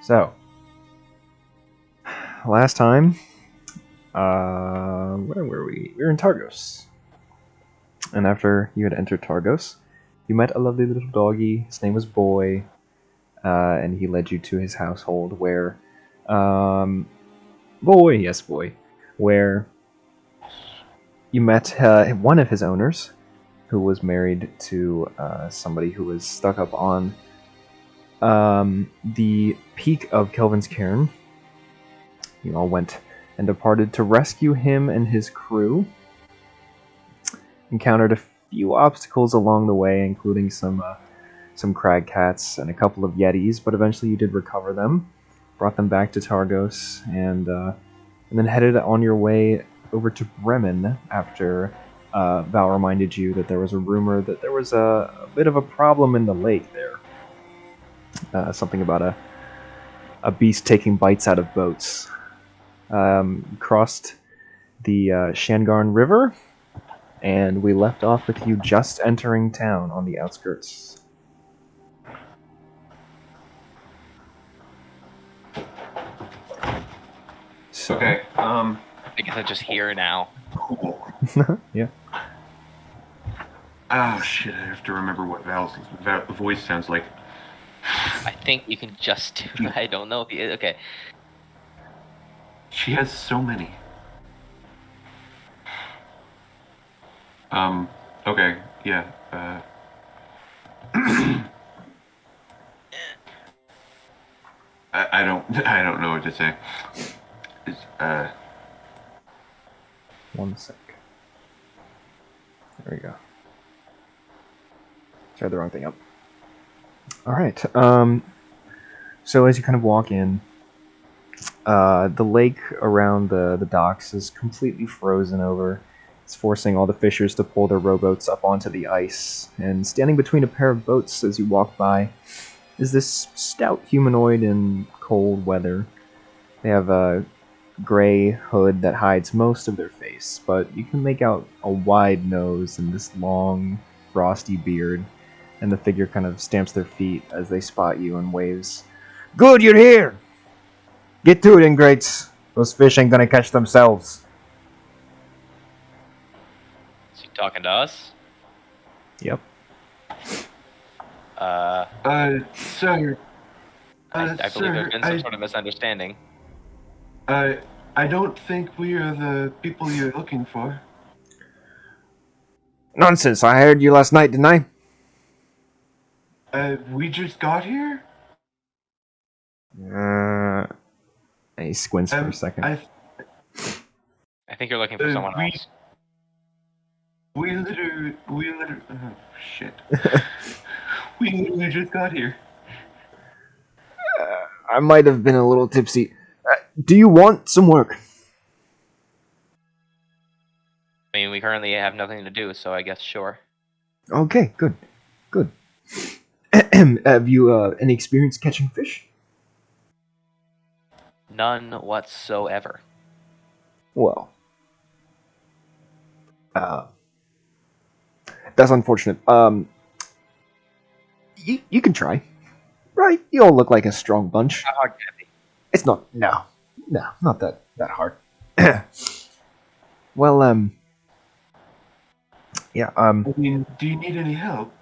So, last time, where were we? We were in Targos. And after you had entered Targos, you met a lovely little doggy. His name was Boy, and he led you to his household where, Boy, where you met one of his owners, who was married to somebody who was stuck up on the peak of Kelvin's Cairn. You all went and departed to rescue him and his crew. Encountered a few obstacles along the way, including some crag cats and a couple of yetis, but eventually you did recover them, brought them back to Targos, and then headed on your way over to Bremen after Val reminded you that there was a rumor that there was a bit of a problem in the lake there. Something about a beast taking bites out of boats. Crossed the Shangarn River, and we left off with you just entering town on the outskirts. So, okay, I guess I just hear now. cool. Yeah. Oh shit, I have to remember what Val's voice sounds like. I think you can just do. I don't know if you. Okay. She has so many. Okay, yeah, I don't know what to say. It's, One sec. There we go. Tried the wrong thing up. Alright, so as you kind of walk in, the lake around the docks is completely frozen over. It's forcing all the fishers to pull their rowboats up onto the ice, and standing between a pair of boats as you walk by is this stout humanoid in cold weather. They have a gray hood that hides most of their face, but you can make out a wide nose and this long, frosty beard, and the figure kind of stamps their feet as they spot you and waves. Good, you're here! Get to it, ingrates! Those fish ain't gonna catch themselves. Is he talking to us? Yep. sir. I believe Sir, there's been some sort of misunderstanding. I don't think we are the people you're looking for. Nonsense, I hired you last night, didn't I? We just got here? And he squints for a second. I think you're looking for someone else. We literally, oh shit. We literally just got here. I might have been a little tipsy. Do you want some work? I mean, we currently have nothing to do, so I guess sure. Okay, good. Have you any experience catching fish? None whatsoever. Well, that's unfortunate. You can try. Right? You all look like a strong bunch. How hard can it be? It's not. No, not that hard. Well, yeah. I mean, do you need any help?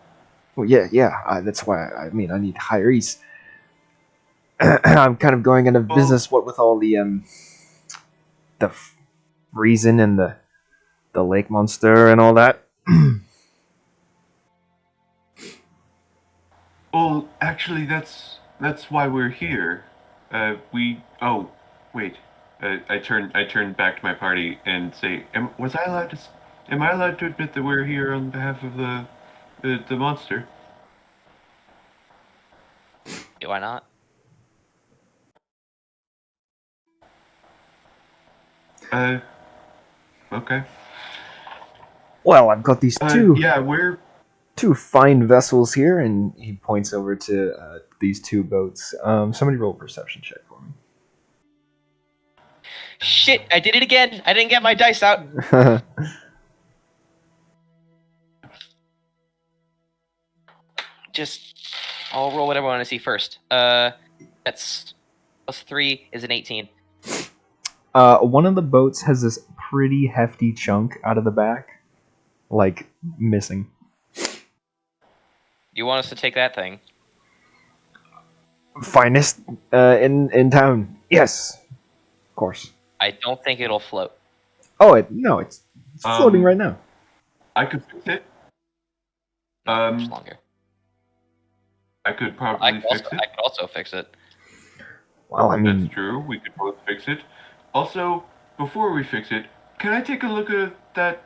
Well, yeah. That's why I need hirees. I'm kind of going into business. What with all the reason and the lake monster and all that. Well, actually, that's why we're here. Oh, wait. I turn back to my party and say, Am I allowed to admit that we're here on behalf of the monster? Yeah, why not? Okay. Well, I've got these two. Yeah, we're two fine vessels here, and he points over to these two boats. Somebody roll a perception check for me. Shit! I did it again! I didn't get my dice out! I'll roll whatever I want to see first. That's plus 3 is an 18. One of the boats has this pretty hefty chunk out of the back, like missing. You want us to take that thing? Finest in town. Yes, of course. I don't think it'll float. Oh, it's floating right now. I could fix it. Much longer. I could probably fix it. I could also fix it. Well, I mean, that's true. We could both fix it. Also, before we fix it, can I take a look at that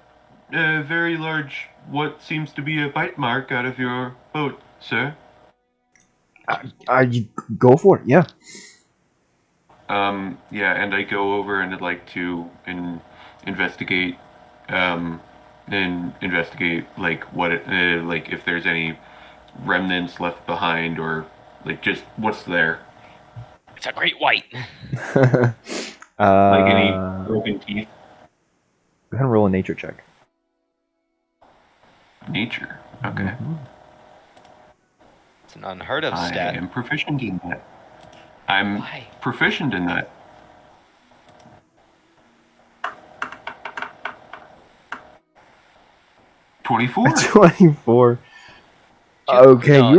very large, what seems to be a bite mark out of your boat, sir? you go for it. Yeah. Yeah, and I go over and I'd like to investigate, like what it, like if there's any remnants left behind or like just what's there. It's a great white. Like any broken teeth. Go ahead and roll a nature check. Nature. Okay. Mm-hmm. It's an unheard of stat. I am proficient in that. I'm proficient in that. $24. 24. Okay, No,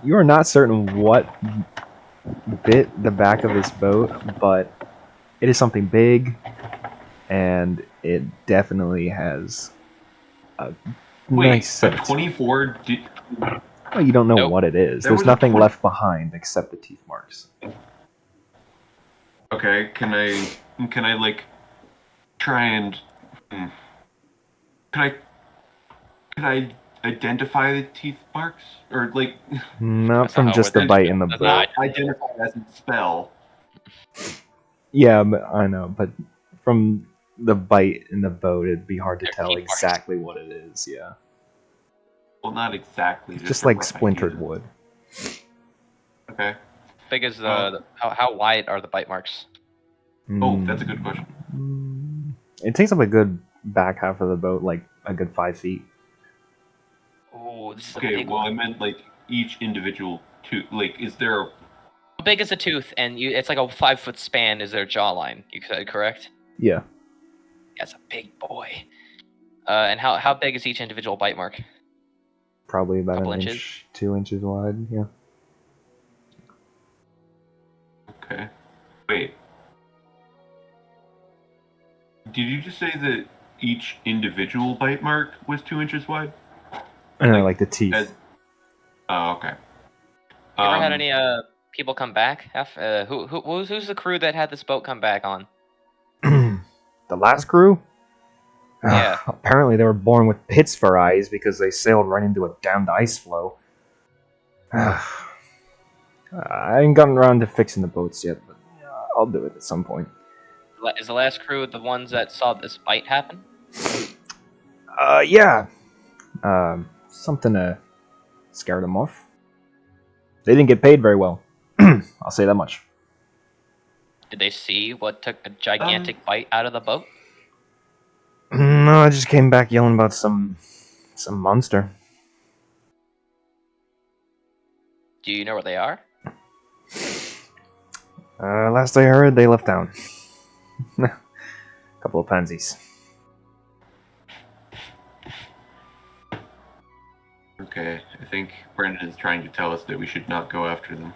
you are not certain what bit the back of this boat, but it is something big, and it definitely has a nice sense. 24. Well, you don't know what it is. There's nothing left behind except the teeth marks. Okay, can I like try and could I identify the teeth marks or like not from just the bite in the boat. Not identify as in spell. Yeah, but I know, but from the bite in the boat, it'd be hard to tell exactly what it is. Yeah. Well, not exactly. Just like splintered wood. Okay. Big as how wide are the bite marks? Oh, that's a good question. It takes up a good back half of the boat, like a good 5 feet. Oh, this is okay. a big Well, one. I meant like each individual tooth. Like, is there a... How big is a tooth? And it's like a 5-foot span. Is their jawline? You said correct? Yeah. That's a big boy. And how big is each individual bite mark? Probably about an inches? inch, 2 inches wide. Yeah. Okay. Wait. Did you just say that each individual bite mark was 2 inches wide? Like the teeth. Oh, okay. You ever had any people come back? Who's the crew that had this boat come back on? The last crew? Yeah. Apparently they were born with pits for eyes because they sailed right into a damned ice floe. I ain't gotten around to fixing the boats yet, but I'll do it at some point. Is the last crew the ones that saw this bite happen? Yeah. Something scared them off. They didn't get paid very well. I'll say that much. Did they see what took a gigantic bite out of the boat? No, I just came back yelling about some monster. Do you know where they are? Last I heard, they left town. Couple of pansies. Okay, I think Brendan is trying to tell us that we should not go after them.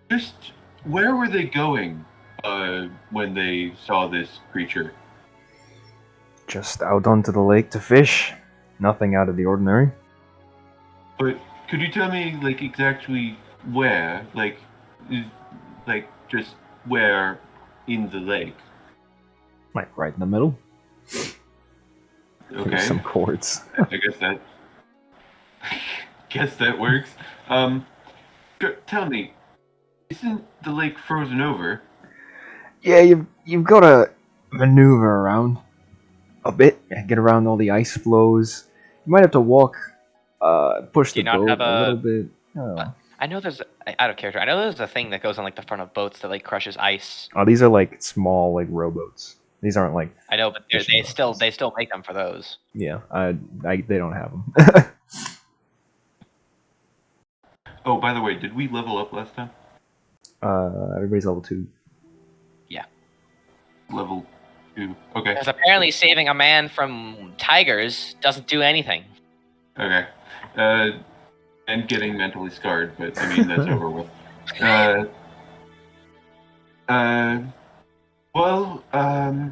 Just where were they going when they saw this creature? Just out onto the lake to fish. Nothing out of the ordinary. But could you tell me, like, exactly where? Like, just where in the lake? Like right in the middle. Okay. There's some cords. I guess that works. Tell me, isn't the lake frozen over? Yeah, you've got to maneuver around a bit and get around all the ice flows. You might have to walk, push the boat a little bit. Oh. I know there's out of character. I know there's a thing that goes on like the front of boats that like crushes ice. Oh, these are like small like rowboats. These aren't like. I know, but fishing they boats. still make them for those. Yeah, they don't have them. Oh, by the way, did we level up last time? Everybody's level 2. Yeah. Level 2. Okay. Because apparently saving a man from tigers doesn't do anything. Okay. And getting mentally scarred, but I mean that's over with. Well, I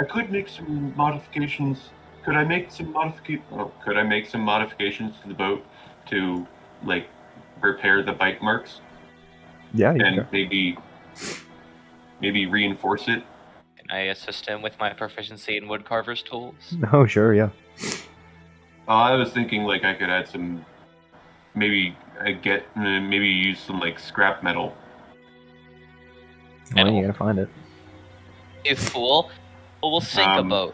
could make some modifications. Could I make some modifications to the boat to, like, repair the bite marks Yeah, you and can. maybe reinforce it? Can I assist him with my proficiency in woodcarver's tools? Oh, sure, yeah. I was thinking like I could add some, maybe use some like scrap metal. Well, you gotta find it. You fool! We'll sink a boat.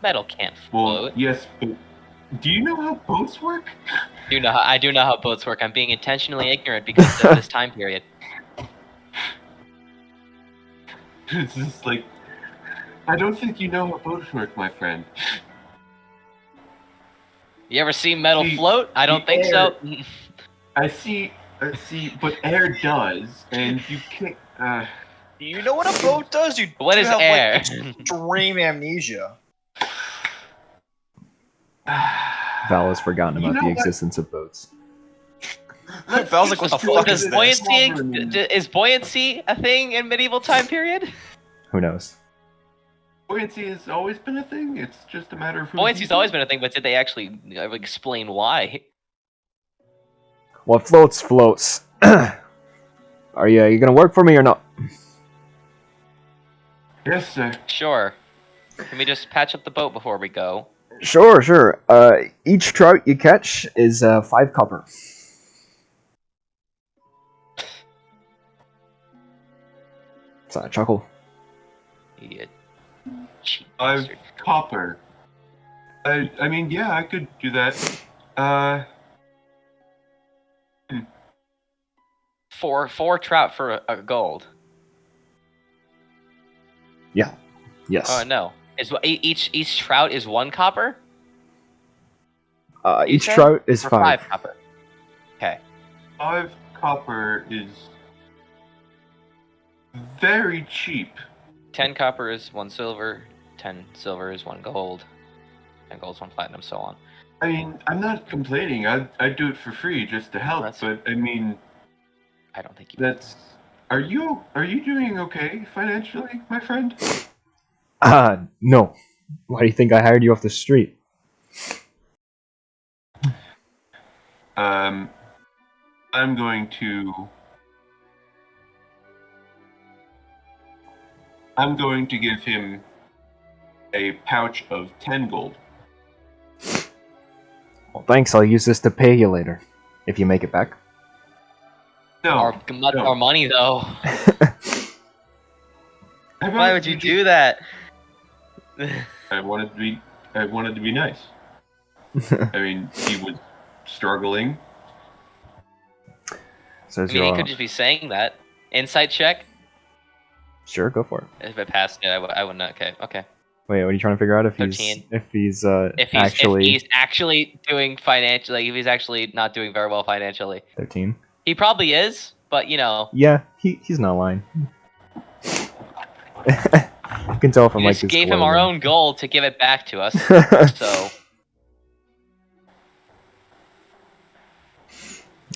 Metal can't float. Well, yes, but do you know how boats work? I do know how boats work. I'm being intentionally ignorant because of this time period. It's just like, I don't think you know how boats work, my friend. You ever seen metal float? I don't think so. I see, but air does, and you can't. You know what a boat does? What is have, air? Like, extreme amnesia. Val has forgotten about the existence of boats. Val's like, what the fuck is this? Is buoyancy a thing in medieval time period? Who knows? Buoyancy has always been a thing. It's just a matter of who. Buoyancy's always been a thing, but did they actually explain why? What floats, floats. Are you gonna work for me or not? Yes, sir. Sure. Can we just patch up the boat before we go? Sure, sure. Each trout you catch is 5 copper. It's not a chuckle. You cheap 5 bastard. copper. I mean, yeah, I could do that. Four trout for a gold. Yeah. Yes. Oh no. Is each trout is 1 copper? Each trout is Or 5. 5 copper. Okay. 5 copper is very cheap. 10 copper is 1 silver. 10 silver is 1 gold. 10 gold is 1 platinum, so on. I mean, I'm not complaining. I'd do it for free just to help. But I mean, I don't think you. that's. Are you doing okay financially, my friend? No. Why do you think I hired you off the street? I'm going to give him a pouch of 10 gold. Well, thanks. I'll use this to pay you later, if you make it back. No, More money though. I'd Why rather would you you do that? I wanted to be nice. I mean, he was struggling. So I mean, he could just be saying that. Insight check. Sure, go for it. If it passed it, I would not. Okay. Wait, what are you trying to figure out? If 13. he's If he's actually doing financial, like if he's actually not doing very well financially. 13. He probably is, but you know. Yeah, he's not lying. You can tell from We like just his gave him our clothing. own gold to give it back to us. So.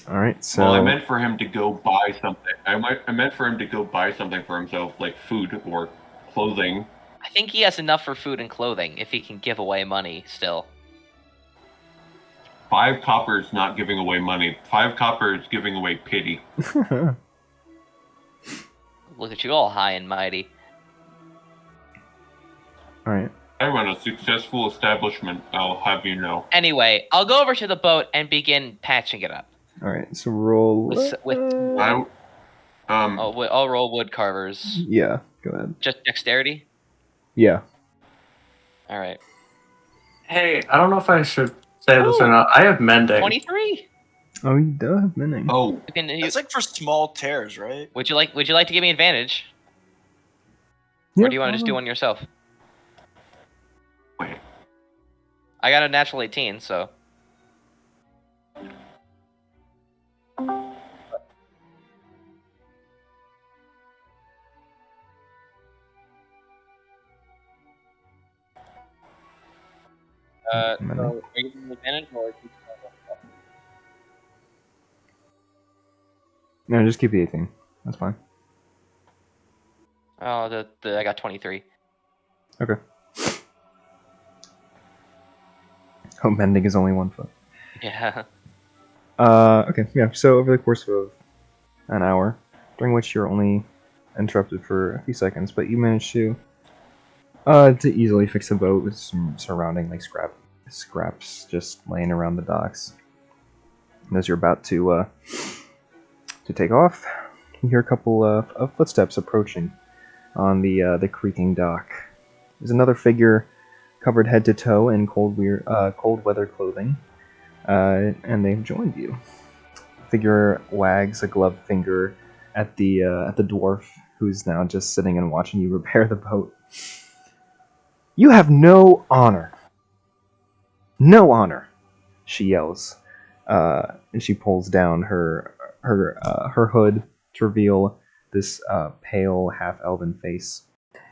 All right, so. Well, I meant for him to go buy something. I meant for him to go buy something for himself, like food or clothing. I think he has enough for food and clothing if he can give away money still. 5 copper is not giving away money. 5 copper is giving away pity. Look at you all high and mighty. All right. I run a successful establishment, I'll have you know. Anyway, I'll go over to the boat and begin patching it up. All right. So roll. I'll roll wood carvers. Yeah. Go ahead. Just dexterity? Yeah. Alright. Hey, I don't know if I should say this or not. I have mending. 23? Oh, you do have mending. Oh, It's like for small tears, right? Would you like to give me advantage? Yeah, Or do you want to just do one yourself? wait. I got a natural 18, so. Mending. So are you giving me advantage or? No, just keep the 18. That's fine. Oh, I got 23. Okay. Oh, mending is only 1 foot. Yeah. Okay, yeah, so over the course of an hour, during which you're only interrupted for a few seconds, but you manage to easily fix the boat with some surrounding, like, scraps just laying around the docks. And as you're about to take off, you hear a couple of footsteps approaching on the creaking dock. There's another figure covered head to toe in cold weather clothing, and they've joined you. The figure wags a gloved finger at the dwarf, who's now just sitting and watching you repair the boat. You have no honor. No honor, she yells, and she pulls down her hood to reveal this pale, half-elven face.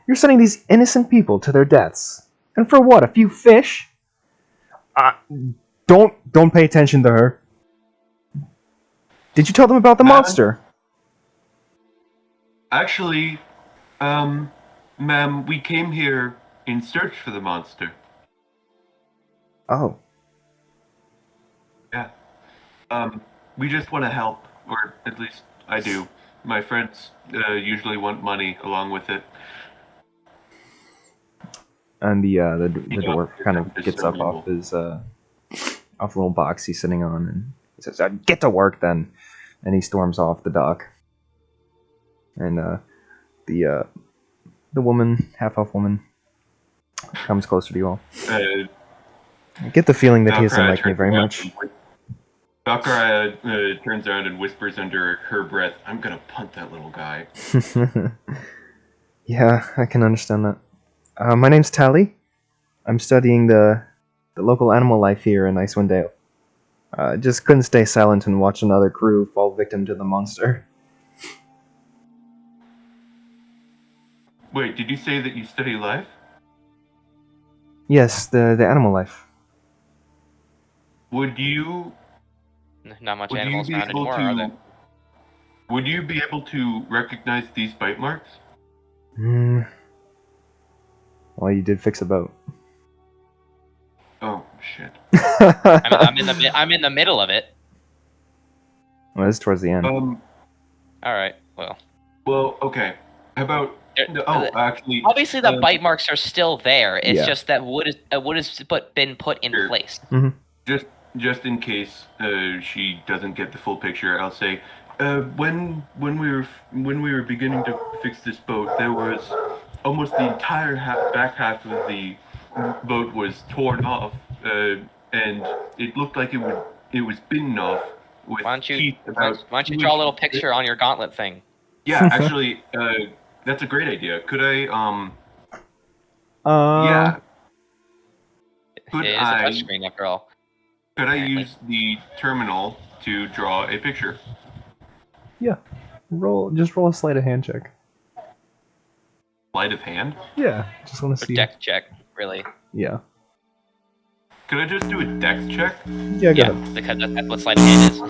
You're sending these innocent people to their deaths, and for what? A few fish? Don't pay attention to her. Did you tell them about the monster? Actually, ma'am, we came here in search for the monster. Oh. Yeah. We just want to help, or at least I do. My friends usually want money along with it. And the dwarf kind of just gets so up humble. off his off the little box he's sitting on, and he says, "Get to work then," and he storms off the dock. And the woman, half-elf woman, comes closer to you all. I get the feeling that he doesn't like me very much. Valkyria turns around and whispers under her breath, "I'm gonna punt that little guy." Yeah, I can understand that. My name's Tally. I'm studying the local animal life here in Icewind Dale. Just couldn't stay silent and watch another crew fall victim to the monster. Wait, did you say that you study life? Yes, the animal life. Would you Not much would you animals be around able anymore, are to there? would you be able to recognize these bite marks? Hmm. Well, you did fix a boat. Oh shit. I'm in the middle of it. Well, this is towards the end. All right. Well, Okay. How about? Actually. Obviously, the bite marks are still there. It's Yeah. just that wood has been put in Sure. place. Just in case she doesn't get the full picture, I'll say, when we were beginning to fix this boat, there was almost the entire back half of the boat was torn off, and it looked like it was bitten off with Why don't you teeth about. why don't you draw a little picture on your gauntlet thing? Yeah, actually, that's a great idea. Could I Uh. yeah. Could It is a touchscreen after all. Could I use the terminal to draw a picture? Yeah. Just roll a sleight of hand check. Sleight of hand? Yeah. Just want to Or see. deck check, really. Yeah. Could I just do a dex check? Yeah. Go ahead. Because that's what sleight of hand is.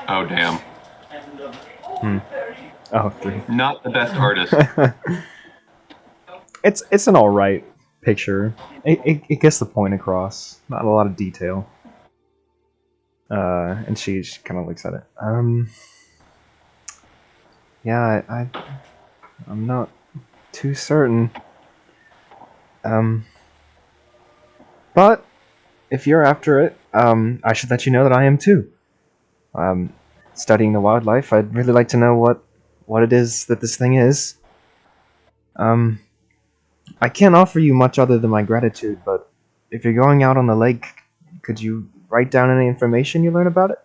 Oh damn. Oh, 3. Not the best artist. It's an alright picture. It gets the point across. Not a lot of detail. And she kind of looks at it. Yeah, I'm not too certain. But if you're after it, I should let you know that I am too. Studying the wildlife, I'd really like to know what it is that this thing is. I can't offer you much other than my gratitude, but if you're going out on the lake, could you write down any information you learn about it?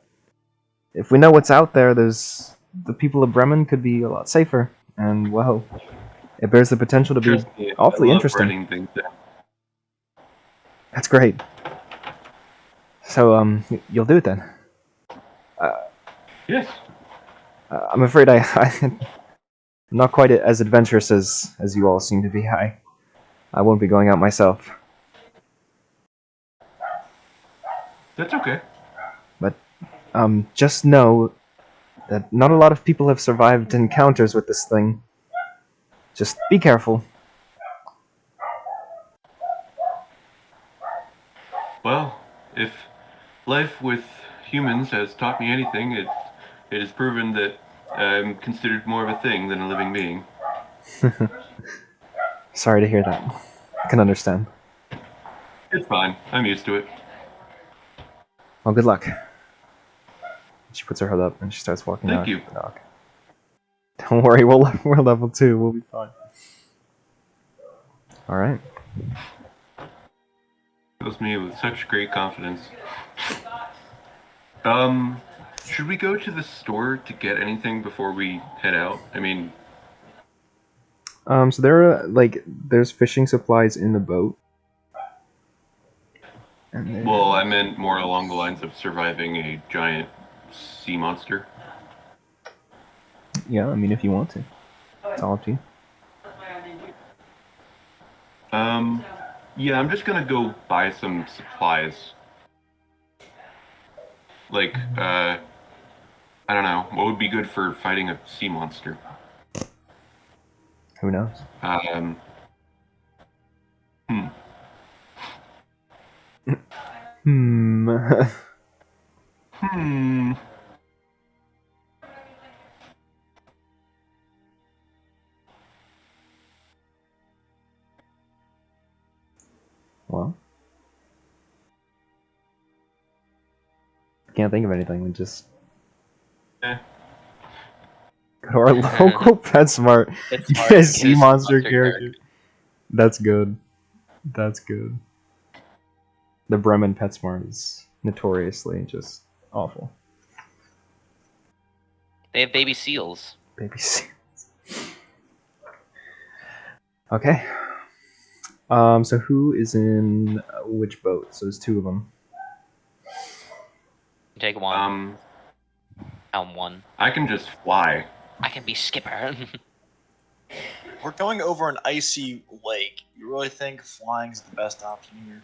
If we know what's out there, the people of Bremen could be a lot safer, and well, it bears the potential to be Trust me, awfully I love interesting. writing things down. That's great. So, you'll do it then. Yes. I'm afraid I'm not quite as adventurous as you all seem to be. I won't be going out myself. That's okay. But, just know that not a lot of people have survived encounters with this thing. Just be careful. Well, if life with humans has taught me anything, it has proven that I'm considered more of a thing than a living being. Sorry to hear that. I can understand. It's fine. I'm used to it. Well, good luck. She puts her hood up and she starts walking Thank out you. the dock. Don't worry, we're level 2. We'll be fine. All right. Fills me with such great confidence. Should we go to the store to get anything before we head out? I mean, So there's fishing supplies in the boat. And well, I meant more along the lines of surviving a giant sea monster. yeah, I mean if you want to, it's all up to you. Yeah, I'm just gonna go buy some supplies. Like, I don't know, what would be good for fighting a sea monster? Who knows? Hmm. Hmm. Well, can't think of anything. We just Eh. go to our local PetSmart. It's Get a sea monster character. character. That's good. That's good. The Bremen PetSmart is notoriously just awful. They have baby seals. Baby seals. Okay. So who is in which boat? So there's 2 of them. Take one. I'm one. I can just fly. I can be skipper. We're going over an icy lake. You really think flying's the best option here?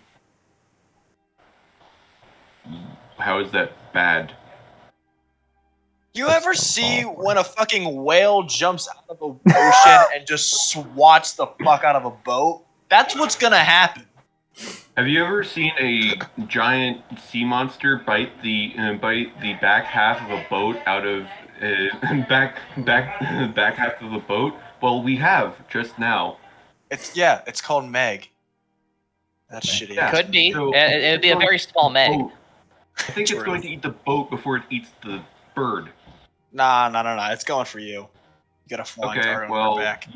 How is that bad? You ever see when a fucking whale jumps out of the ocean and just swats the fuck out of a boat? That's what's gonna happen. Have you ever seen a giant sea monster bite the back half of a boat out of back half of a boat? Well, we have just now. It's called Meg. That's shitty. Yeah. Could be. So- It'd be a very small Meg. Oh, I think it's going to eat the boat before it eats the bird. Nah. It's going for you. You got a flying Okay, target on well, your back.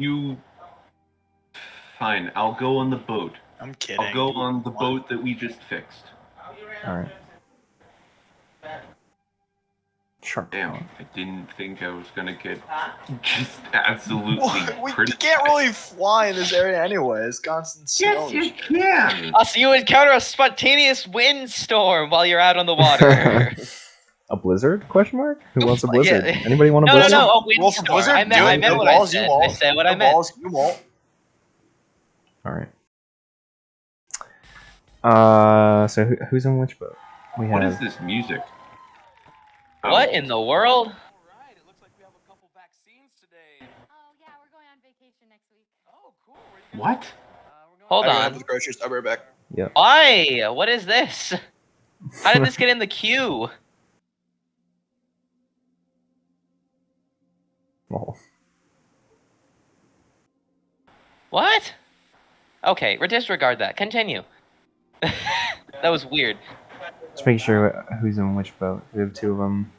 Fine, I'll go on the boat. I'm kidding. I'll go on the boat that we just fixed. Alright. Sharp. Damn, I didn't think I was gonna get just absolutely You pretty. can't really fly in this area anyway. It's constant snow. Yes, you can! So you encounter a spontaneous windstorm while you're out on the water. A blizzard? Question mark? Who wants a blizzard? Yeah. Anybody want a No, blizzard? a Roll for windstorm. blizzard. I meant what I said. I said what I meant. You won't. Alright. So who's in which boat? We What have is this music? What in the world? Alright, it looks like we have a couple vaccines today. Oh, yeah, we're going on vacation next week. Oh, cool. Where you What? we're going Hold I gotta on. go to the grocery store. I'll be right back. Yep. Why? What is this? How did this get in the queue? Oh. What? Okay, disregard that. Continue. That was weird. Just making sure who's in which boat. We have 2 of them.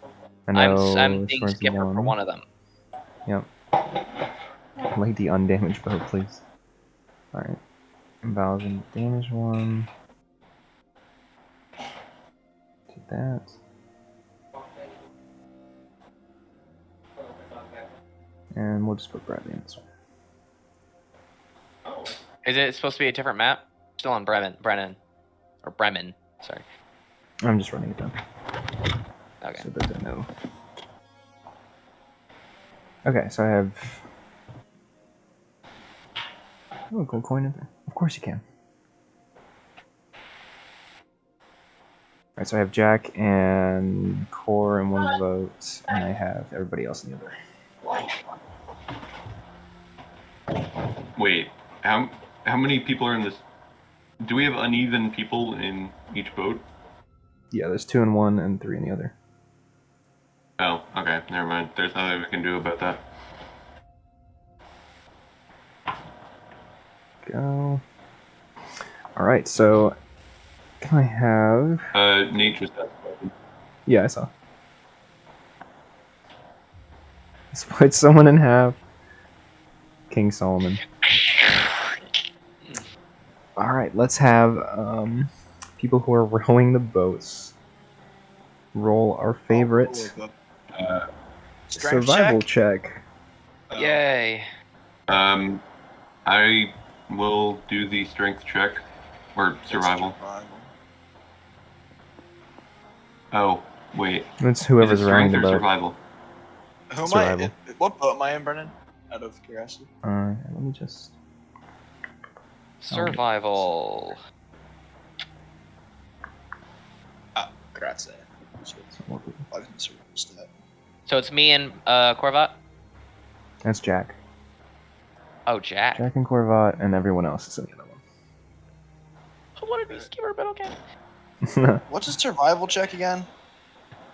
I know I'm being Schwartz and skipper for Dylan. one of them. Yep. Like the undamaged boat, please. Alright. Invalid damage 1. Do that. And we'll just put Bradley in this one. Is it supposed to be a different map? Still on Bremen. Sorry. I'm just running it down. Okay. So that I know. Okay, so I have. Oh, gold coin in there. Of course you can. Alright, so I have Jack and Core in one vote, and I have everybody else in the other. Wait, how many people are in this? Do we have uneven people in each boat? Yeah, there's 2 in one and 3 in the other. Oh, okay, never mind. There's nothing we can do about that. Go. Alright, so can I have. Nate just asked a question. Yeah, I saw. Split someone in half. King Solomon. Alright, let's have people who are rowing the boats roll our favorite Strength survival check. Yay. I will do the strength check or survival. Oh, wait. It's Is whoever's it rowing strength the or boat. survival? Who am Survival. I? What boat am I in, Brennan? Out of curiosity. Let me just. Survival. Ah, congrats. So it's me and Corvat? That's Jack. Oh, Jack. Jack and Corvat, and everyone else is in the other I wanted to be skipper, but okay. one. What's a survival check again?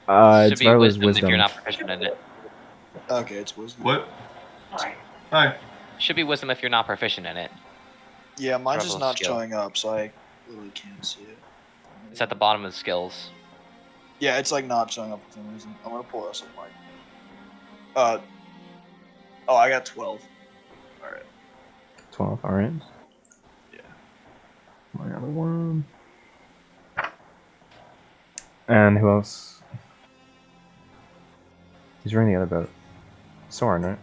Should It's be Violet's wisdom if wisdom. you're not proficient in it. Okay, it's wisdom. What? Hi. Should be wisdom if you're not proficient in it. Yeah, mine's just Survival not skill. showing up, so I really can't see it. It's at the bottom of the skills. Yeah, it's like not showing up for some reason. I'm gonna pull this up, Mike. Oh, I got 12. Alright. 12, alright. Yeah. My other one. And who else? Who's running the other boat? Soren, right?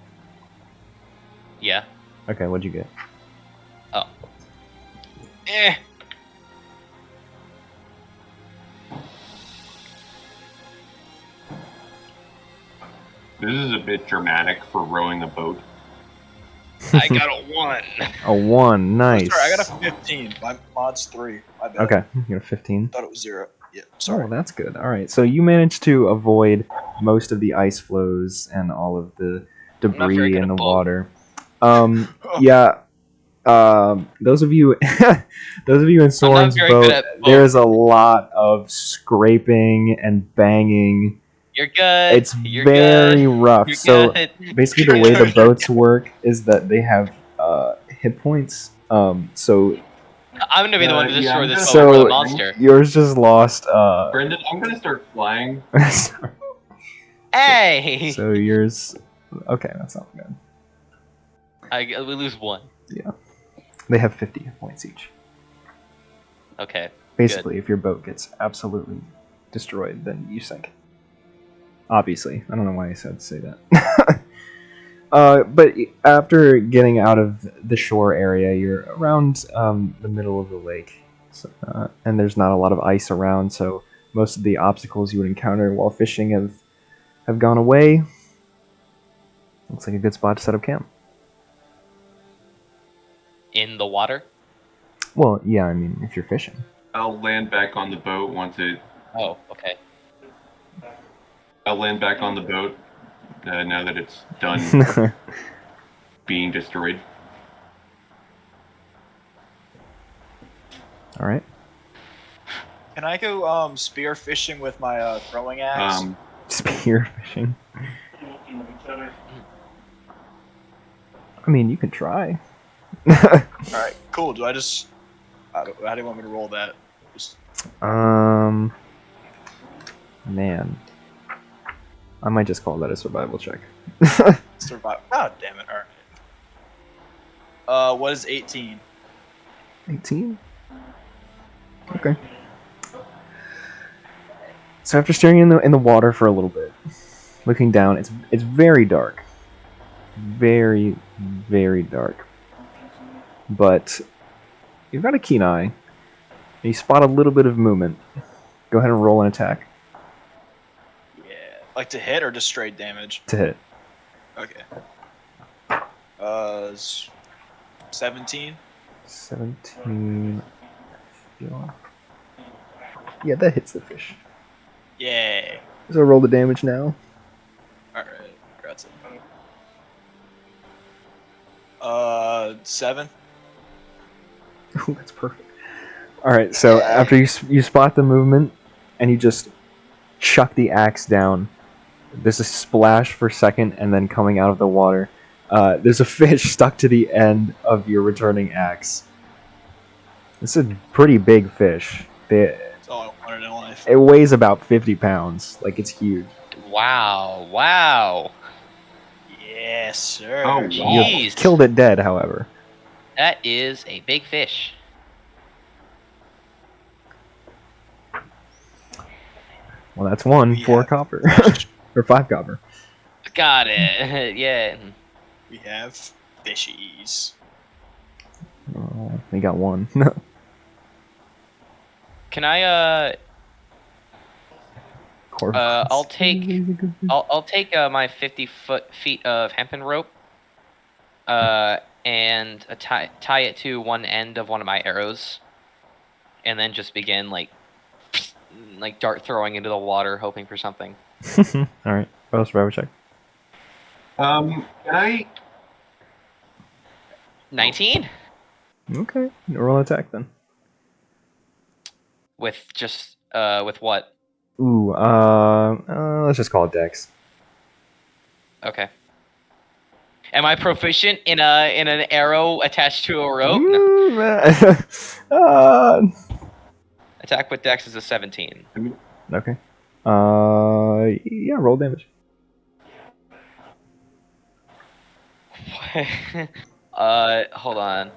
Yeah. Okay, what'd you get? Oh. Eh. This is a bit dramatic for rowing a boat. I got a 1. A 1, nice. Oh, sorry, I got a 15. My mod's 3. My bad. Okay, you got a 15. Thought it was 0. Yeah, Oh, sorry. that's good. Alright, so you managed to avoid most of the ice flows and all of the not very debris good in at the boat. water. Yeah. Those of you in Soren's very good boat, at boat. there's a lot of scraping and banging. You're good. It's You're very good. rough. You're So good. basically, the way the boats work is that they have hit points. So I'm gonna be the one to Yeah, destroy I'm this gonna- boat for so the monster. yours just lost. Brendan, I'm gonna start flying. Hey! So yours. Okay, that's not good. We lose 1. Yeah, they have 50 hit points each. Okay. Basically, if your boat gets absolutely destroyed, then you sink. Obviously, I don't know why I said to say that. But after getting out of the shore area, you're around the middle of the lake, so, and there's not a lot of ice around, so most of the obstacles you would encounter while fishing have gone away. Looks like a good spot to set up camp. In the water? Well, yeah, I mean, if you're fishing. I'll land back on the boat once it. Oh, okay. I'll land back on the boat now that it's done being destroyed. All right. Can I go spear fishing with my throwing axe? Spear fishing. I mean, you can try. Alright, cool. Do I just... How do you want me to roll that? Just... Man. I might just call that a survival check. survive. God damn it. Alright. What is 18? 18. Okay. So after staring in the water for a little bit, looking down, it's very dark, very dark. But you've got a keen eye. And you spot a little bit of movement. Go ahead and roll an attack Yeah. Like to hit or just straight damage? to hit. Okay. 17. 17. Yeah, that hits the fish. Yay. So roll the damage now. Alright. Congrats. 7. Ooh, that's perfect. Alright, so after you spot the movement, and you just chuck the axe down, there's a splash for a second, and then coming out of the water, there's a fish stuck to the end of your returning axe. It's a pretty big fish. That's all I wanted in life. It weighs about 50 pounds. Like, it's huge. Wow. Wow. Yes, sir. Oh, You wow. Jeez. killed it dead, however. That is a big fish. Well, that's one. We 4 have- copper. Or 5 copper. Got it. Yeah. We have fishies. Oh, they got 1. Can I Corvus. I'll take my 50 feet of hempen rope, and tie it to one end of one of my arrows, and then just begin like dart throwing into the water, hoping for something. Alright. Roll a survival check. Can I? 19 Okay. Roll an attack then. with just with what? Ooh, let's just call it Dex. Okay. Am I proficient in an arrow attached to a rope? No. Attack with Dex is a 17. Okay. Yeah, roll damage. Hold on.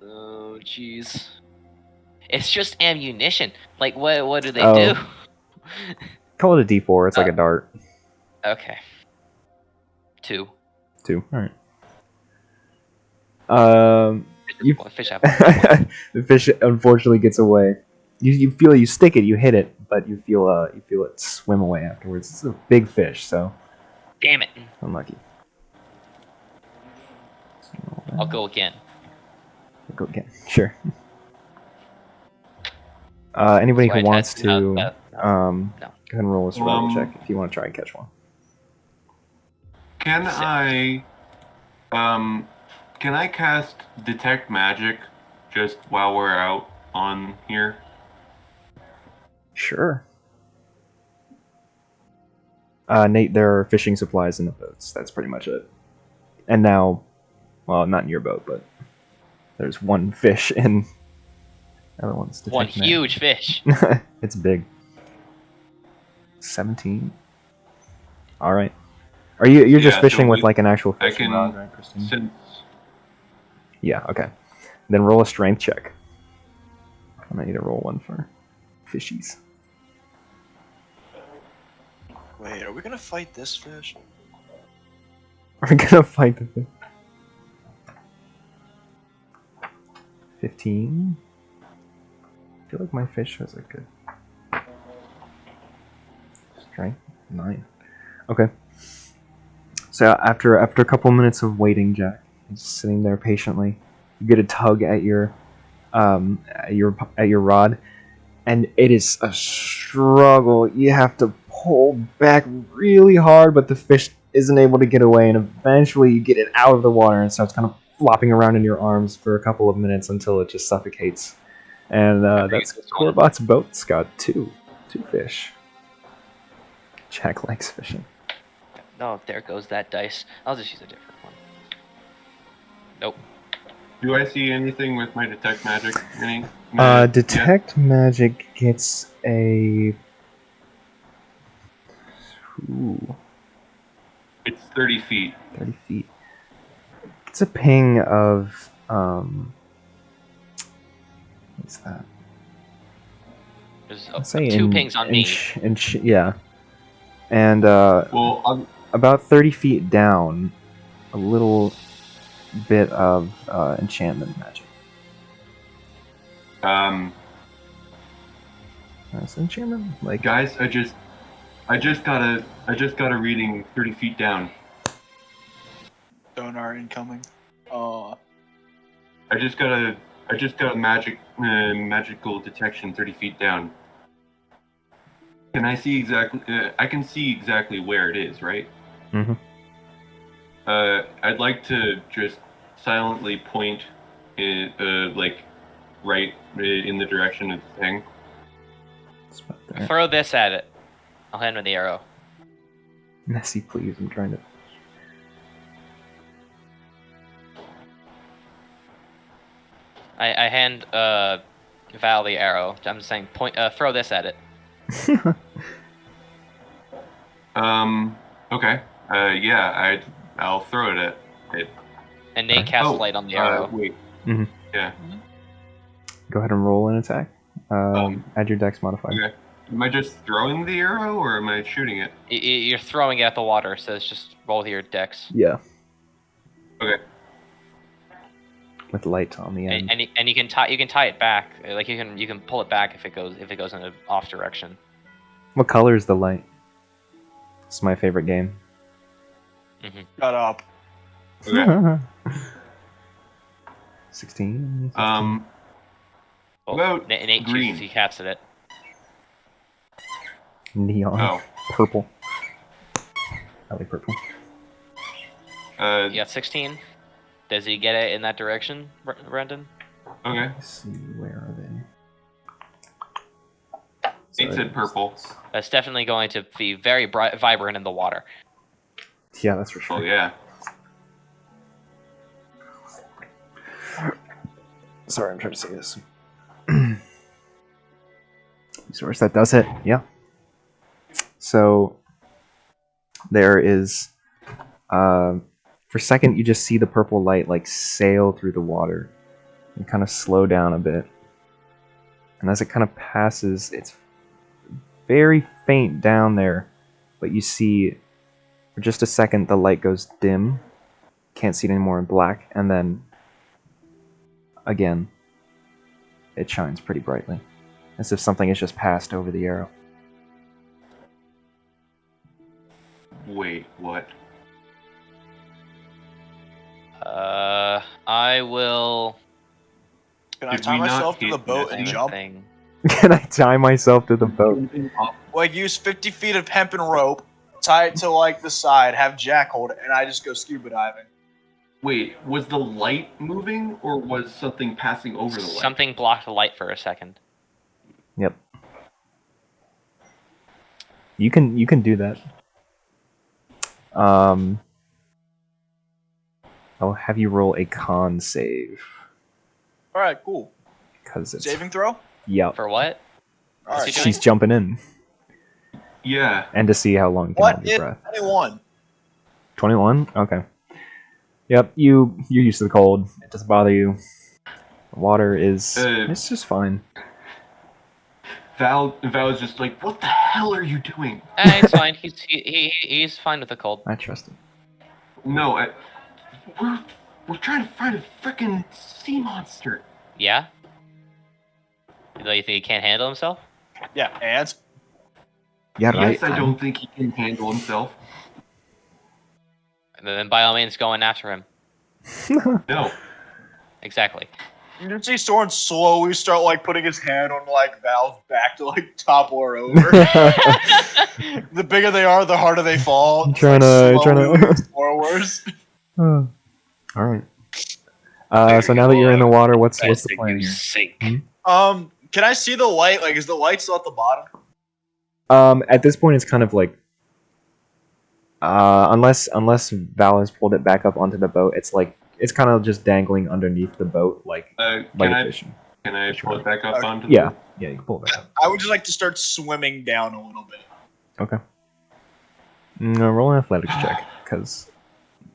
Oh, jeez. It's just ammunition. Like, what do they do? Call it a D4. It's like a dart. Okay. 2. 2. All right. Fish apple. The fish unfortunately gets away. You feel you stick it, you hit it, but you feel it swim away afterwards. It's a big fish, so Damn it. unlucky. I'll go again. Go again. Sure. Anybody So I who wants attached- to no. go ahead and roll a survival check if you want to try and catch one. Can I? Can I cast detect magic just while we're out on here? Sure. Nate, there are fishing supplies in the boats. That's pretty much it. And now, well, not in your boat, but there's one fish in the other one's One detect huge fish. magic. It's big. 17. All right. Are you're just Yeah, fishing so with like an actual I fishing can rod, right, Christine? since Yeah. Okay. Then roll a strength check. And I need to roll one for fishies. Wait, are we gonna fight this fish? We're gonna fight the fish. 15. I feel like my fish has a good strength. 9. Okay. So after a couple minutes of waiting, Jack, just sitting there patiently, you get a tug at your rod, and it is a struggle. You have to pull back really hard, but the fish isn't able to get away, and eventually you get it out of the water and starts kind of flopping around in your arms for a couple of minutes until it just suffocates. And that's Corbot's boat's got two fish. Jack likes fishing. Oh, there goes that dice. I'll just use a different one. Nope. do I see anything with my detect magic? Any? Detect magic gets a... Ooh, It's 30 feet. 30 feet. It's a ping of What's that? There's Let's say 2 pings on me. Yeah. And Well, about 30 feet down, a little bit of enchantment magic. That's enchantment, like guys, I just got a reading 30 feet down. Sonar incoming. I just got a magical detection 30 feet down. Can I see exactly? I can see exactly where it is, right? Mhm. I'd like to just silently point, like, right in the direction of the thing. it's about there. Throw this at it. I'll hand him the arrow. Nessie, please. I'm trying to. I hand Val the arrow. I'm just saying, throw this at it. Okay. Yeah. I'll throw it at it. And Nate casts light on the arrow. Wait. Mhm. Yeah. Go ahead and roll an attack. Add your dex modifier. Okay. Am I just throwing the arrow, or am I shooting it? You're throwing it at the water, so it's just roll with your dex. Yeah. Okay. With light on the end. And you can tie it back. Like you can pull it back if it goes in an off direction. What color is the light? It's my favorite game. Shut up. Okay. 16. Well, About Nate green. chooses, he casts it. Neon. Oh. Purple. I like purple. You got 16. Does he get it in that direction, Brendan? Okay. Let's see, where are they? Nate said purple. That's definitely going to be very vibrant in the water. Yeah, that's for sure. Oh yeah. Sorry, I'm trying to say this. Resource that does it. Yeah. So there is, for a second, you just see the purple light like sail through the water and kind of slow down a bit. And as it kind of passes, it's very faint down there, but you see for just a second the light goes dim. Can't see it anymore in black, and then again it shines pretty brightly, as if something has just passed over the arrow. Wait, what? I will. Can I Did tie we not myself to hit the boat and Nessie? jump? Thing. Can I tie myself to the boat? Like, use 50 feet of hempen rope, tie it to, like, the side, have Jack hold it, and I just go scuba diving. Wait, was the light moving, or was something passing over the light? Something blocked the light for a second. Yep. You can do that. I'll have you roll a con save. Alright, cool. Because it's... Saving throw? Yep. For what? Alright. he doing? She's jumping in. Yeah. And to see how long you can What hold your is breath. 21? 21? Okay. Yep, you're used to the cold. It doesn't bother you. The water is... it's just fine. Val is just like, what the hell are you doing? It's fine. He's fine with the cold. I trust it. No, we're trying to find a freaking sea monster. Yeah. You think he can't handle himself? Yeah, and? Yeah, right. Yes, I don't think he can handle himself. And then by all means, going after him. No. Exactly. You can see Soren slowly start, like, putting his hand on, like, Val's back to, like, topple her over. The bigger they are, the harder they fall. I'm trying to... Forwards. Alright. So now that you're in the water, what's the plan here? Sink. Can I see the light? Like, is the light still at the bottom? At this point, it's kind of like... unless Val has pulled it back up onto the boat, it's kind of just dangling underneath the boat, like a fish. Can I pull it back up onto the Yeah, you can pull it back up. I would just like to start swimming down a little bit. Okay. No, roll an athletics check, because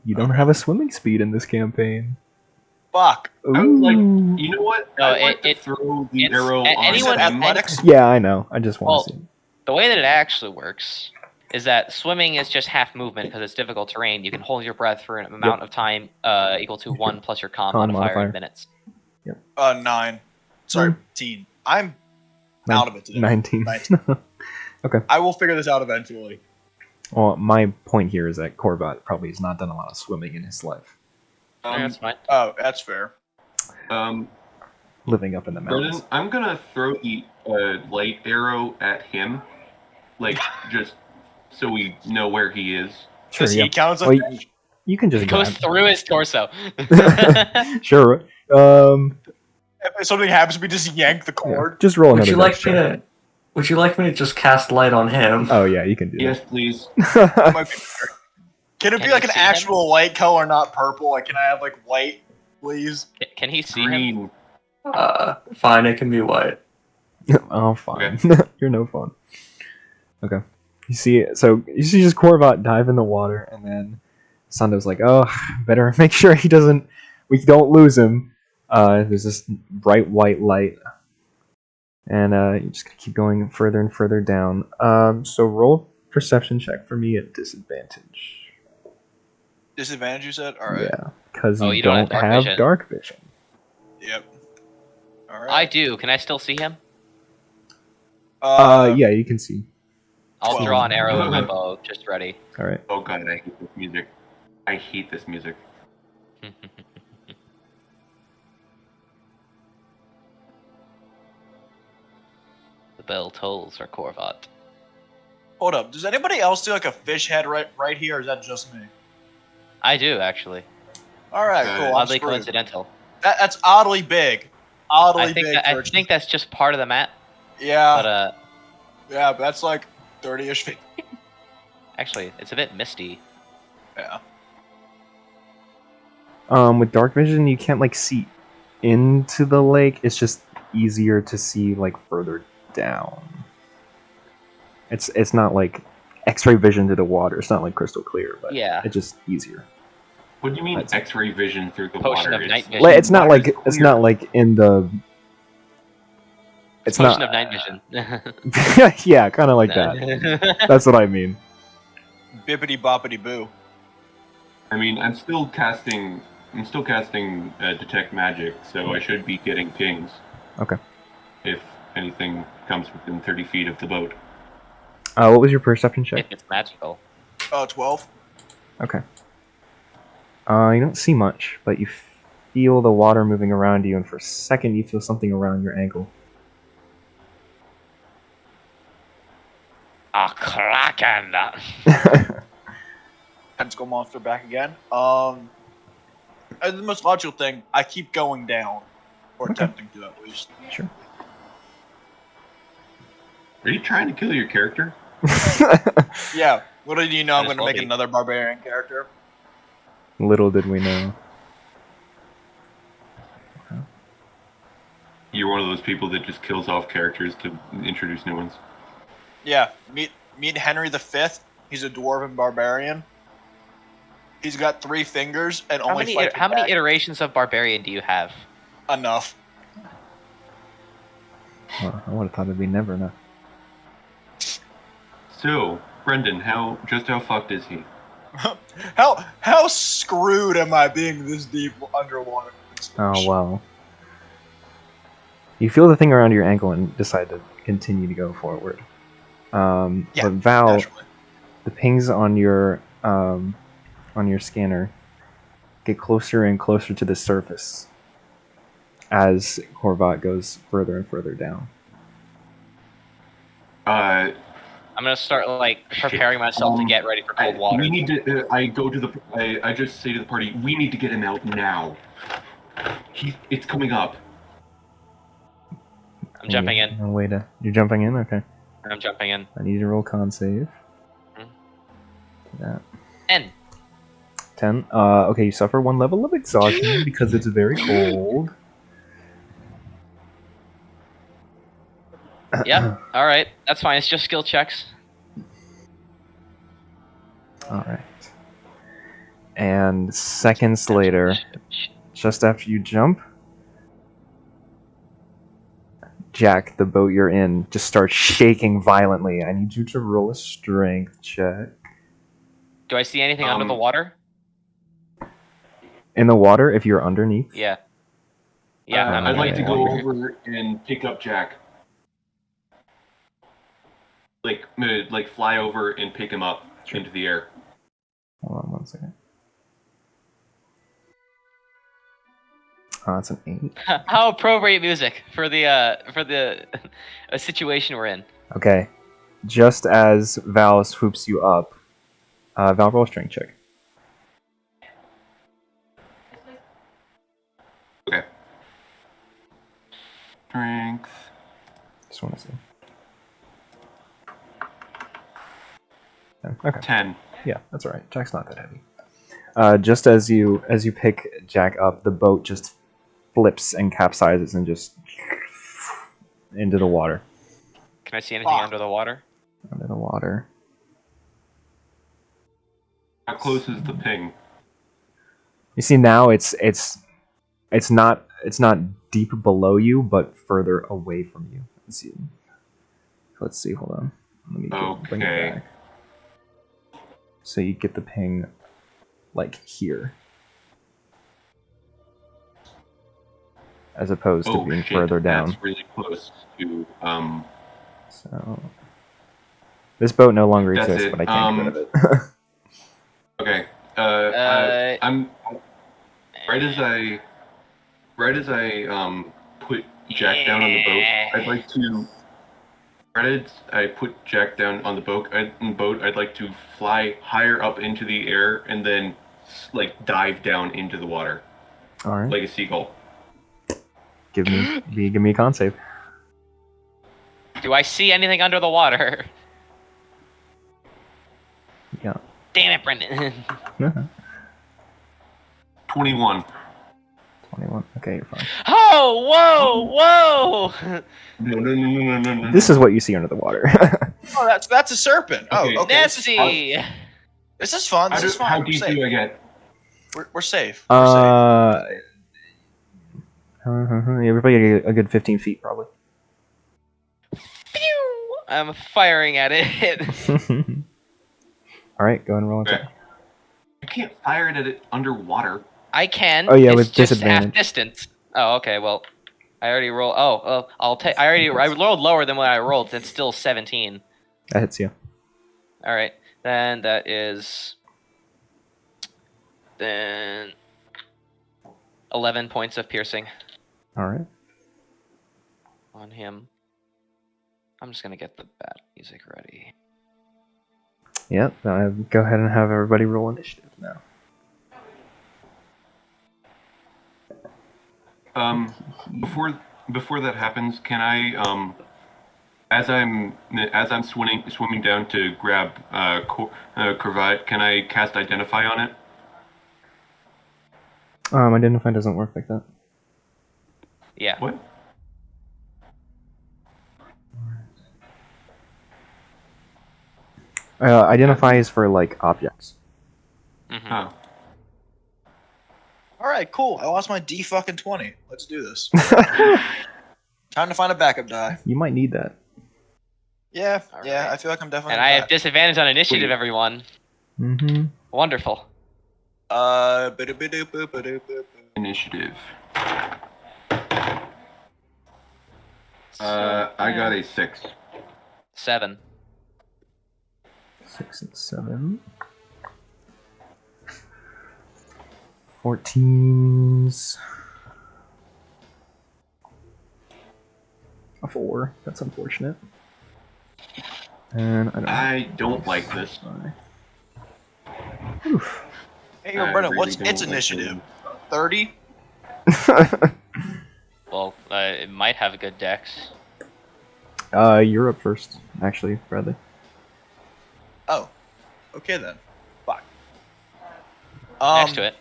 you don't have a swimming speed in this campaign. Fuck. I would like, Ooh. you know what? No, I'd like to it- throw the it's- arrow a- on anyone- You said him. athletics? Yeah, I know. I just want Well, to see. The way that it actually works is that swimming is just half movement because it's difficult terrain. You can hold your breath for an amount of time equal to 1 plus your con Con modifier in modifier. minutes. 9. Sorry, teen. I'm out of it today. 19. 19. Okay. I will figure this out eventually. Well, my point here is that Corvat probably has not done a lot of swimming in his life, That's fine. Oh, that's fair. living up in the Brendan, mountains. I'm gonna throw the light arrow at him, like just so we know where he is. Sure, Does yeah. he count as a Well, fish? you can It just goes through his torso. grab. Sure. If something happens, we just yank the Yeah. cord. Just roll Would another you dice like me check. to? Would you like me to just cast light on him? Oh yeah, you can do Yes, please. that. Might be better. Can it Can be like you an see him? actual light color, not purple? Like, can I have like white, please? Can he see him? Green. Fine, it can be white. Oh, fine. You're no fun. Okay. You see just Corvat dive in the water, and then Sando's like, "Oh, better make sure we don't lose him." There's this bright white light, and you're just gonna keep going further and further down. So roll a perception check for me at disadvantage. Disadvantage, you said? Alright. Yeah, because Oh, you you don't don't have dark have vision. dark vision. Yep. Alright. I do. Can I still see him? Yeah, you can see. I'll 12. draw an arrow with my bow, just ready. All right. Oh god, I hate this music. I hate this music. The bell tolls for Corvat. Hold up. Does anybody else see like a fish head right here, or is that just me? I do, actually. Alright, Okay. cool. I'm Oddly screwed. coincidental. That's oddly big. Oddly I think big. I for- think that's just part of the map, yeah, but yeah, but that's like 30-ish feet. actually, it's a bit misty. Yeah. With dark vision, you can't like see into the lake. It's just easier to see like further down. It's not like X-ray vision to the water. It's not like crystal clear, but Yeah. it's just easier. What do you mean That's- X-ray vision through the Potion water? of night vision. Like, it's not water's like it's clear. not like in the. It's Potion not. of night vision. Yeah, kind of like that. That's what I mean. Bippity boppity boo. I mean, I'm still casting detect magic, so I should be getting pings. Okay. If anything comes within 30 feet of the boat. What was your perception check? If it's magical. 12. Okay. You don't see much, but you feel the water moving around you, and for a second you feel something around your ankle. A kraken. Tentacle monster back again. The most logical thing, I keep going down. Or attempting to, at least. Sure. Are you trying to kill your character? Yeah. Little do you know, I'm Might as going to well make be. another barbarian character. Little did we know. You're one of those people that just kills off characters to introduce new ones. Yeah. Meet Henry V. He's a dwarven barbarian. He's got 3 fingers and How only many fights with how many daggers. iterations of barbarian do you have? Enough. Well, I would have thought it'd be never enough. So, Brendan, how fucked is he? How screwed am I being this deep underwater? Oh well. You feel the thing around your ankle and decide to continue to go forward. Yeah, but Val, naturally. the pings on your scanner get closer and closer to the surface as Corvat goes further and further down. Uh, I'm gonna start like preparing myself to get ready for cold water. We need to. I just say to the party, we need to get him out now. It's coming up. I'm jumping in. No way to. You're jumping in. Okay. I'm jumping in. I need you to roll con save. Mhm. That. 10. 10. Okay, you suffer 1 level of exhaustion because it's very cold. Yep. All right. That's fine. It's just skill checks. Alright. And seconds later, just after you jump, Jack, the boat you're in, just starts shaking violently. I need you to roll a strength check. Do I see anything under the water? In the water, if you're underneath. Yeah. Yeah, I'm I'd like underneath to the go water. over and pick up Jack. Like fly over and pick him up into the air. Hold on 1 second. Oh, that's an 8. How appropriate music for the situation we're in. Okay. Just as Val swoops you up, Val, roll a strength check. Okay. Strength. Just want to see. Okay. 10. Yeah, that's all right. Jack's not that heavy. Just as you pick Jack up, the boat just flips and capsizes and just into the water. Can I see anything under the water? Under the water. How close is the ping? You see now it's not deep below you, but further away from you. Let's see. Hold on. Let me bring it back. So you get the ping like here, as opposed to being further down. That's really close to So this boat no longer That's exists, it. but I can't get rid of it. Okay. I'm right as I put Jack down on the boat. I'd like to. Right as I put Jack down on the boat, I'd like to fly higher up into the air and then like dive down into the water, All right. like a seagull. Give me a con save. Do I see anything under the water? Yeah. Damn it, Brendan. 21. 21. Okay, you're fine. Oh, whoa! No. This is what you see under the water. Oh, that's a serpent. Okay. Oh, okay. Nessie! This is fun. This is fun. How We're deep safe. do I get? We're safe. We're safe. Everybody get a good 15 feet, probably. Phew! I'm firing at it. All right, go ahead and roll Okay. attack. I can't fire it at it underwater. I can. Oh, yeah, it's with just disadvantage. half distance. Oh, okay. Well, I already rolled. Oh, I'll take. I rolled lower than what I rolled. It's still 17. That hits you. All right, then that is 11 points of piercing All right. on him. I'm just gonna get the battle music ready. Yep. Go ahead and have everybody roll initiative now. Before that happens, can I as I'm swimming down to grab Cravat, can I cast Identify on it? Identify doesn't work like that. Yeah. What? Identify is for like objects. Mm-hmm. Oh. All right, cool. I lost my D fucking 20. Let's do this. Time to find a backup die. You might need that. Yeah, All yeah. right. I feel like I'm definitely. And I have disadvantage on initiative, Wait. everyone. Mm-hmm. Wonderful. Initiative. I got a 6. 7. 6 and 7. 14s. A 4. That's unfortunate. And I don't like this. Oof. Hey, yo, I Brennan, really what's don't its like initiative? 30? Well, it might have a good dex. You're up first, actually, Bradley. Oh. Okay then. Fuck. Next to it.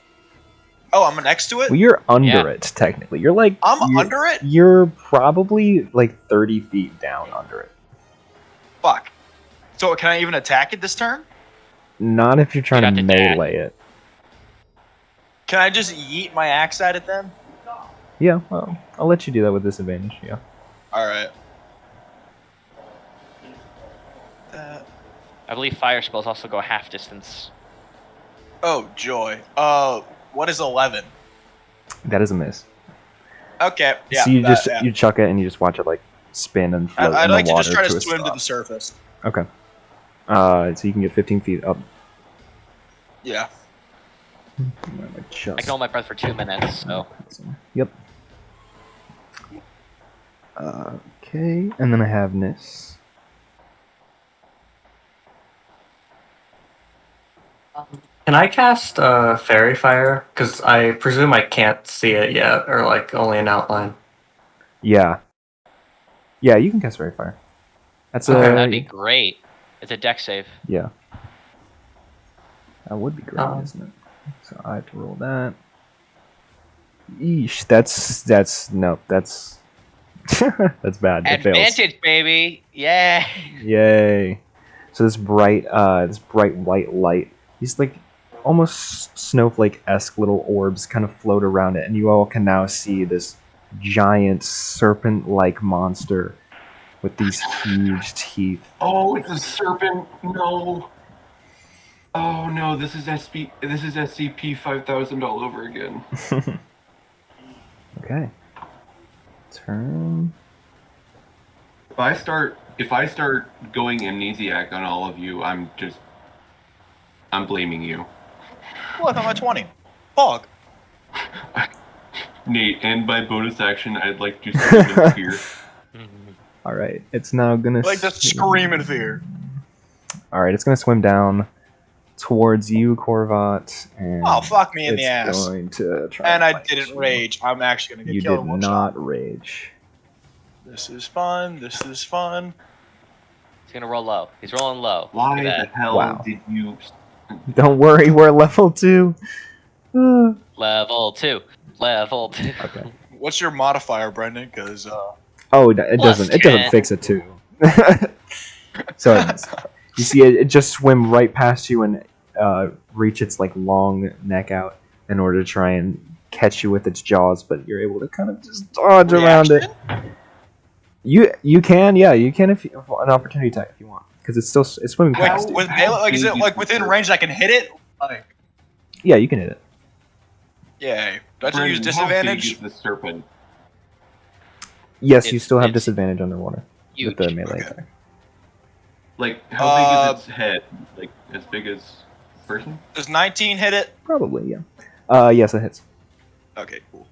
Oh, I'm next to it? Well, you're under Yeah. it, technically. You're like... I'm under it? You're probably like 30 feet down under it. Fuck. So can I even attack it this turn? Not if you're trying You'd to have to dash. melee it. Can I just yeet my axe at it then? Yeah, well, I'll let you do that with disadvantage. Yeah. All right. I believe fire spells also go half distance. Oh joy. What is 11? That is a miss. Okay. Yeah. So you just yeah. you chuck it and you just watch it like spin and float I'd in the like to water just try to a swim to stop. the surface. Okay. So you can get 15 feet up. Yeah. I can hold my breath for 2 minutes, so. Yep. Okay, and then I have Nis. Can I cast Fairy Fire? Because I presume I can't see it yet, or like only an outline. Yeah. Yeah, you can cast Fairy Fire. That's That'd be great. It's a deck save. Yeah. That would be great, isn't it? So I have to roll that. Yeesh, that's that's that's bad. It fails. Advantage, baby! Yeah! Yay! So this bright white light, these like almost snowflake-esque little orbs kind of float around it, and you all can now see this giant serpent-like monster with these huge teeth. Oh, it's a serpent. No. Oh no, this is SCP-5000 all over again. Okay. Turn. If I start going amnesiac on all of you, I'm blaming you. Look, I'm at 20. Fog. Nate, and by bonus action, I'd like to scream in fear. All right, it's now gonna. Like to scream in fear. All right, it's gonna swim down towards you, Korvat, and Oh, fuck me in the ass. It's going to try. And to I fight didn't you. rage. I'm actually gonna get You killed did in one not shot. rage. This is fun. This is fun. He's gonna roll low. He's rolling low. Why Look at the that. hell Wow. did you? Don't worry, we're level 2. Level 2. Level 2. Okay. What's your modifier, Brendan? Because Oh, it Plus doesn't. It doesn't 10. fix it too. So you see, it just swim right past you and reach its like long neck out in order to try and catch you with its jaws, but you're able to kind of just dodge around it. You can, yeah, you can if an opportunity attack if you want, because it's swimming past you. with melee, like is it like within range I can hit it? Like, Yeah, you can hit it. yay. Do I have to use Brendan, how big disadvantage? is the serpent? Yes, you still have it's disadvantage underwater huge. with the melee Okay. attack. Like, how big is its head? Like, as big as a person? Does 19 hit it? Probably, yeah. Yes, it hits. Okay, cool.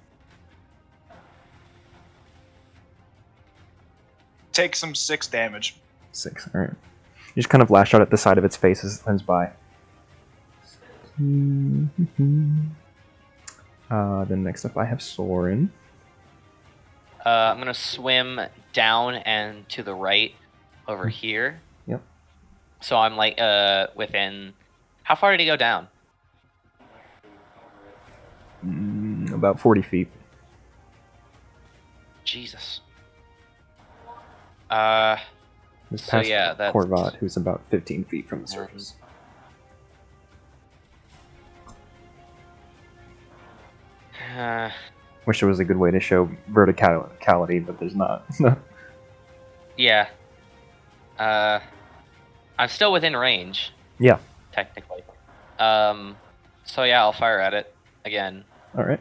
Take some 6 damage. 6. All right. You just kind of lash out at the side of its face as it swims by. Then next up, I have Soren. I'm gonna swim down and to the right over here. Yep. So I'm like within. How far did he go down? About 40 feet. Jesus. This So past yeah, that's- Korvat, who's about 15 feet from the surface. Wish there was a good way to show verticality, but there's not. Yeah. I'm still within range. Yeah. Technically. So yeah, I'll fire at it again. All right.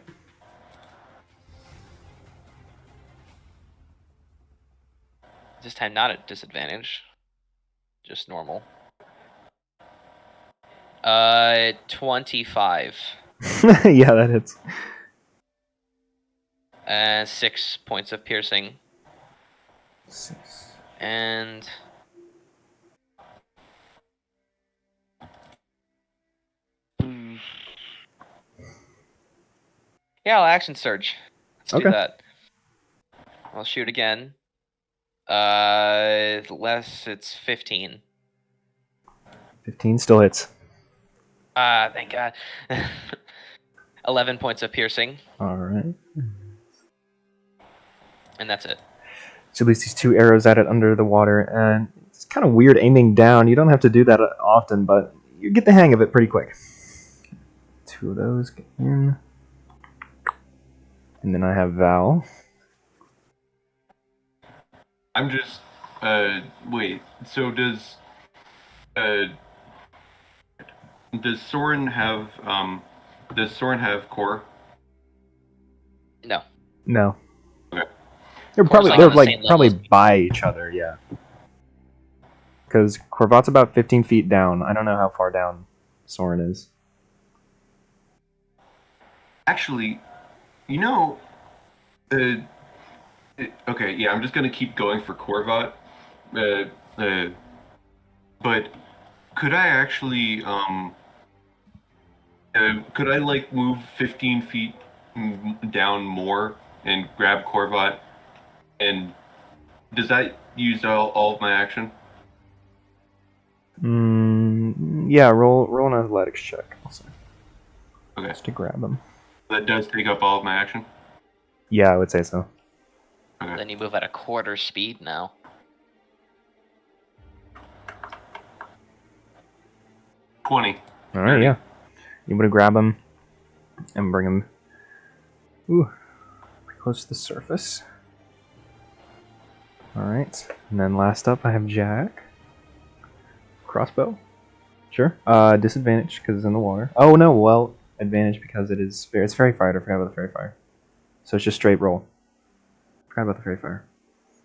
This time not at disadvantage. Just normal. 25. Yeah, that hits. And 6 points of piercing. 6. And yeah, I'll action surge. Let's do Okay. that. I'll shoot again. Less it's 15. 15 still hits. Thank God. 11 points of piercing, All right. and that's it. So at least these 2 arrows at it under the water, and it's kind of weird aiming down. You don't have to do that often, but you get the hang of it pretty quick. 2 2 of those get in. And then I have Val. I'm just. Wait. So does Soren have core? No. No. Okay. They're Core's, probably like, on the same probably level as- by each other, yeah. Because Corvat's about 15 feet down. I don't know how far down Soren is. Actually, you know, okay, yeah, I'm just gonna keep going for Corvat. But could I actually, could I like move 15 feet down more and grab Corvat? And does that use all of my action? Yeah, roll an athletics check. Also, Okay, just to grab them. that does take up all of my action. Yeah, I would say so. Okay. Then you move at a quarter speed now. 20. All right, yeah. You want to grab him and bring him pretty close to the surface. All right, and then last up I have Jack. Crossbow. Sure. Disadvantage because it's in the water. Oh no, well, advantage because it's fairy fire. I forgot about the fairy fire. So it's just straight roll. Forgot about the fairy fire.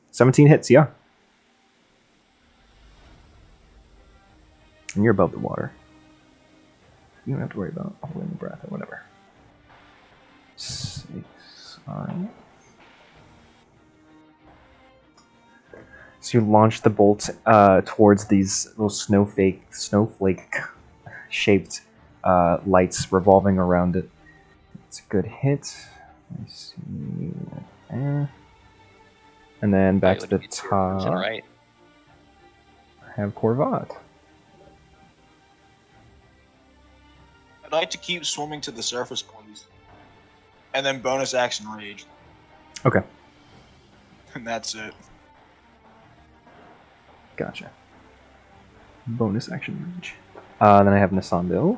17 hits, yeah. And you're above the water. You don't have to worry about holding the breath or whatever. 6. Alright. So you launch the bolt towards these little snowflake-shaped lights revolving around it. It's a good hit. Let me see. There. And then back to the top. Right. I have Corvat. I'd like to keep swimming to the surface, please. And then bonus action rage. Okay. And that's it. Gotcha. Bonus action range. Then I have Nasandil.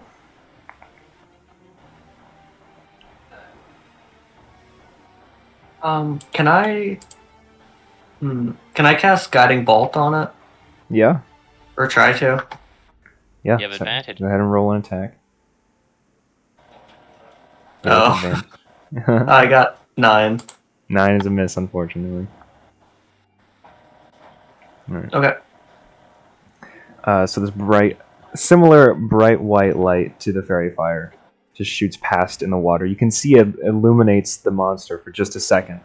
Can I? Can I cast Guiding Bolt on it? Yeah. Or try to? Yeah. You have advantage. Go ahead and roll an attack. Oh. Advantage. I got 9. 9 is a miss, unfortunately. Alright. Okay. So this similar bright white light to the fairy fire just shoots past in the water. You can see it illuminates the monster for just a second,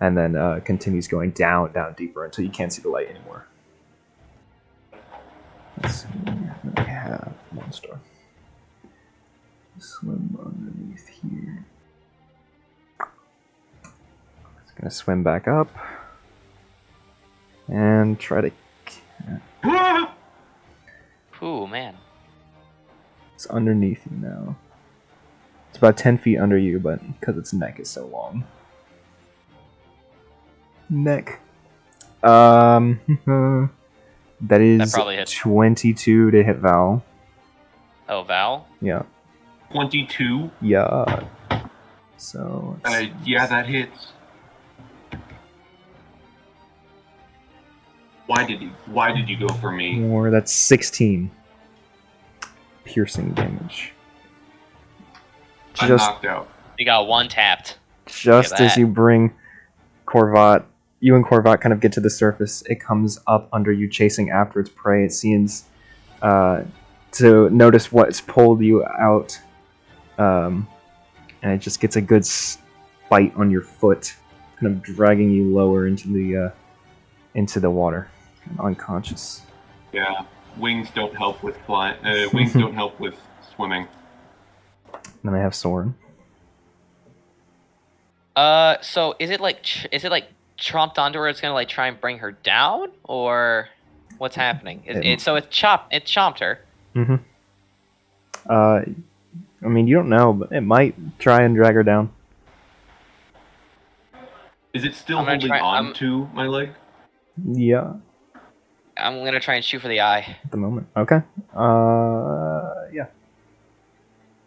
and then continues going down deeper until you can't see the light anymore. Let's see. I have monster. Swim underneath here. It's gonna swim back up and try to. Ooh, man. It's underneath you now. It's about 10 feet under you, but because its neck is so long. Neck. That is probably hits. 22 to hit Val. Oh, Val? Yeah. 22. Yeah. So. Yeah, that hits. Why did you go for me? More. That's 16 piercing damage. I'm Just knocked out. You got one tapped. Just Look at as that. you bring Corvat, you and Corvat kind of get to the surface, it comes up under you, chasing after its prey. It seems to notice what's pulled you out, and it just gets a good bite on your foot, kind of dragging you lower into the water, unconscious. Yeah, wings don't help with flying. Wings don't help with swimming. Then I have Soren. So is it like chomped onto her? It's gonna like try and bring her down, or what's happening? So it chomped her. Mm-hmm. I mean, you don't know, but it might try and drag her down. Is it still I'm gonna holding try- on to my leg? Yeah, I'm gonna try and shoot for the eye. at the moment. Okay. Yeah.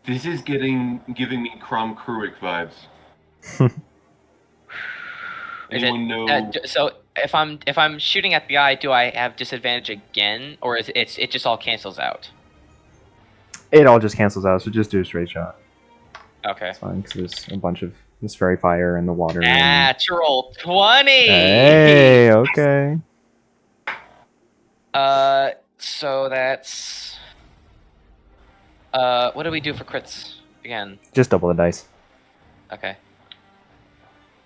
This is giving me Crom Kruik vibes. Is Anyone know? so if I'm shooting at the eye, do I have disadvantage again, or is it just all cancels out? It all just cancels out, so just do a straight shot. Okay. It's fine, because there's a bunch of this fairy fire in the water. Natural 20. Hey, okay. So that's what do we do for crits again? Just double the dice. Okay.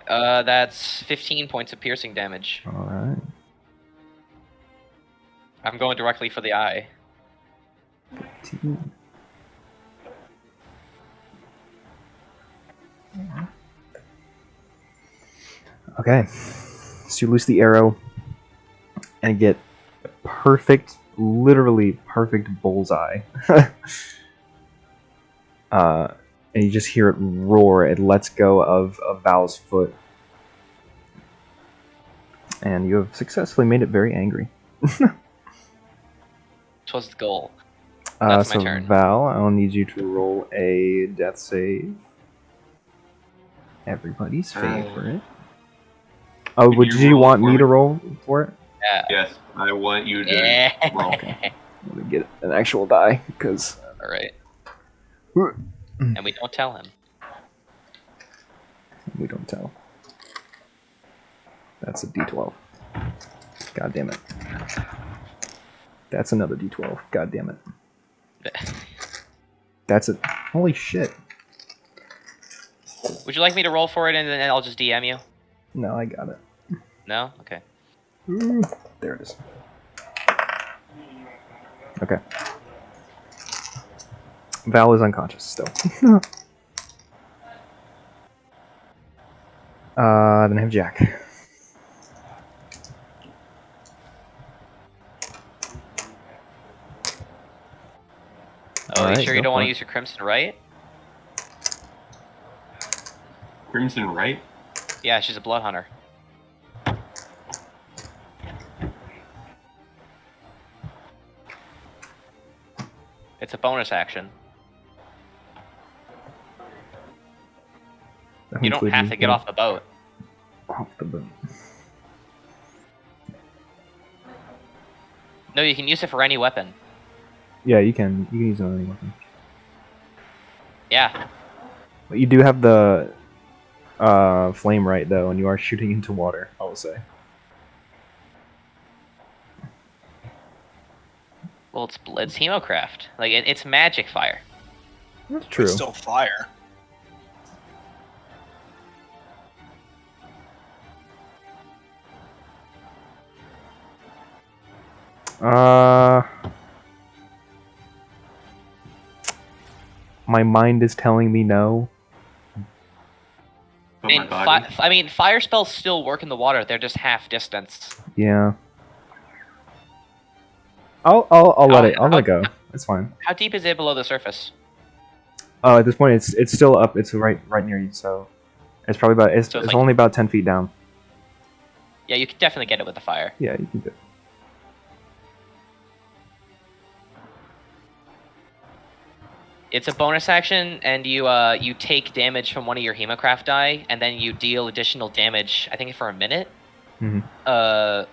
That's 15 points of piercing damage. All right. I'm going directly for the eye. 15. Okay. So you loose the arrow and get a perfect, literally perfect bullseye. And you just hear it roar. It lets go of Val's foot. And you have successfully made it very angry. Twas the goal. That's my so turn. Val, I'll need you to roll a death save. Everybody's favorite. Oh, Could did you you roll want for me me? to roll for it? Yeah. Yes, I want you to Yeah. roll. Let me get an actual die, because... All right. And we don't tell him. We don't tell. That's a D12. God damn it. That's another D12. God damn it. That's it. Holy shit. Would you like me to roll for it and then I'll just DM you? No, I got it. No? Okay. Ooh, there it is. Okay. Val is unconscious still. Then I have Jack. Oh, Alright, you sure you go don't want for to it. use your Crimson Right? Crimson Right? Yeah, she's a blood hunter. It's a bonus action. You don't have to get off the boat. Off the boat. No, you can use it for any weapon. Yeah, you can use it on any weapon. Yeah. But you do have the flame right though, and you are shooting into water, I will say. Well, it's Hemocraft. Like, it's magic fire. That's true. It's still fire. My mind is telling me no. But my body. I mean, fire spells still work in the water. They're just half distance. Yeah. I'll let it. I'll let it go. It's fine. How deep is it below the surface? At this point, it's still up. It's right near you. So it's probably about. It's So it's like- only about 10 feet down. Yeah, you can definitely get it with the fire. Yeah, you can do it. It's a bonus action, and you take damage from one of your Hemocraft die, and then you deal additional damage. I think for a minute. Mhm. Of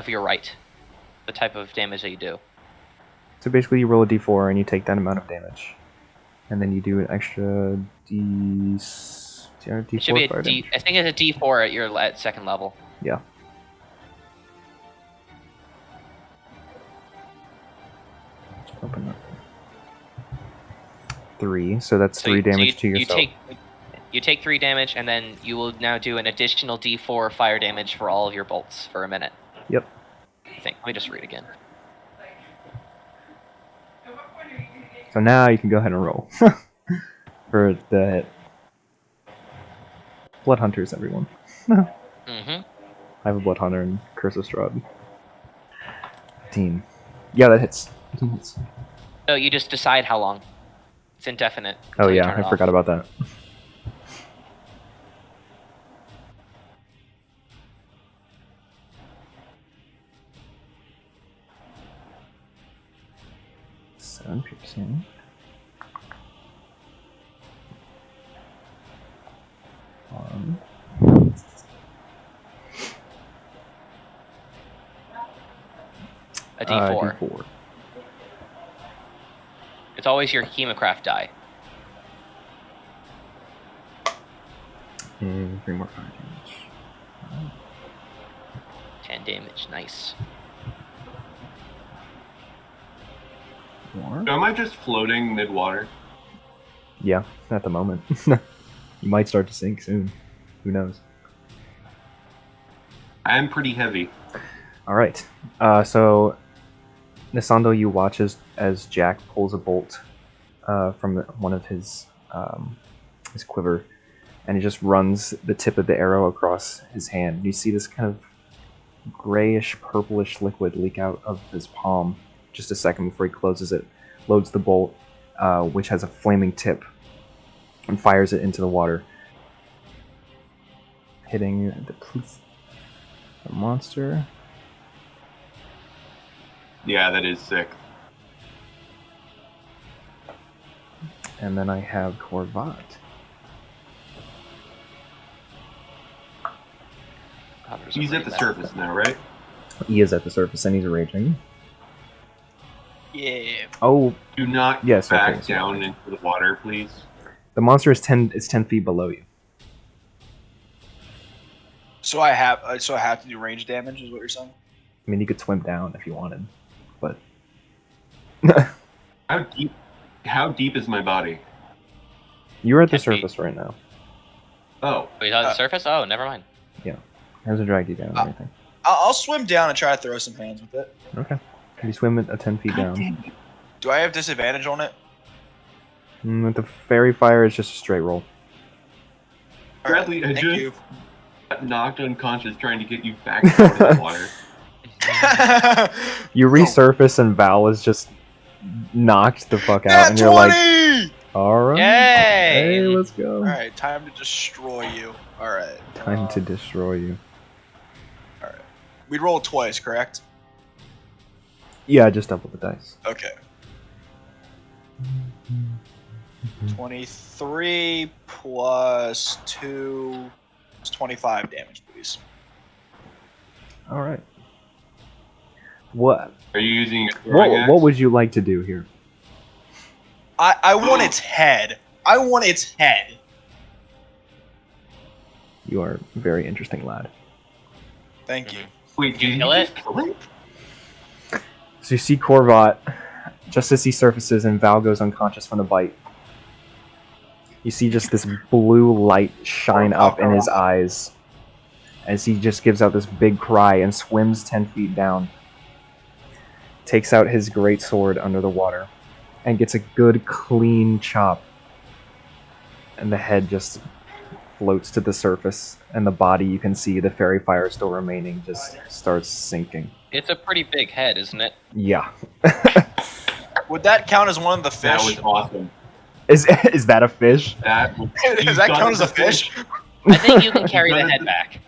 your right, the type of damage that you do. So basically, you roll a d4 and you take that amount of damage, and then you do an extra d4 It should be a fire D. damage. I think it's a D4 at your second level. Yeah. Open up. 3, so that's 3 damage to yourself. You take 3 damage, and then you will now do an additional D4 fire damage for all of your bolts for a minute. Yep. I think. Let me just read again. So now you can go ahead and roll for the hit. Blood hunters, everyone. Mm-hmm. I have a blood hunter and Curse of Strahd. 18. Yeah, that hits. 18 hits. No, you just decide how long. It's indefinite. Oh until you yeah, turn it I forgot off. about that. Seven piercing. A D4. D4. It's always your Hemocraft die. And 3 more fire damage. 10 damage. Nice. 4. So am I just floating mid-water? Yeah, at the moment. You might start to sink soon. Who knows? I am pretty heavy. Alright. So, Nisando, you watch as Jack pulls a bolt from one of his quiver, and he just runs the tip of the arrow across his hand. You see this kind of grayish, purplish liquid leak out of his palm just a second before he closes it, loads the bolt, which has a flaming tip, and fires it into the water, hitting the monster. Yeah, that is sick. And then I have Korvat. He's at the surface now, right? He is at the surface and he's raging. Yeah. Oh, Do not Yes, back okay, so- down into the water, please. the monster is 10 feet below you. So I have to do range damage, is what you're saying? I mean, you could swim down if you wanted, but How deep is my body? you're at the 10 feet. surface right now. Oh, Wait, on the surface? Oh, never mind. Hasn't dragged you down or anything. I'll swim down and try to throw some hands with it. Okay. You swim at 10 feet God down. damn it. Do I have disadvantage on it? With the fairy fire, it's just a straight roll. All right, Bradley, I thank just you. got knocked unconscious trying to get you back out of the water. You resurface and Val is just knocked the fuck out, Nat and you're like, 20! alright. Yay! Hey, let's go. All right, time to destroy you. All right. Time to destroy you. We rolled twice, correct? Yeah, just double the dice. Okay. 23 plus 2 is 25 damage, please. Alright. What? Are you using a throwing axe? What would you like to do here? I want its head. I want its head. You are a very interesting lad. Thank you. Wait, did you kill it? just kill it? So you see Korvat, just as he surfaces and Val goes unconscious from the bite. You see just this blue light shine up in his eyes as he just gives out this big cry and swims 10 feet down. Takes out his great sword under the water and gets a good clean chop. And the head just floats to the surface, and the body, you can see the fairy fire still remaining, just starts sinking. It's a pretty big head, isn't it? Yeah. Would that count as one of the That fish? was awesome. Is that a fish? That was, Does that count as a fish? I think you can carry the head back.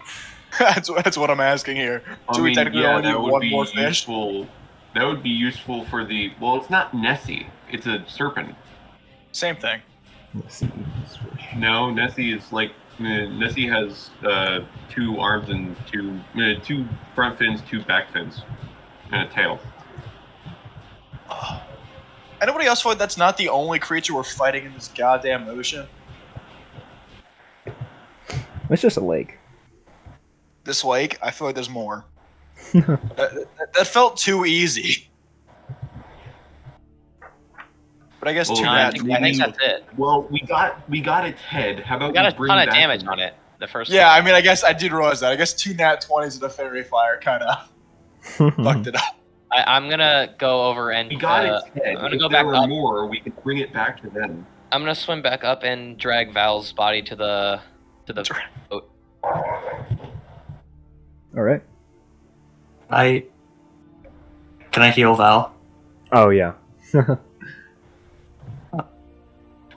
That's what I'm asking here. Do we technically only need that would one be more fish? useful. That would be useful for the. Well, it's not Nessie. It's a serpent. Same thing. Let's see. This fish. No, Nessie is like Nessie has 2 arms and 2 front fins, 2 back fins, and a tail. Anybody else feel like that's not the only creature we're fighting in this goddamn ocean? It's just a lake. This lake, I feel like there's more. that felt too easy. But I guess Well, two I nat think I think 20s. that's it. Well, we got its head. How about We got a bring ton of back damage the- on it the first Yeah, time. I mean, I guess I did realize that. I guess 2 nat 20s and a fairy fire kind of fucked it up. I'm gonna go over and We got its head. I'm gonna If go there back were up. more, we could bring it back to them. I'm gonna swim back up and drag Val's body to the boat. Alright. Can I heal Val? Oh, yeah. Swear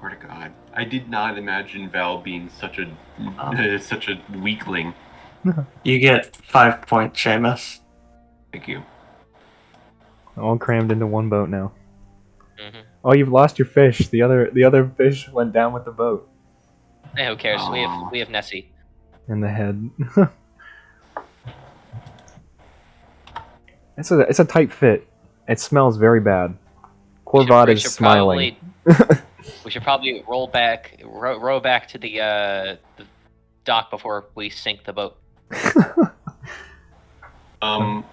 to God, I did not imagine Val being such a such a weakling. You get 5-point Seamus. Thank you. All crammed into one boat now. Mhm. Oh, you've lost your fish. The other fish went down with the boat. Who cares? We have Nessie. in the head. It's a tight fit. It smells very bad. Corvad is smiling. We should probably row back to the dock before we sink the boat. Can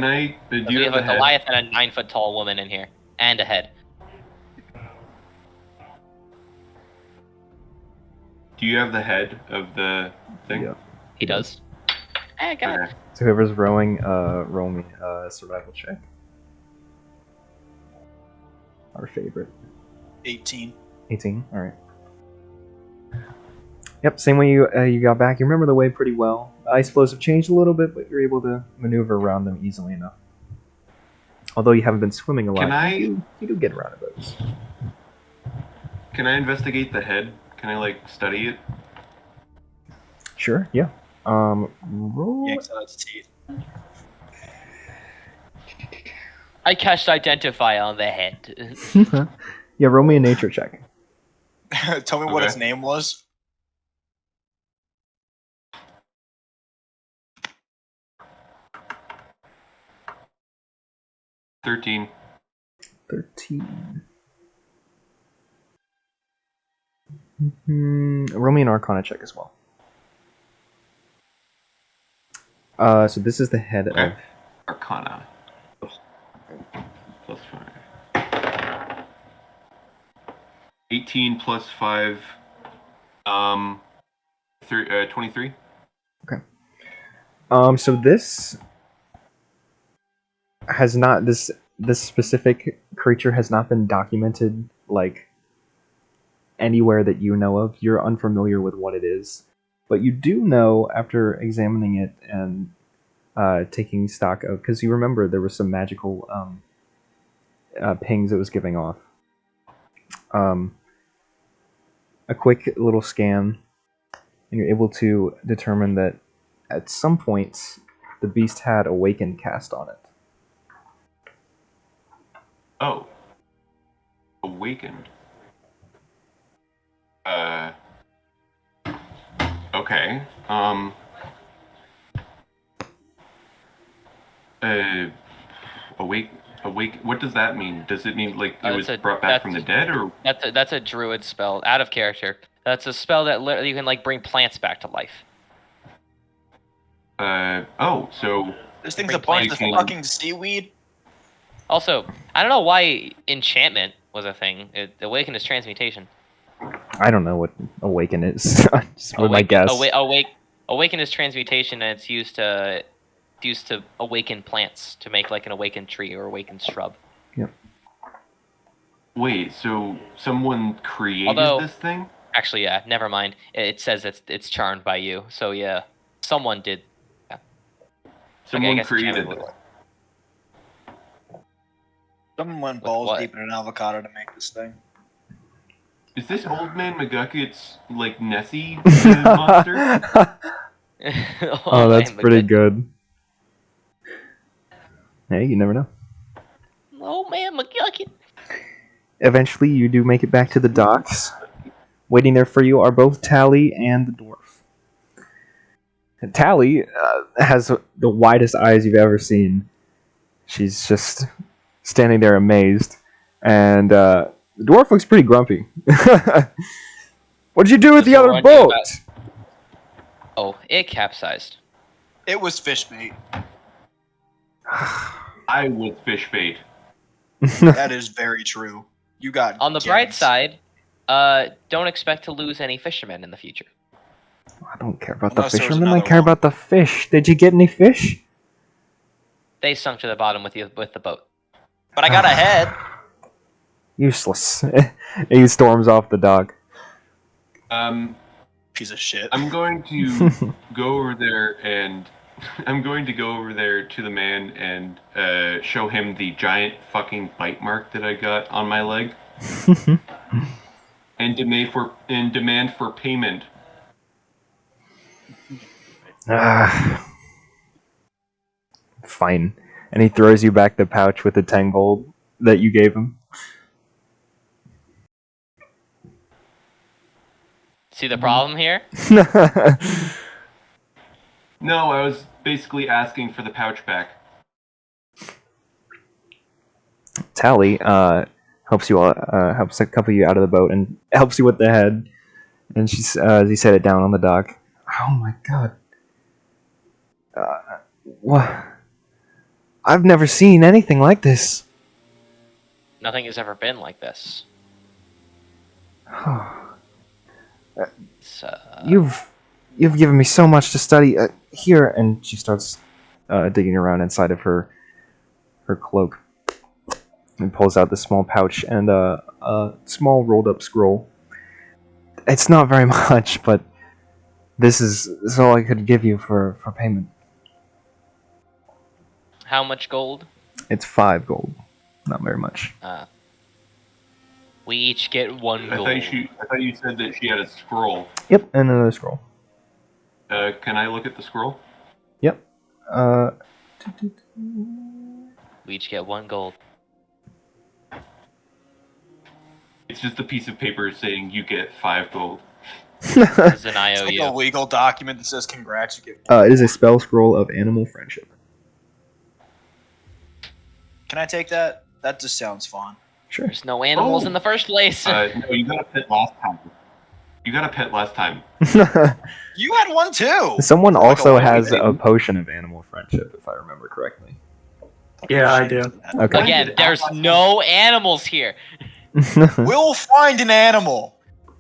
I? Do We you have have a the head? Goliath and a 9-foot tall woman in here, and a head. Do you have the head of the thing? Yeah. He does. Hey, got it. Okay. So whoever's rowing, roll me a survival check. Our favorite. 18. 18. All right. Yep. Same way you got back. You remember the way pretty well. The ice flows have changed a little bit, but you're able to maneuver around them easily enough. Although you haven't been swimming a lot, you do get around those. Can I investigate the head? Can I like study it? Sure. Yeah. Roll. Yanks out its teeth. I cast Identify on the head. Yeah. Roll me a nature check. Tell me what Okay. its name was. $13. 13. Roll me an Arcana check as well. So this is the head Okay. of. Arcana. +5. 18 plus 5. 23. So this has not this specific creature has not been documented like anywhere that you know of. You're unfamiliar with what it is, but you do know after examining it and taking stock of, because you remember there was some magical pings it was giving off. A quick little scan, and you're able to determine that at some point the beast had Awaken cast on it. Oh. Awakened. Okay. Awake. What does that mean? Does it mean like it was brought back from the dead, or? That's a druid spell, out of character. That's a spell that literally you can like bring plants back to life. Oh, so. This thing's Bring a bunch of plants. fucking seaweed. Also, I don't know why enchantment was a thing. Awaken is transmutation. I don't know what Awaken is. Just with my guess. Awaken is transmutation, and it's used to awaken plants to make like an awakened tree or awakened shrub. Yep. Wait, so someone created Although- this thing? Actually, yeah, never mind. It says it's charmed by you. So yeah, someone did. Yeah. Someone guess created enchantment it. Someone went balls what? deep in an avocado to make this thing. Is this old man McGucket's like Nessie monster? Oh, that's man, pretty but- good. Hey, you never know. Oh man, McGucket. Eventually, you do make it back to the docks. Waiting there for you are both Tally and the dwarf. And Tally has the widest eyes you've ever seen. She's just standing there amazed. And the dwarf looks pretty grumpy. What did you do with the So other we're boat? wondering Oh, it capsized. It was fish bait. I was fish bait. That is very true. You got On the bright gags. side, don't expect to lose any fishermen in the future. I don't care about the Unless there was fishermen. I another care one. about the fish. Did you get any fish? They sunk to the bottom with the boat. But I got a head. Useless. He storms off the dock. Piece of shit. I'm going to go over there and I'm going to go over there to the man and show him the giant fucking bite mark that I got on my leg and demand for payment. Fine. And he throws you back the pouch with the 10 gold that you gave him. See the problem here? No, I was basically asking for the pouch back. Tally helps you helps a couple of you out of the boat and helps you with the head, and she's you set it down on the dock. Oh my god! What? I've never seen anything like this. Nothing has ever been like this. It's, You've given me so much to study here, and she starts digging around inside of her cloak and pulls out this small pouch and a small rolled up scroll. It's not very much, but this is all I could give you for payment. How much gold? It's 5 gold, not very much. We each get 1 gold. I thought you said that she had a scroll. Yep, and another scroll. Can I look at the scroll? Yep. We each get 1 gold. It's just a piece of paper saying you get 5 gold. It's an It's like IOU. a legal document that says congrats. You get. It is a spell scroll of animal friendship. Can I take that? That just sounds fun. Sure. There's no animals in the first place. No, you got a pet last time. You got a pet last time. You had one too. Someone Like also a has lady. a potion of animal friendship, if I remember correctly. Yeah, I do. Okay. Again, there's no animals here. We'll find an animal.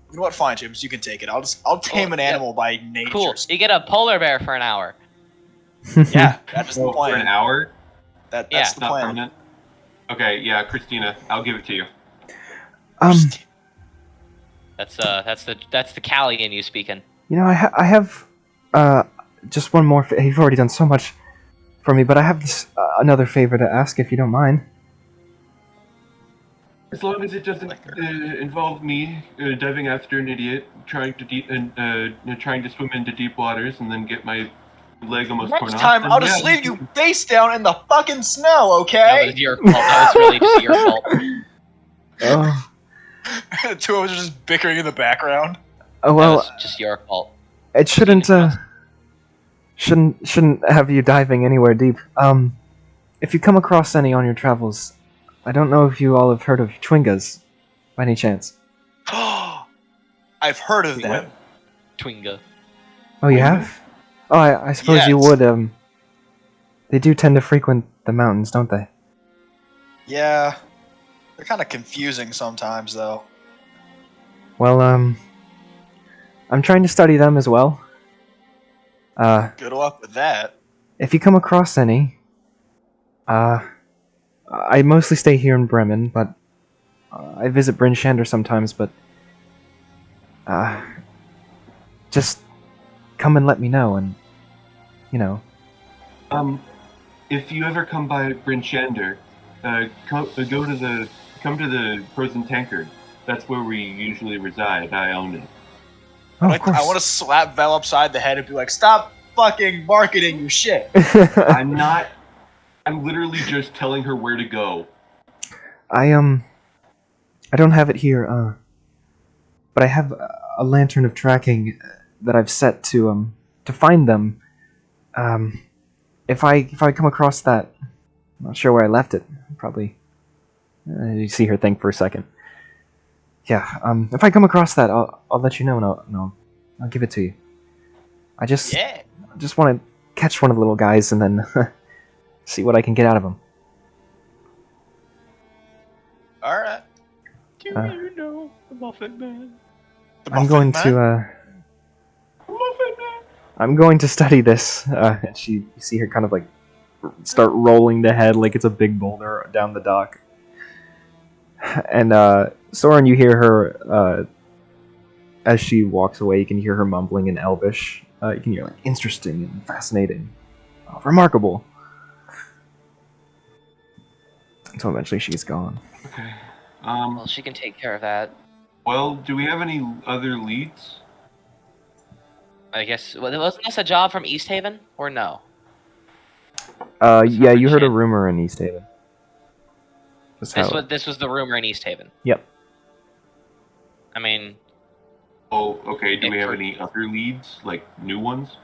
You know what? Fine, James. You can take it. I'll tame an yeah. animal by nature. Cool. You get a polar bear for an hour. Yeah, that's the For an plan. hour? That's Yeah. the Not plan. permanent? Okay, yeah, Christina, I'll give it to you. That's the Cali in you speaking. You know, I have just one more. You've already done so much for me, but I have this another favor to ask, if you don't mind. As long as it doesn't involve me diving after an idiot, trying to swim into deep waters and then get my leg almost torn Next off. time, then I'll just yeah. leave you face down in the fucking snow, That okay? was your fault. That was really just your fault. Oh, The two of us are just bickering in the background. oh That well, was just your fault. it shouldn't have you diving anywhere deep. If you come across any on your travels, I don't know if you all have heard of Twingas, by any chance. I've heard of them. What? Twinga. Oh, you have? Oh, I suppose you Yes. would. They do tend to frequent the mountains, don't they? Yeah. They're kind of confusing sometimes, though. Well, I'm trying to study them as well. Good luck with that. If you come across any, I mostly stay here in Bremen, but I visit Bryn Shander sometimes, but just come and let me know, and you know. If you ever come by Bryn Shander, come to the Frozen Tankard. That's where we usually reside. I own it. Oh, Like, of course. I want to slap Vel upside the head and be like, "Stop fucking marketing your shit." I'm not. I'm literally just telling her where to go. I don't have it here, but I have a lantern of tracking that I've set to find them. If I come across that, I'm not sure where I left it. Probably. You see her think for a second. Yeah. If I come across that, I'll let you know, and I'll give it to you. I just want to catch one of the little guys and then see what I can get out of them. All right. Do you know the Muffin Man? The I'm Muffin going Man? to Muffin Man. I'm going to study this. And you see her kind of like start rolling the head like it's a big boulder down the dock. And Soren, you hear her as she walks away. You can hear her mumbling in Elvish. You can hear like interesting and fascinating, remarkable. Until eventually she's gone. Okay. Well, she can take care of that. Well, do we have any other leads? I guess. Wasn't this a job from East Haven, or no? Yeah, you heard a shit. rumor in East Haven. That's how- This was the rumor in East Haven. Yep. I mean, Oh, okay. Do we have For- any other leads, like new ones?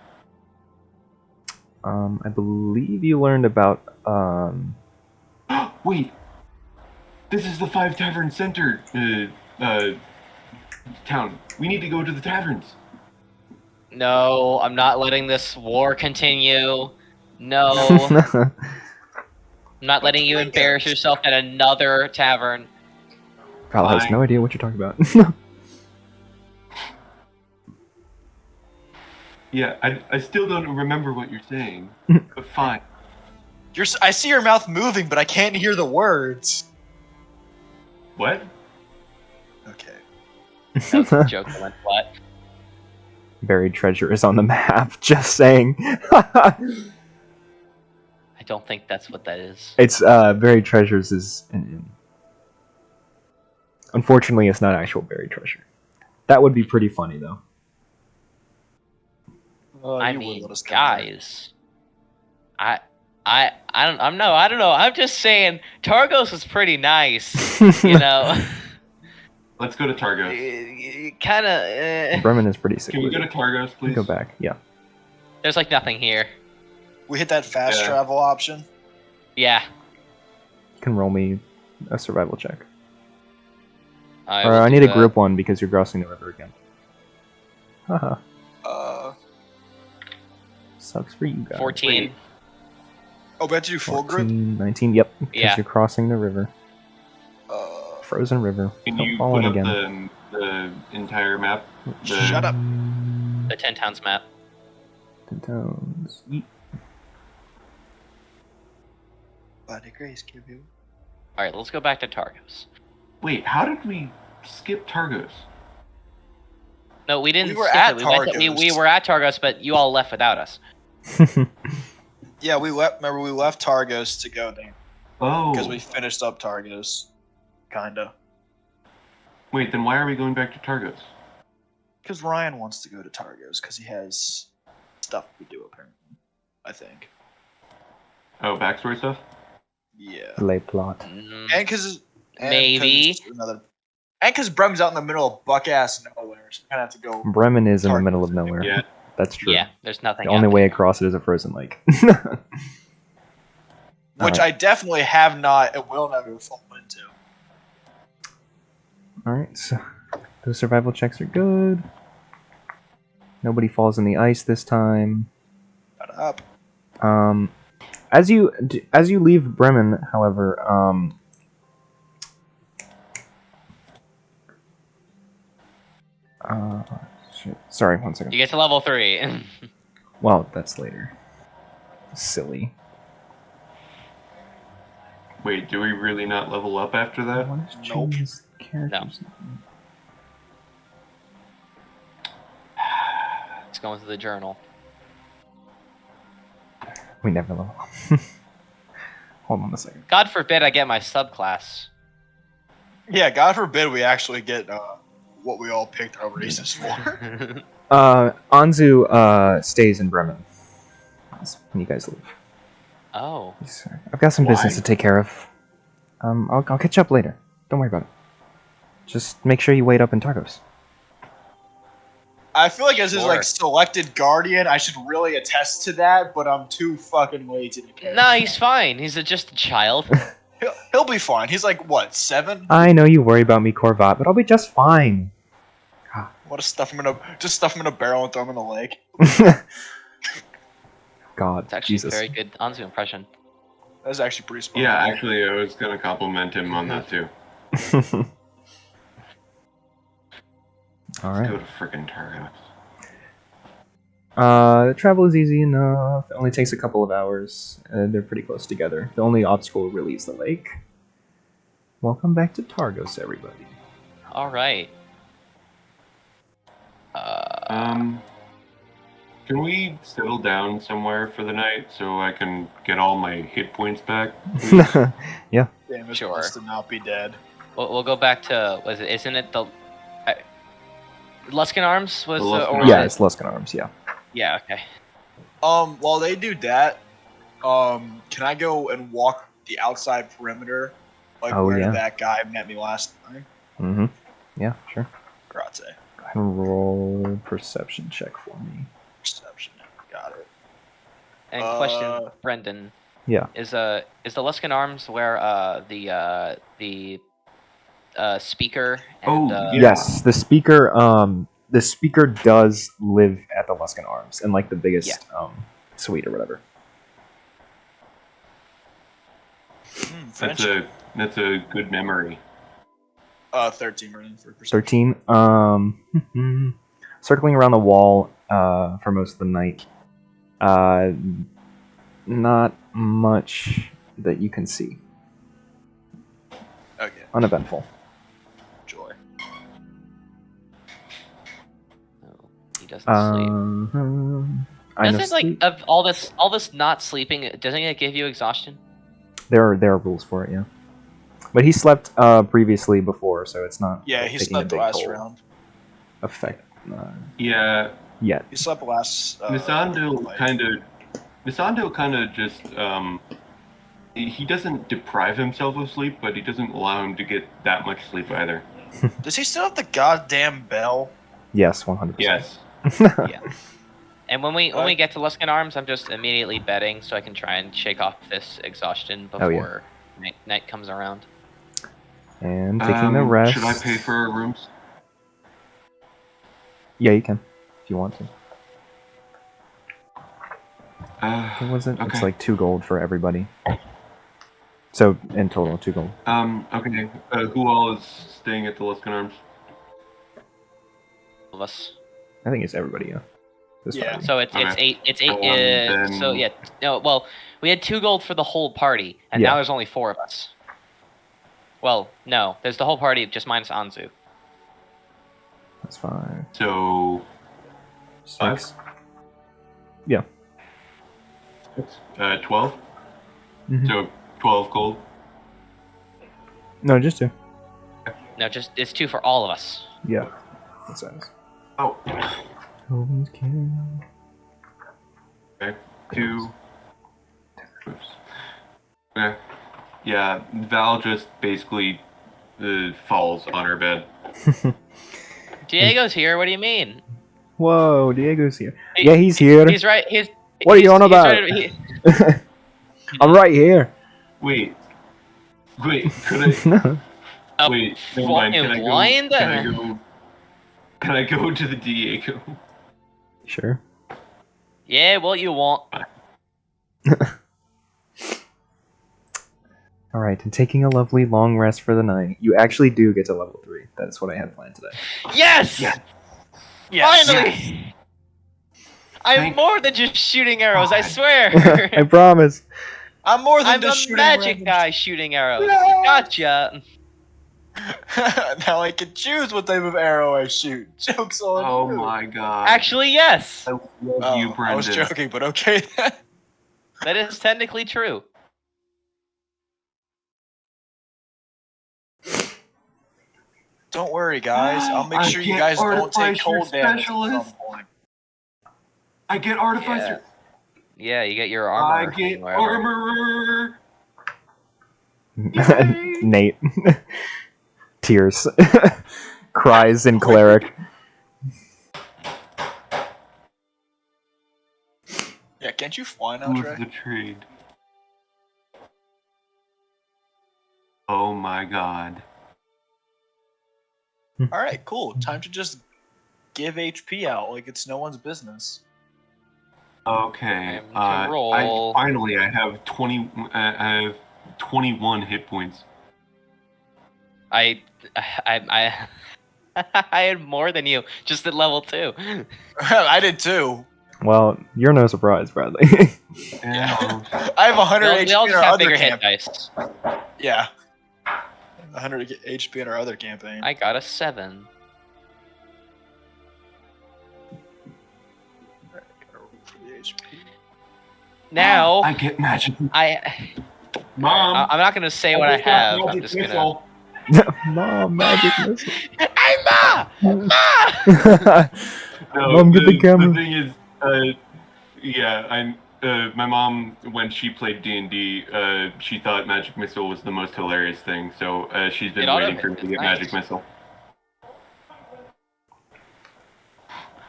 I believe you learned about Wait, this is the 5 Tavern Center town. We need to go to the taverns. No, I'm not letting this war continue. No, I'm not letting you embarrass yourself at another tavern. Kyle has Fine. no idea what you're talking about. Yeah, I still don't remember what you're saying, but fine. I see your mouth moving, but I can't hear the words. What? Okay. That was a joke that went flat. Buried treasure is on the map. Just saying. I don't think that's what that is. It's buried treasures is. Unfortunately, it's not actual buried treasure. That would be pretty funny though. I You would mean, let us go there. guys, I don't know. I'm just saying, Targos was pretty nice. You know, Let's go to Targos. kind of. Bremen is pretty sick. Can we go to Targos, please? Go back. Yeah. There's like nothing here. We hit that fast Yeah. travel option. Yeah. You can roll me a survival check. I Or will I do need a that. group one because you're crossing the river again. Haha. Sucks for you guys. 14. Oh, we have to do full group? 14, 19, yep. Because Yeah. you're crossing the river. Frozen river. Can Don't you fall put in up again. the entire map? Shut up. The 10 towns map. The towns. Yeet. Body grace, give you. All right, let's go back to Targos. Wait, how did we skip Targos? No, we didn't. We were skip at it. We Targos. were at Targos, but you all left without us. Yeah, we left. Remember, we left Targos to go there Oh. because we finished up Targos, kinda. Wait, then why are we going back to Targos? Because Ryan wants to go to Targos because he has stuff to do apparently. I think. Oh, backstory stuff? Yeah. Lay plot. Mm, And because Maybe. another. And because Bremen's out in the middle of buck ass nowhere, so we kind of have to go. Bremen is in the Targos, middle of nowhere. Yeah. That's true. yeah, there's nothing. The only out way there. across it is a frozen lake. Which I definitely have not and will never fall into. Alright, so those survival checks are good. Nobody falls in the ice this time. Shut up. As you leave Bremen, however, shit. Sorry, one second. You get to level 3. Well, that's later. Silly. Wait, do we really not level up after that? What is Nope. changing this characters? It's going to the journal. We never level up. Hold on a second. God forbid I get my subclass. Yeah, God forbid we actually get what we all picked our races for. Anzu stays in Bremen. That's when you guys leave. Oh. Sorry. I've got some business Why? to take care of. I'll catch you up later. Don't worry about it. Just make sure you wait up in Targos. I feel like as his Sure. like selected guardian, I should really attest to that, but I'm too fucking lazy to care. No, he's fine. He's just a child. He'll be fine. He's like what, 7? I know you worry about me, Corvat, but I'll be just fine. What a stuff him in a barrel and throw him in the lake. God, It's actually Jesus. a very good Anzu impression. That's actually pretty smart. Yeah, actually, I was gonna compliment him on that too. All Let's right. go to frickin' Targos. The travel is easy enough. It only takes a couple of hours. They're pretty close together. The only obstacle really is the lake. Welcome back to Targos, everybody. All right. Can we settle down somewhere for the night so I can get all my hit points back? Yeah. Damn, it's Sure. supposed to not be dead. We'll go back to. Was it? Isn't it the? Luskan Arms was The the. Luskan Or Arms. was Yeah, it- it's Luskan Arms, yeah. Yeah. Okay. While they do that, can I go and walk the outside perimeter, like Oh, where yeah. that guy met me last time? Mm-hmm. Yeah, sure. Grazie. Go ahead can roll perception check for me. Perception. Got it. And question, Brendan. Yeah. Is the Luskan Arms where the speaker and Oh, yeah. Yes, the speaker. The speaker does live at the Luskan Arms in like the biggest suite or whatever. That's a good memory. 13 running for perception. 13. Circling around the wall for most of the night. Not much that you can see. Okay. Uneventful. Joy. Oh, he doesn't sleep. Doesn't like of all this not sleeping? Doesn't it give you exhaustion? There are rules for it, yeah. But he slept previously before, so it's not. Yeah, he taking slept a big last toll round. Effect. Yeah. Yet. He slept last. Misando kind of just he doesn't deprive himself of sleep, but he doesn't allow him to get that much sleep either. Does he still have the goddamn bell? Yes, 100%. Yes. Yeah. And when we get to Luskan Arms, I'm just immediately betting so I can try and shake off this exhaustion before night comes around. And taking the rest. Should I pay for our rooms? Yeah, you can, if you want to. What was it? Okay. It's like 2 gold for everybody. So in total, 2 gold. Okay. Who all is staying at the Luskan Arms? Of us. I think it's everybody, yeah. Yeah. So it's 8. It's 8. Then... So yeah. No. Well, we had 2 gold for the whole party, and now there's only 4 of us. Well, no. There's the whole party just minus Anzu. That's fine. So 6. Yeah. 12. Mm-hmm. So 12 gold. No, just 2. No, just it's 2 for all of us. Yeah. That sounds. Oh. Okay. 2. Oops. Okay. Yeah, Val just basically falls on her bed. Diego's here. What do you mean? Whoa, Diego's here. Yeah, he's here. He's right. What are you on about? I'm right here. Wait, could I? No. Wait, never mind. Blind? Can I go to the Diego? Sure. Yeah, what you want? Alright, and taking a lovely long rest for the night, you actually do get to level 3. That's what I had planned today. Yes! Yes! Finally! Yes. I'm more than just shooting arrows, I swear! I promise. I'm more than I'm just a shooting magic random guy shooting arrows. No! Gotcha! Now I can choose what type of arrow I shoot. Joke's on you. Oh my god. Actually, yes! I love you, Brendan. I was joking, but okay then. That is technically true. Don't worry, guys. I'll make sure you guys don't take cold damage at some point. I get artificer. Yeah, you get your armor. I get wherever. armor. Nate. Tears. Cries in cleric. Yeah, can't you fly now, Who's Trey? the trade? Oh my god. Alright, cool. Time to just give HP out like it's no one's business. Okay. Time to roll. I have 20. I have 21 hit points. I had more than you, just at level 2. I did too. Well, you're no surprise, Bradley. Yeah. I have 100 We all HP in just our have other bigger hit campaign. dice. Yeah. 100 HP in our other campaign. I got a 7. Now I get magic. Mom. I'm not gonna say what I have. I'm just gonna. Mom, magic missile. Hey, Ma! Ma! No, Mom, get the camera. The thing is, yeah, my mom, when she played D&D, she thought Magic Missile was the most hilarious thing, so she's been waiting for me to get nice. Magic Missile.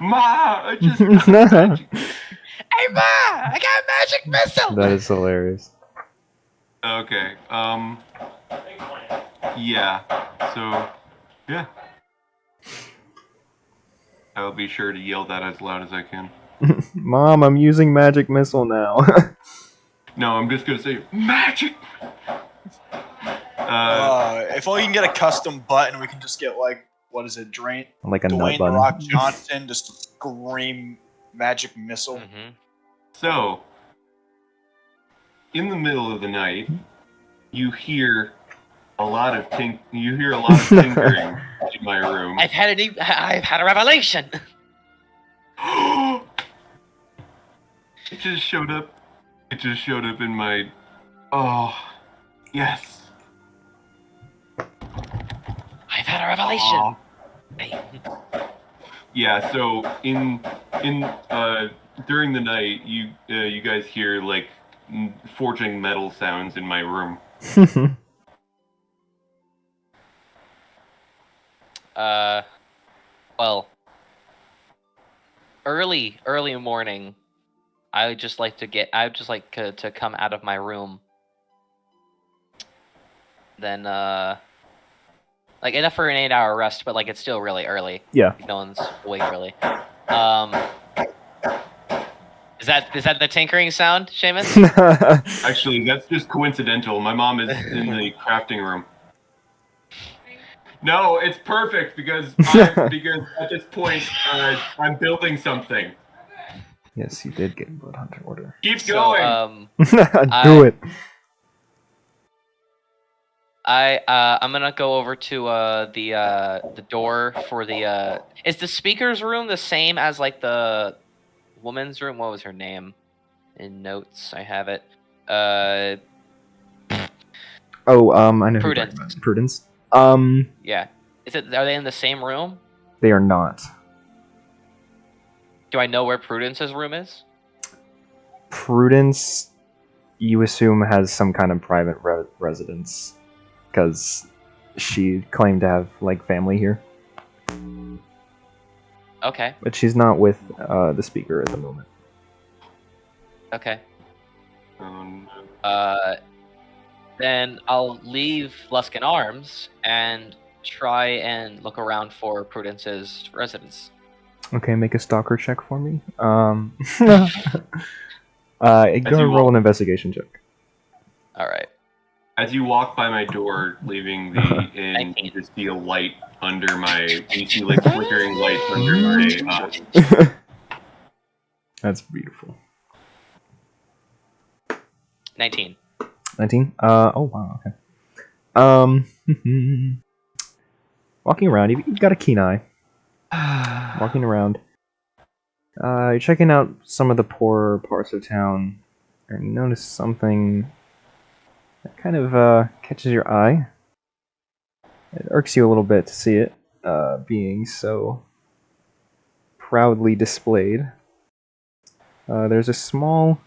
Ma, I just got magic. Hey, Ma! I got a magic missile! That is hilarious. Okay. Yeah. So, yeah. I'll be sure to yell that as loud as I can. Mom, I'm using magic missile now. No, I'm just gonna say magic. If only you can get a custom button, we can just get like, what is it, Like a nut Dwayne button. The Rock Johnson to scream magic missile. Mm-hmm. So, in the middle of the night, you hear a lot of tinkering in my room. I've had a revelation. It just showed up. It just showed up in my. Oh, yes. I've had a revelation. Yeah. So during the night, you guys hear like forging metal sounds in my room. Well, early morning. I'd just like to come out of my room. Then, like enough for an 8-hour rest, but like it's still really early. Yeah. No one's awake really. Is that the tinkering sound, Seamus? Actually, that's just coincidental. My mom is in the crafting room. No, it's perfect because at this point I'm building something. Yes, you did get Blood Hunter order. Keep going. Do it. I'm gonna go over to the door for the is the speaker's room the same as like the woman's room? What was her name? In notes, I have it. I know. Prudence. Prudence. Yeah. Are they in the same room? They are not. Do I know where Prudence's room is? Prudence, you assume, has some kind of private residence, because she claimed to have like family here. Okay. But she's not with the speaker at the moment. Okay. Then I'll leave Luskin Arms and try and look around for Prudence's residence. Okay, make a stalker check for me. Go and roll an investigation check. All right. As you walk by my door, leaving the inn, you just see a light under my. You see like flickering lights under my. That's beautiful. 19. 19? Oh wow, okay. Walking around, you've got a keen eye. Walking around. You're checking out some of the poorer parts of town, and you notice something that kind of catches your eye. It irks you a little bit to see it being so proudly displayed. There's a small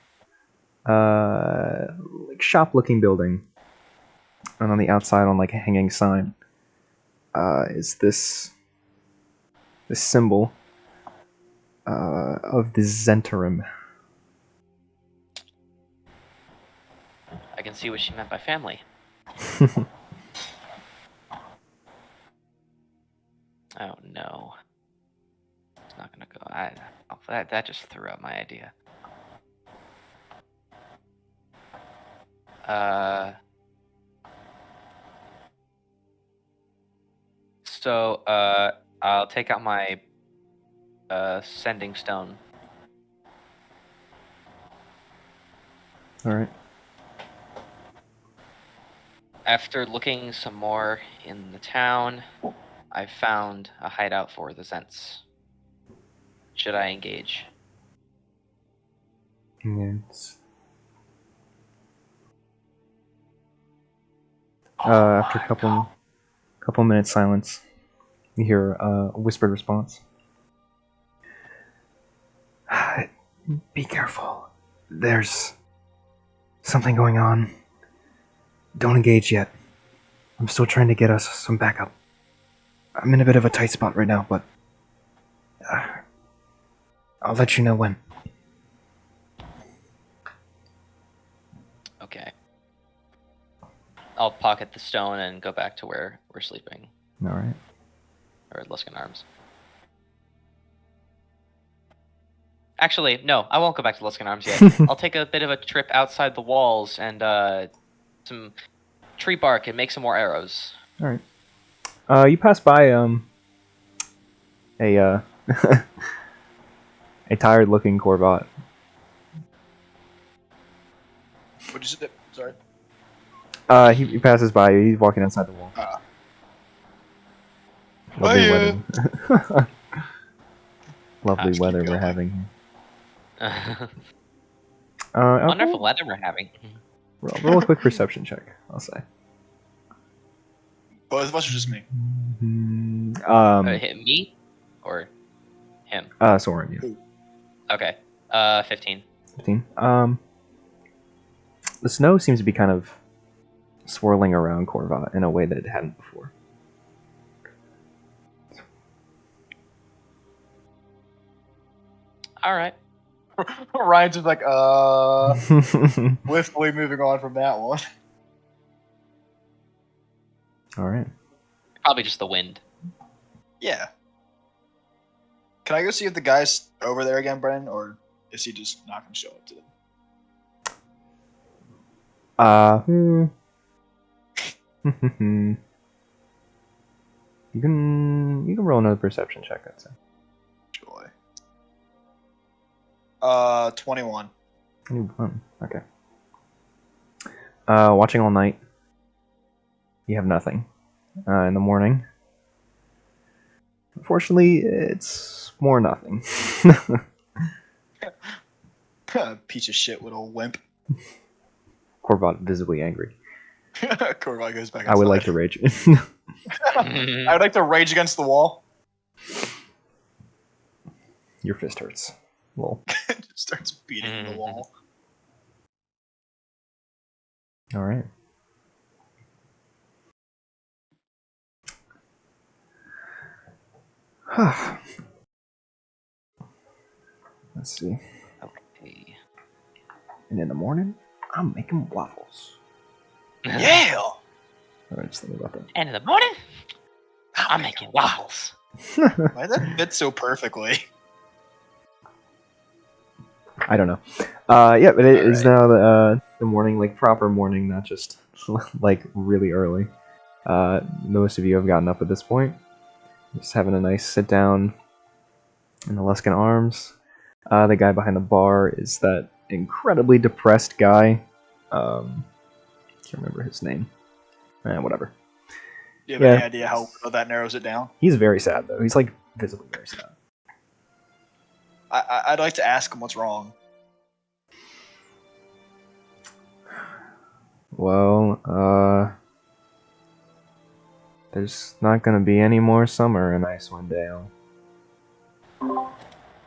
like shop-looking building, and on the outside, on like a hanging sign, is this symbol of the Zentarim. I can see what she meant by family. Oh no. It's not gonna go. That just threw out my idea. So I'll take out my sending stone. All right. After looking some more in the town, I found a hideout for the Zents. Should I engage? Yes. After a couple minutes silence, you hear a whispered response. Be careful. There's something going on. Don't engage yet. I'm still trying to get us some backup. I'm in a bit of a tight spot right now, but I'll let you know when. Okay. I'll pocket the stone and go back to where we're sleeping, All right. or at Luskan Arms. Actually, no, I won't go back to Luskan Arms yet. I'll take a bit of a trip outside the walls and some tree bark and make some more arrows. All right. You pass by a a tired-looking Corvat. What'd you say? Sorry. He passes by you. He's walking outside the wall. Lovely weather. Lovely keep weather we're going. having here. Wonderful weather we're having. Roll a quick perception check, I'll say. Both of us or just me? Me or him? Soren, yeah. Okay. 15. 15. The snow seems to be kind of swirling around Corvat in a way that it hadn't before. All right. Ryan's just like, swiftly moving on from that one. All right. Probably just the wind. Yeah. Can I go see if the guy's over there again, Brennan, or is he just not going to show up to them? You can roll another perception check, I'd say. Joy. 21. 21. Okay. Watching all night. You have nothing. In the morning. Unfortunately, it's more nothing. Piece of shit little wimp. Corvat visibly angry. Corvat goes back I would inside. like to rage. I would like to rage against the wall. Your fist hurts. Lol. Just starts beating the wall. All right. Let's see. Okay. And in the morning, I'm making waffles. Yeah! Alright, just think about that. And in the morning, I'm making waffles. Why does that fit so perfectly? I don't know. Yeah, but it is now the morning, like proper morning, not just like really early. Most of you have gotten up at this point. Just having a nice sit down in the Luskan Arms. The guy behind the bar is that incredibly depressed guy. Can't remember his name. Whatever. Do you have any idea how that narrows it down? He's very sad though. He's like visibly very sad. I'd like to ask him what's wrong. Well, there's not gonna be any more summer in Icewind Dale.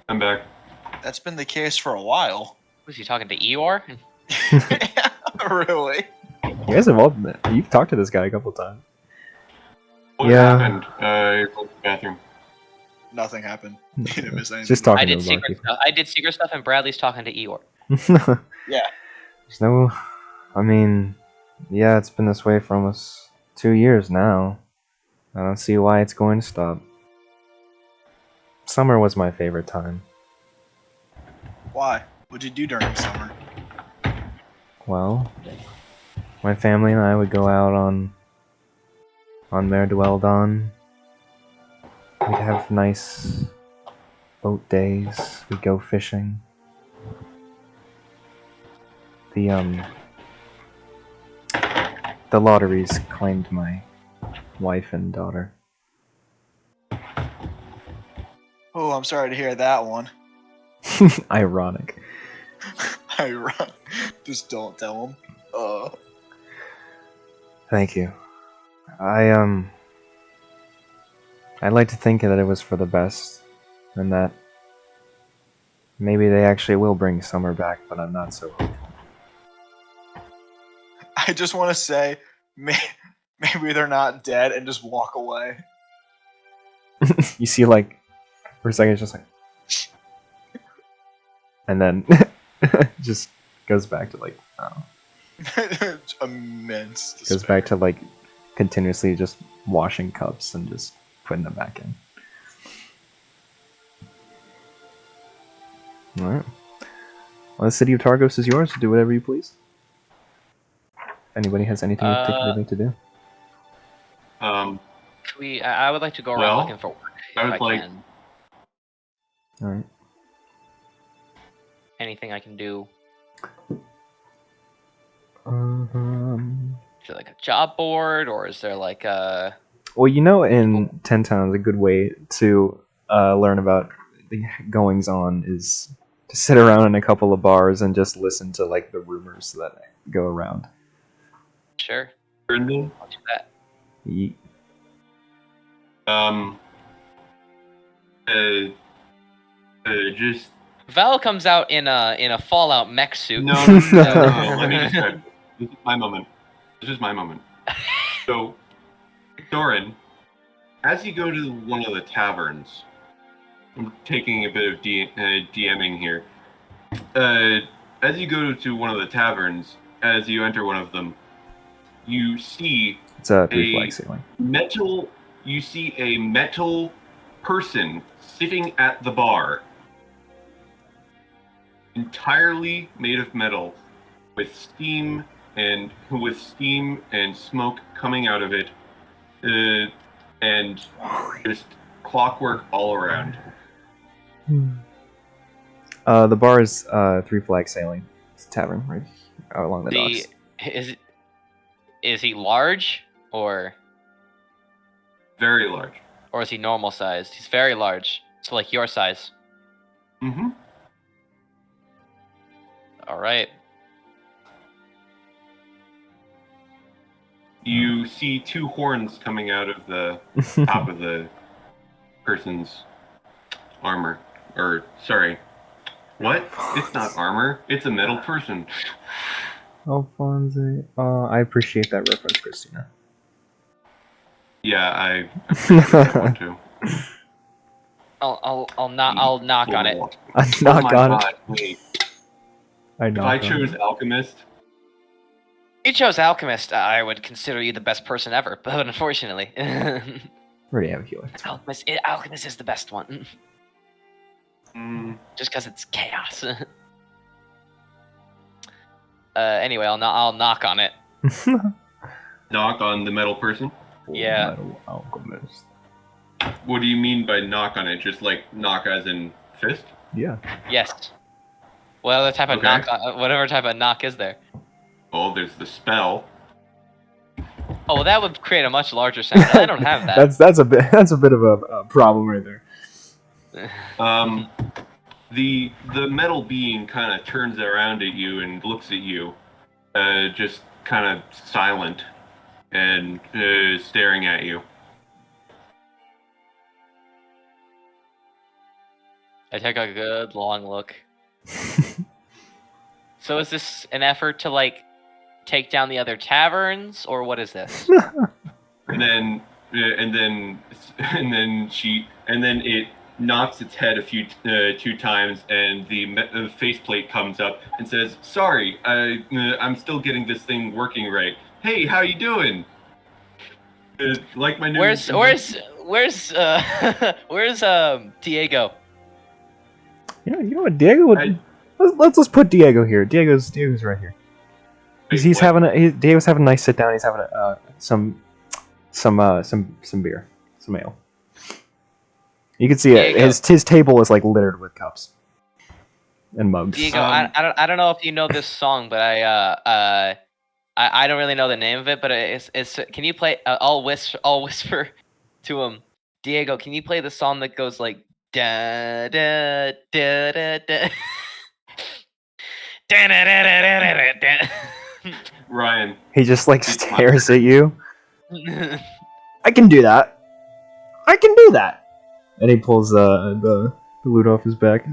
I'm back. That's been the case for a while. Was he talking to Eeyore? Really? You guys have all you've talked to this guy a couple times. What happened? I went to the bathroom. Nothing happened. You didn't miss anything. Just talking I to did the secret barkeeper. stuff. I did secret stuff, and Bradley's talking to Eeyore. Yeah. There's no. I mean, yeah, it's been this way for almost 2 years now. I don't see why it's going to stop. Summer was my favorite time. Why? What'd you do during summer? Well, my family and I would go out on Maer Dualdon. We'd have nice boat days. We'd go fishing. The lotteries claimed my wife and daughter. Oh, I'm sorry to hear that one. Ironic. Just don't tell him. Thank you. I'd like to think that it was for the best, and that maybe they actually will bring summer back, but I'm not so hopeful. I just want to say, maybe they're not dead and just walk away. You see, like, for a second, it's just like, and then just goes back to like It's immense. goes back to like continuously just washing cups and just putting them back in. All right. Well, the city of Targos is yours. Do whatever you please. Anybody has anything in particular they'd like to do? I would like to go around Well, looking for work if I would I like- can. All right. Anything I can do. Is there like a job board, or is there like a? Well, you know, in 10 Towns, a good way to learn about the goings on is to sit around in a couple of bars and just listen to like the rumors that go around. Sure. Brendan? I'll do that. Ye- Just Val comes out in a Fallout mech suit. no. Let me describe this. This is my moment. This is my moment. So, Doran, as you go to one of the taverns, I'm taking a bit of DMing here. As you go to one of the taverns, as you enter one of them, you see It's a 3-flag ceiling. You see a metal person sitting at the bar, entirely made of metal, with steam and smoke coming out of it, and just clockwork all around. The bar is 3-flag sailing. It's a tavern right out along the docks. Is he large or Very large. is he normal sized? He's very large. So like your size. Mm-hmm. All right. You see two horns coming out of the top of the person's armor. Or, sorry. What? It's not armor. It's a metal person. Alphonse. I appreciate that reference, Christina. Yeah, I appreciate that one too. I'll knock on it. I Oh knock my on god, it. wait. I If knock I on chose it. Alchemist, You chose Alchemist. I would consider you the best person ever, but unfortunately, Already have a healer. Alchemist is the best one. Just because it's chaos. Anyway, I'll knock on it. knock on the metal person. Yeah. Metal alchemist. What do you mean by knock on it? Just like knock as in fist? Yeah. Yes. What other type of Okay. knock? Whatever type of knock is there? Oh, there's the spell. Oh, well, that would create a much larger sound. I don't have that. that's a bit of a problem right there. The metal being kind of turns around at you and looks at you, just kind of silent and staring at you. I take a good long look. So is this an effort to like take down the other taverns, or what is this? And then it knocks its head two times, and the faceplate comes up and says, "Sorry, I'm still getting this thing working right. Hey, how you doing? Like my new." Where's Diego? You know what, Diego would. Let's put Diego here. Diego's right here. Diego's having a nice sit down. He's having some beer, some ale. You can see it. His table is like littered with cups and mugs. Diego, I don't know if you know this song, but I don't really know the name of it. But it's can you play? I'll whisper to him. Diego, can you play the song that goes like da da da da da? Ryan. He just like stares at you. I can do that. I can do that. And he pulls the loot off his back.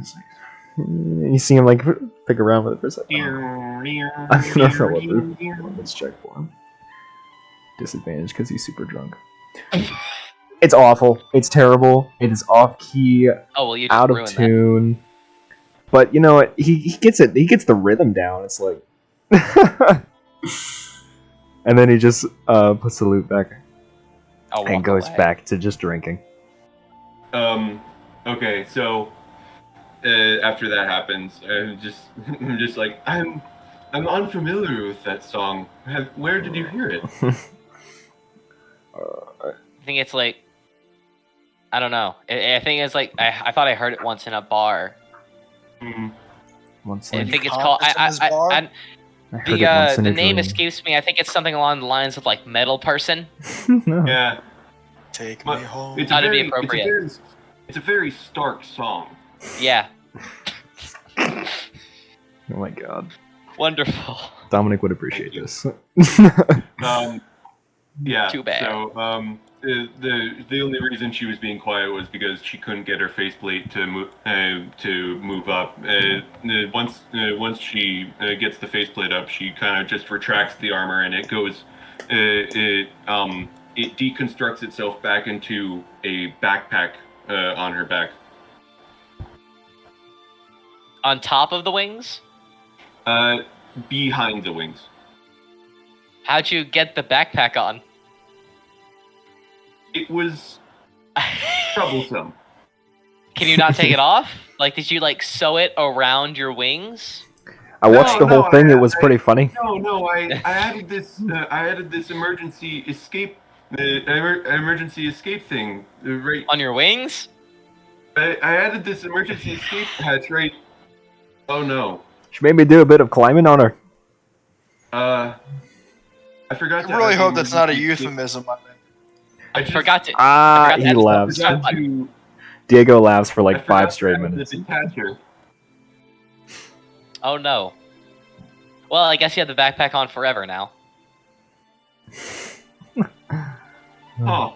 And you see him like pick around with it for a second. I'm gonna roll a loot. Let's check for him. Disadvantage because he's super drunk. It's awful. It's terrible. It is off key. Oh well, you just out of ruined tune. But you know what? He gets it. He gets the rhythm down. It's like, and then he just puts the loot back I'll and walk goes away. back to just drinking. Okay, so after that happens, I'm just like I'm unfamiliar with that song. Where did you hear it? I think it's like, I don't know. I think it's like I thought I heard it once in a bar. Once I in, think it's called. in this bar? I heard it once in The a name dream. escapes me. I think it's something along the lines of like metal person. No. Yeah, Take but me home. it's Thought it'd be appropriate. it's a very stark song. Yeah, Oh my god. wonderful. Dominic would appreciate this. Yeah. Too bad. So the only reason she was being quiet was because she couldn't get her faceplate to move up. Once she gets the faceplate up, she kind of just retracts the armor and it goes. It deconstructs itself back into a backpack on her back. On top of the wings? Behind the wings. How'd you get the backpack on? It was troublesome. Can you not take it off? Like, did you like sew it around your wings? I watched the whole thing. It was pretty funny. No. I added this emergency escape thing right. On your wings? I added this emergency escape hatch right. Oh no. She made me do a bit of climbing on her. I forgot. I really hope that's not a euphemism. euphemism. I forgot to. He laughs. Diego laughs for like 5 straight minutes. Oh no. Well, I guess you have the backpack on forever now. Oh.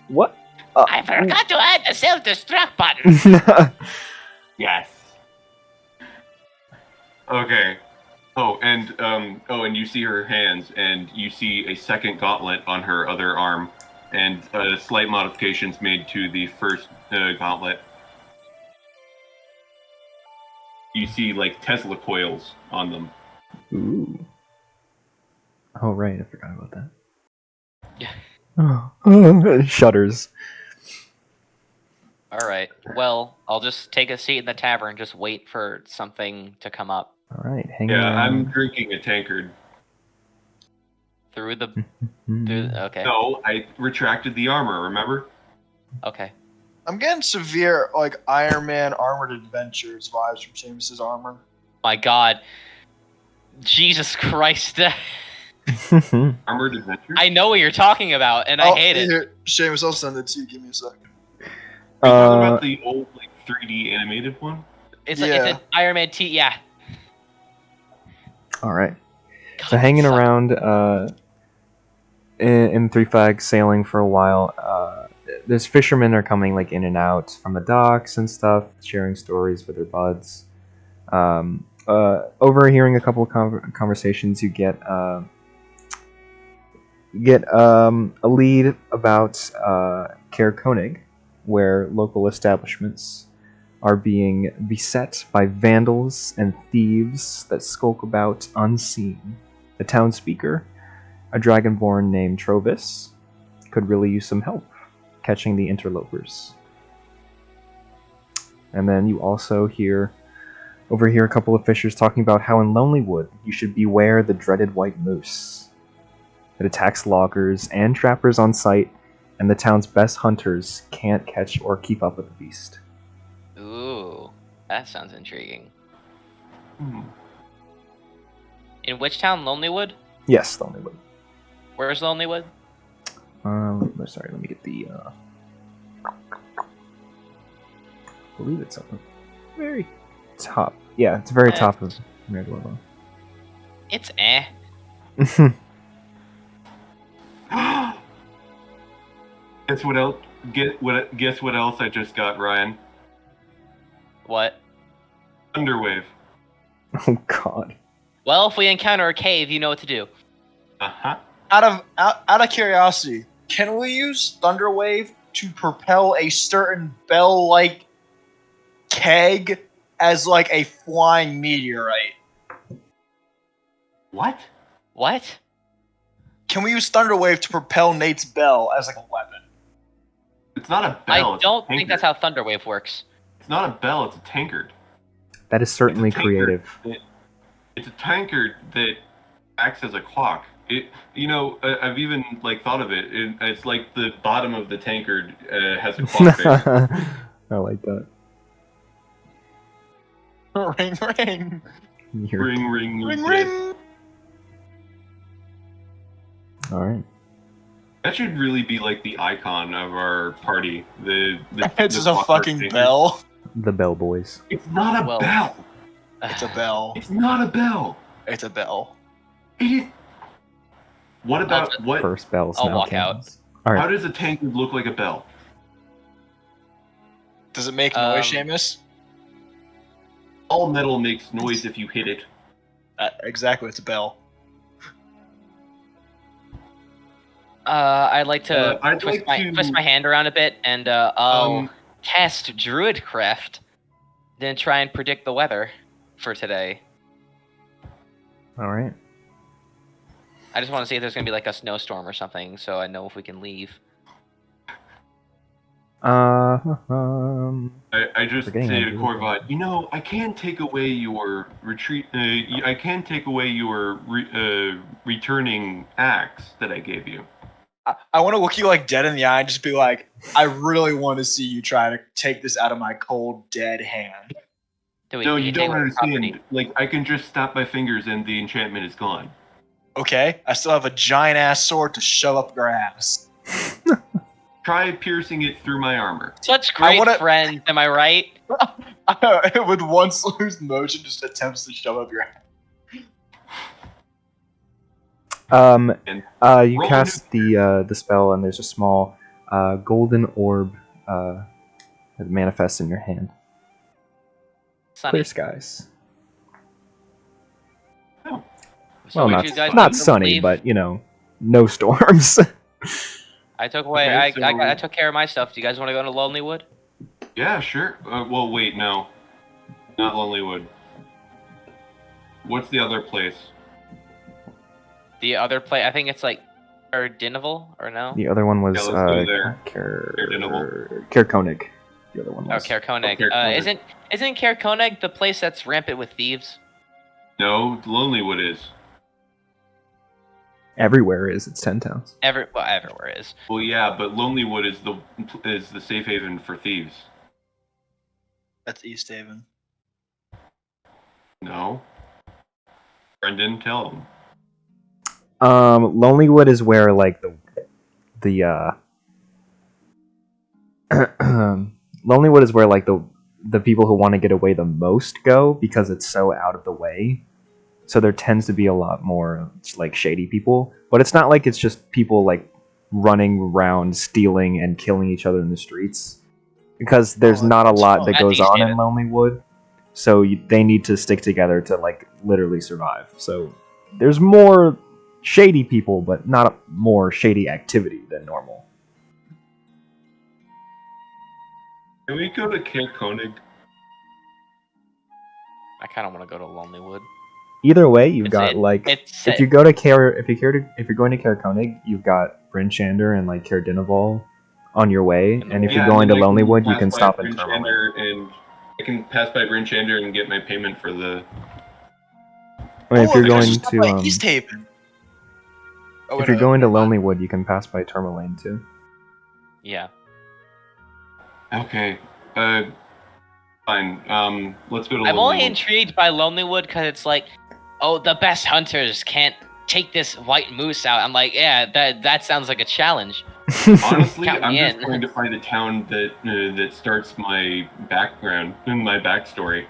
What? I forgot to add the self-destruct button. Yes. Okay. And you see her hands, and you see a second gauntlet on her other arm, and slight modifications made to the first gauntlet. You see like Tesla coils on them. Ooh. Oh right, I forgot about that. Yeah. Shudders. All right. Well, I'll just take a seat in the tavern and just wait for something to come up. All right, hang Yeah, on. I'm drinking a tankard. Through the. Mm-hmm. Okay. No, I retracted the armor. Remember? Okay. I'm getting severe, like, Iron Man Armored Adventures vibes from Seamus's armor. My God. Jesus Christ. Armored Adventure? I know what you're talking about, and I hate it. Here, Seamus, I'll send it to you. Give me a second. Are you talking about the old like 3D animated one? It's Yeah. an Iron Man T. Yeah. All right. God, So hanging that sucks. around in Three Flags, sailing for a while. There's fishermen are coming like in and out from the docks and stuff, sharing stories with their buds. Overhearing a couple of conversations, you get a lead about Caer Konig, where local establishments are being beset by vandals and thieves that skulk about unseen. The town speaker, a dragonborn named Trovis, could really use some help catching the interlopers. And then you also overhear a couple of fishers talking about how in Lonelywood you should beware the dreaded white moose. It attacks loggers and trappers on sight, and the town's best hunters can't catch or keep up with the beast. Ooh, that sounds intriguing. Hmm. In which town? Lonelywood? Yes, Lonelywood. Where's Lonelywood? Sorry, let me get the. I believe it's up the very top. Yeah, it's very top of Merigold. It's eh. Guess what else? Guess what else I just got, Ryan? What? Thunderwave. Oh God. Well, if we encounter a cave, you know what to do. Uh-huh. Out of curiosity, can we use Thunderwave to propel a certain bell-like keg as like a flying meteorite. What? What? Can we use Thunderwave to propel Nate's bell as like a weapon? It's not a bell. I it's don't a think that's how Thunderwave works. It's not a bell. It's a tankard. That is certainly It's a tankard creative. It's a tankard that acts as a clock. I've even like thought of it. It's like the bottom of the tankard has a clock face. I like that. Ring, ring, You're- Ring, ring, ring, yes. ring. All right. That should really be like the icon of our party. The It's just a clockwork fucking tankard. bell. The Bell Boys. It's not a Well- bell. It's a bell. It's not a bell. It's a bell. It is. What about what? First bells. I'll now walk out. cannons. All How right. does a tankard look like a bell? Does it make noise, Um, Seamus? All metal makes noise if you hit it. Exactly, it's a bell. I'd like to I'd twist like to- my hand around a bit, and I'll Um, cast Druidcraft, then try and predict the weather for today. All right. I just want to see if there's gonna be like a snowstorm or something, so I know if we can leave. I just Forgetting say I to do Corvat, I can't take away your retreat. I can't take away your returning axe that I gave you. I want to look you like dead in the eye and just be like, I really want to see you try to take this out of my cold, dead hand. No, you don't take away the property. understand. Like, I can just snap my fingers and the enchantment is gone. Okay? I still have a giant ass sword to shove up your ass. Try piercing it through my armor. Such great wanna- friends, am I right? With one slur's motion, just attempts to shove up your ass. And You roll cast the spell, and there's a small golden orb that manifests in your hand. Sunny. Clear skies. So Well, would not you guys not like to sunny, leave? but no storms. I took away. Okay, I so- took care of my stuff. Do you guys want to go to Lonelywood? yeah, sure. Well, wait, no. Not Lonelywood. What's the other place? The other place, I think it's like Erdinival, or no? The other one was Yeah, let's go there. Kerkonig. The other one Oh, was. Kerkonig. Oh, Kerkonig. Isn't Kerkonig the place that's rampant with thieves? No, Lonelywood is. Everywhere is. It's 10 towns. Everywhere is. Well, yeah, but Lonelywood is the safe haven for thieves. That's East Haven. No. Brendan, tell him. Lonelywood is where like the Lonelywood is where like the people who want to get away the most go because it's so out of the way. So there tends to be a lot more like shady people, but it's not like it's just people like running around stealing and killing each other in the streets because there's not a lot that At goes East on in Haven. Lonelywood. So they need to stick together to like literally survive. So there's more shady people, but not more shady activity than normal. Can we go to Kerkonig? I kind of want to go to Lonelywood. Either way, you've It's- got it- like it's- if you go to if you're going to Kerkonig, you've got Bryn Shander and like Caer Dineval on your way, and if Yeah, you're going to and then I Lonelywood, you pass can by stop at Bryn Terminal. Shander and I can pass by Bryn Shander and get my payment for the. I mean, if you're I going just to stopped by East Haven. Oh, if wait, you're no, going to never mind. Lonelywood, you can pass by Tourmaline too. Yeah. Okay. Fine. Let's go to. I'm only Lonelywood. intrigued by Lonelywood because it's like, oh, the best hunters can't take this white moose out. I'm like, yeah, that sounds like a challenge. Honestly, Count I'm me just in. going to find a town that starts my background and my backstory.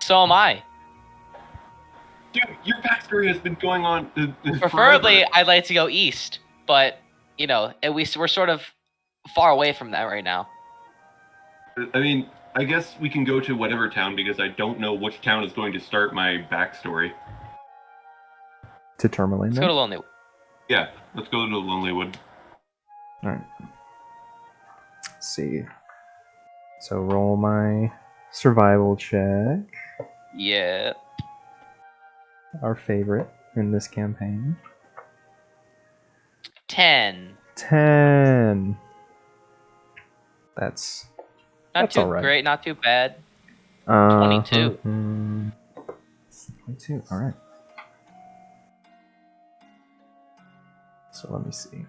So am I. Dude, your backstory has been going on. Preferably, forever. I'd like to go east, but at least we're sort of far away from that right now. I mean, I guess we can go to whatever town because I don't know which town is going to start my backstory. To Tourmaline. Let's then? go to Lonelywood. Yeah, let's go to Lonelywood. All right. Let's see. So roll my survival check. Yeah. Our favorite in this campaign. 10. 10. That's Not too all right. great, not too bad. 22. 22. 22. All right. So let me see.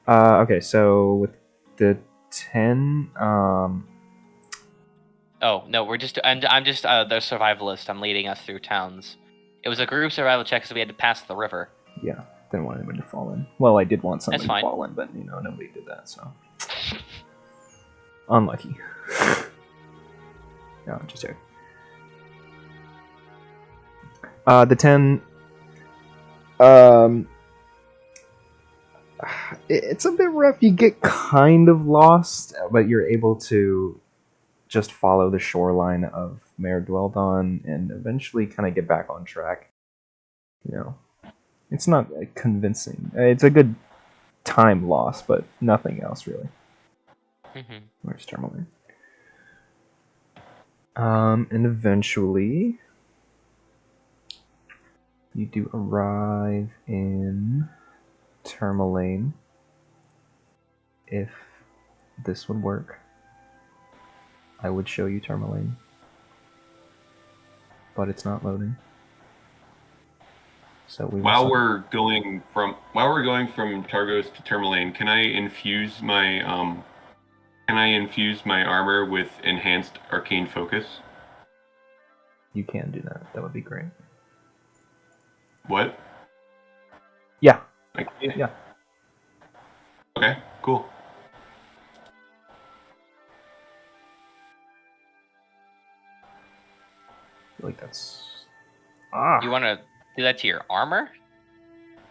Okay, so with the 10, Oh no, I'm just the survivalist. I'm leading us through towns. It was a group survival check, so we had to pass the river. yeah, didn't want anybody to fall in. Well, I did want somebody to fine. fall in, but nobody did that, so unlucky. No, just joking. The 10, it's a bit rough. You get kind of lost, but you're able to just follow the shoreline of Maer Dualdon and eventually kind of get back on track. It's not convincing. It's a good time loss, but nothing else really. Where's Tourmaline? And eventually you do arrive in Tourmaline. If this would work, I would show you Tourmaline, but it's not loading. So while we're going from Targos to Tourmaline, can I infuse my armor with enhanced arcane focus? You can do that. That would be great. What? Yeah. Yeah. Okay, cool. I feel like that's... You want to do that to your armor?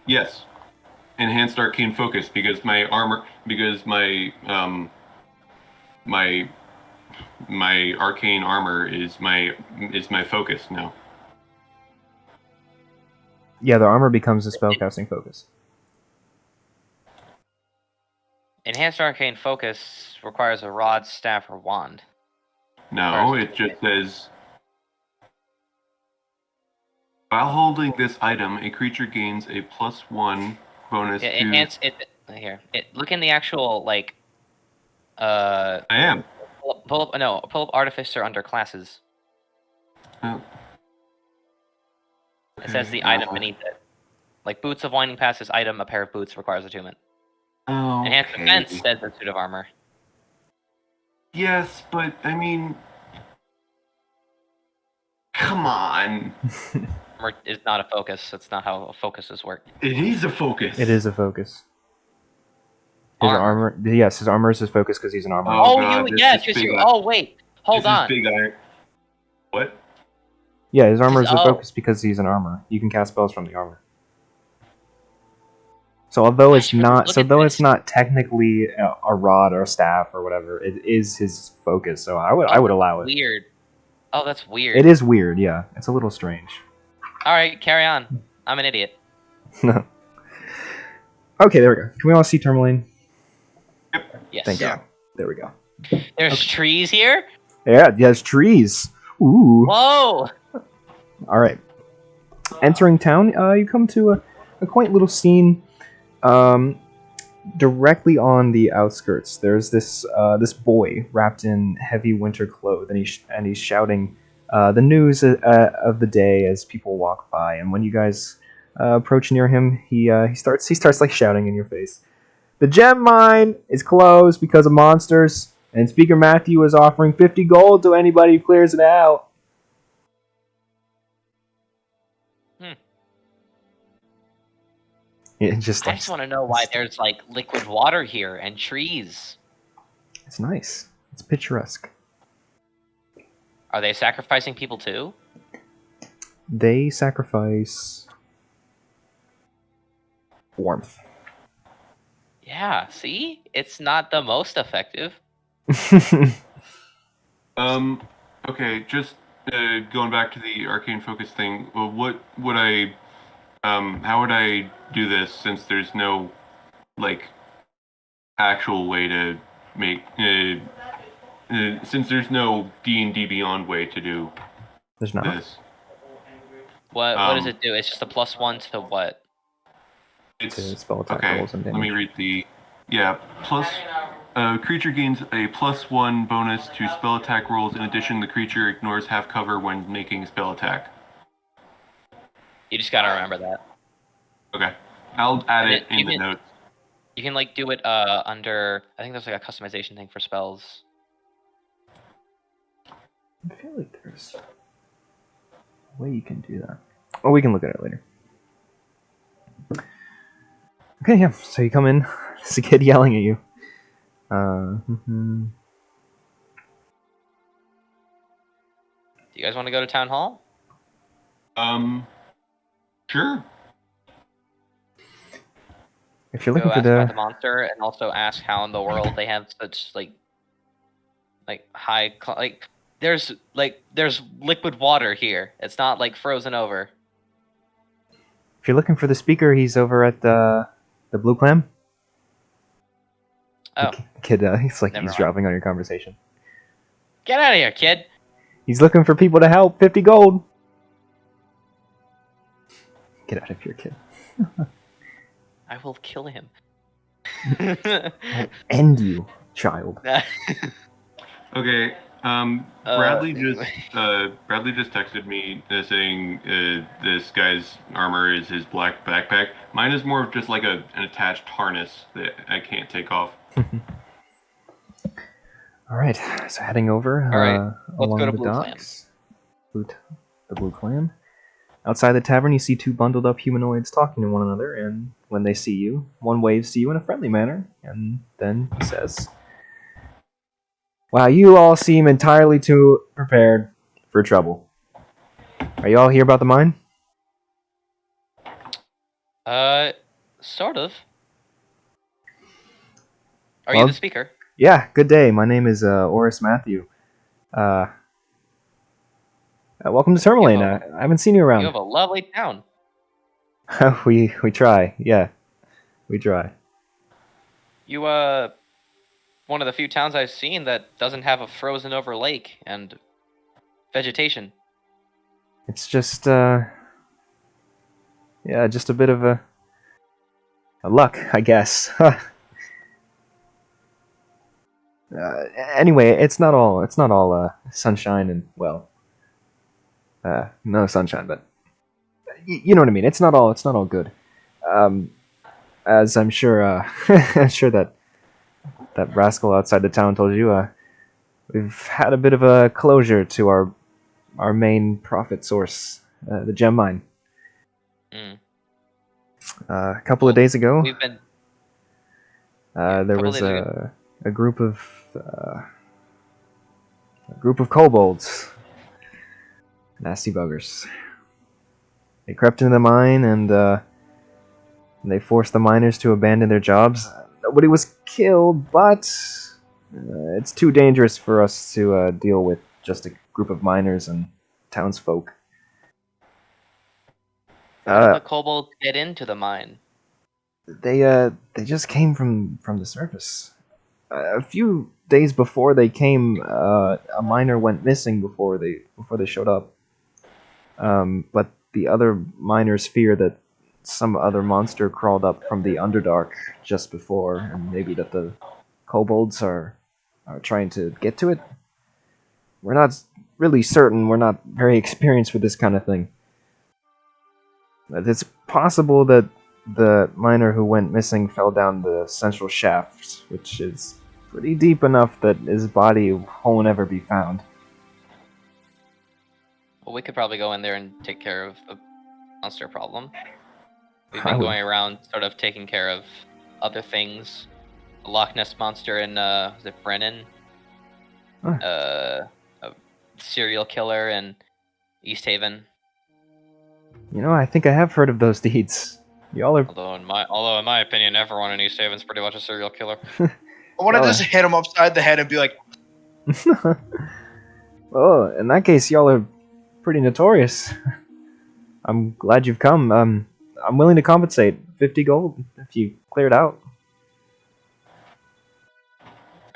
Yes. Enhanced arcane focus, because my arcane armor is my focus now. Yeah, the armor becomes a spellcasting focus. Enhanced arcane focus requires a rod, staff, or wand. No, it just says, while holding this item, a creature gains a +1 bonus to... Enhance it here. Look in the actual I am. Pull up Artificer under classes. Oh. It says the item beneath it. Like boots of winding past this item, a pair of boots requires attunement. Oh, Enhanced defense says a suit of armor. Yes, but I mean, come on. Armor is not a focus. That's not how focuses work. It is a focus. It is a focus. His armor. Yes, his armor is his focus because he's an armor. Wait. Hold on. Big iron. What? Yeah, his armor is the focus because he's an armor. You can cast spells from the armor. So although it's not technically a rod or a staff or whatever, it is his focus. So I would allow it. Weird. Oh, that's weird. It is weird. Yeah, it's a little strange. All right, carry on. I'm an idiot. No. Okay, there we go. Can we all see Tourmaline? Yes. Thank God. There we go. There's trees here? Yeah, there's trees. Ooh. Whoa! All right. Entering town, you come to a quaint little scene. Directly on the outskirts, there's this boy wrapped in heavy winter clothes, and he's shouting the news of the day as people walk by. And when you guys approach near him, he starts like shouting in your face. The gem mine is closed because of monsters, and Speaker Matthew is offering 50 gold to anybody who clears it out. I just want to know why there's liquid water here and trees. It's nice. It's picturesque. Are they sacrificing people too? They sacrifice warmth. Yeah, see? It's not the most effective. Okay, just going back to the arcane focus thing, what would I How would I do this since there's no like actual way to make since there's no D&D Beyond way to do There's not. this? What does it do? It's just a +1 to what? It's To spell attack okay. rolls and Let me damage. read the plus. Creature gains a +1 bonus to spell attack rolls. In addition, the creature ignores half cover when making spell attack. You just gotta remember that. Okay, I'll add And it in the notes. You can like do it under. I think there's like a customization thing for spells. I feel like there's a way you can do that. Oh, we can look at it later. Okay, yeah. So you come in. There's a kid yelling at you. Do you guys want to go to town hall? Sure. If you're Go looking for ask about the the, monster, and also ask how in the world they have such like high there's liquid water here. It's not like frozen over. if you're looking for the speaker, he's over at the Blue Clam. Oh, The kid, he's like Never mind. eavesdropping on your conversation. get out of here, kid! He's looking for people to help. 50 gold. Get out of here, kid. I will kill him. I'll end you, child. Okay. Bradley just texted me saying this guy's armor is his black backpack. Mine is more of just like an attached harness that I can't take off. All right, so heading over All right, let's along go to the Blue Clam. docks. The Blue Clam. Outside the tavern, you see two bundled up humanoids talking to one another, and when they see you, one waves to you in a friendly manner, and then says, "Wow, you all seem entirely too prepared for trouble. Are you all here about the mine?" Sort of. Are Well, you the speaker? Yeah, good day. My name is Oris Matthew. Welcome to Tourmaline. You have I haven't seen you around. You have a lovely town. we try. Yeah, we try. You one of the few towns I've seen that doesn't have a frozen over lake and vegetation. It's just yeah, just a bit of a luck, I guess. Anyway, it's not all sunshine and well, no sunshine, but you know what I mean. It's not all good. As I'm sure I'm sure that rascal outside the town told you, we've had a bit of a closure to our main profit source, the gem mine. Mm. A couple of days ago, We've been there couple was days ago. a group of kobolds, nasty buggers. They crept into the mine and they forced the miners to abandon their jobs. Nobody was killed, but it's too dangerous for us to deal with just a group of miners and townsfolk. How did the kobolds get into the mine? They just came from the surface. A few days before they came, a miner went missing before they showed up. But the other miners fear that some other monster crawled up from the Underdark just before, and maybe that the kobolds are trying to get to it. We're not really certain. We're not very experienced with this kind of thing. But it's possible that the miner who went missing fell down the central shaft, which is pretty deep enough that his body won't ever be found. Well, we could probably go in there and take care of the monster problem. We've I been would- going around sort of taking care of other things. The Loch Ness monster in is it Bremen? Huh. A serial killer in East Haven. You know, I think I have heard of those deeds. Y'all are Although in my opinion, everyone in East Haven's pretty much a serial killer. I want to Y'all just hit him upside the head and be like, well, in that case, y'all are pretty notorious. I'm glad you've come. I'm willing to compensate 50 gold if you clear it out.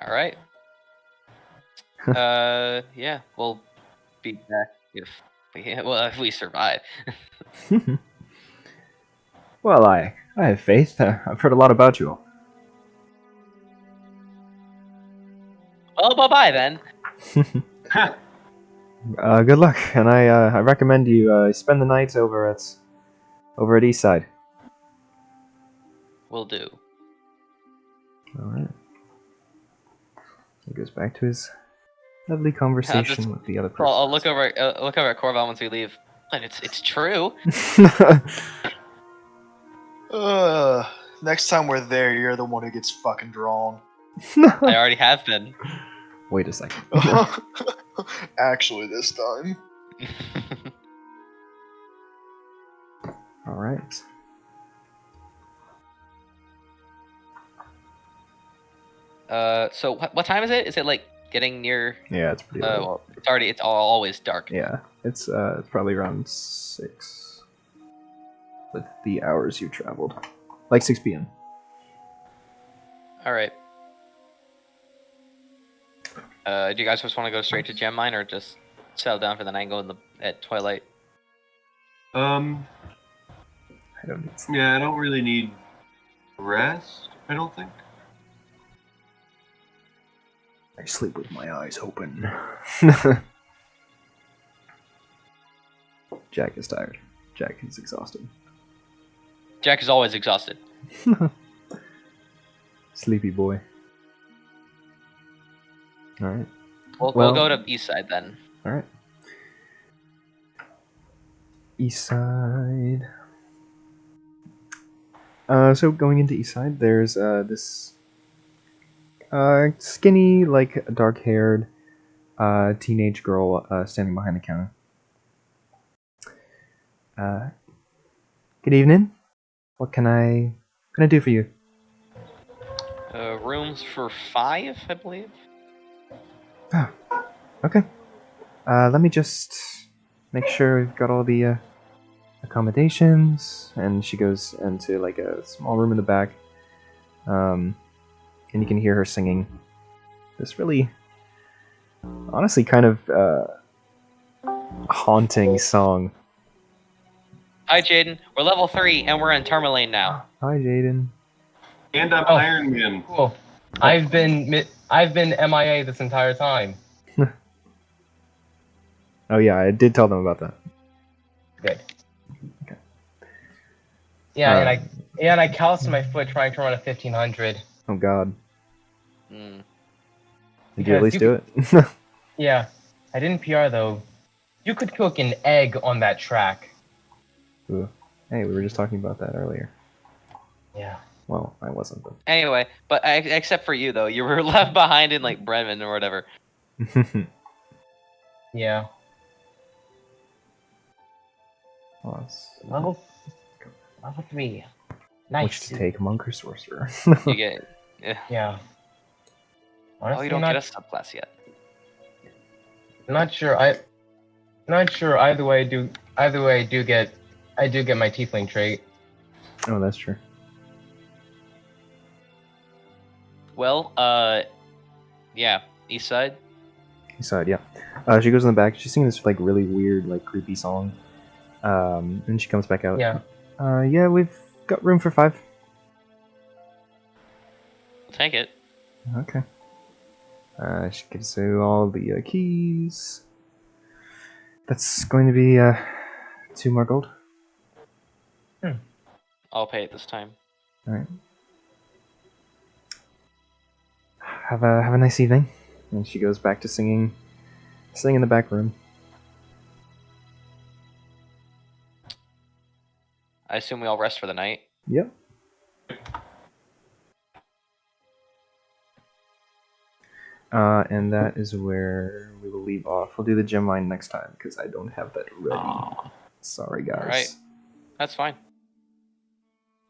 All right. Yeah, we'll be back if we survive. Well, I have faith. I've heard a lot about you all. Well, bye-bye then. Good luck, and I recommend you spend the night over at Eastside. Will do. All right. He goes back to his lovely conversation with the other person. I'll look over at Corval once we leave. And it's true. Next time we're there, you're the one who gets fucking drawn. I already have been. Wait a second. Actually, this time. All right. So what time is it? Is it like getting near? Yeah, it's pretty late. Well, it's always dark. Yeah, it's probably around 6 with the hours you traveled, like 6 p.m. All right. Do you guys just want to go straight to gem mine, or just settle down for the night and go at twilight? I don't need sleep. Yeah, I don't really need rest. I don't think. I sleep with my eyes open. Jack is tired. Jack is exhausted. Jack is always exhausted. Sleepy boy. All right. We'll go to east side then. All right. East side. So going into east side, there's this skinny, like dark-haired teenage girl standing behind the counter. Good evening. What can I do for you? Rooms for 5, I believe. Oh, okay. Let me just make sure we've got all the accommodations. And she goes into like a small room in the back. And you can hear her singing this really, honestly, kind of haunting song. Hi, Jaden. We're level 3, and we're in Tourmaline now. Hi, Jaden. And I'm Oh. Iron Man. Cool. I've been MIA this entire time. Oh yeah, I did tell them about that. Good. Okay. Yeah, and I calloused my foot trying to run a 1500. Oh god. Hmm. Did you at Because least you do it? Yeah, I didn't PR though. You could cook an egg on that track. Ooh. Hey, we were just talking about that earlier. Yeah. Well, I wasn't, but. Anyway, but except for you though, you were left behind in like Bremen or whatever. Yeah. Well, Level 3. Nice. which to take, monk or sorcerer? You get. Yeah. Honestly, Oh, you don't not, get a subclass yet. not sure. Not sure. Either way, I do get my tiefling trait. Oh, that's true. Well, yeah, east side. East side, yeah. She goes in the back. She's singing this like really weird, like creepy song. And she comes back out. Yeah. Yeah, we've got room for 5. We'll take it. Okay. She gives you all the keys. That's going to be 2 more gold. I'll pay it this time. All right. Have a nice evening. And she goes back to singing in the back room. I assume we all rest for the night. Yep. And that is where we will leave off. We'll do the gem mine next time because I don't have that ready. Aw. Sorry, guys. All right. That's fine.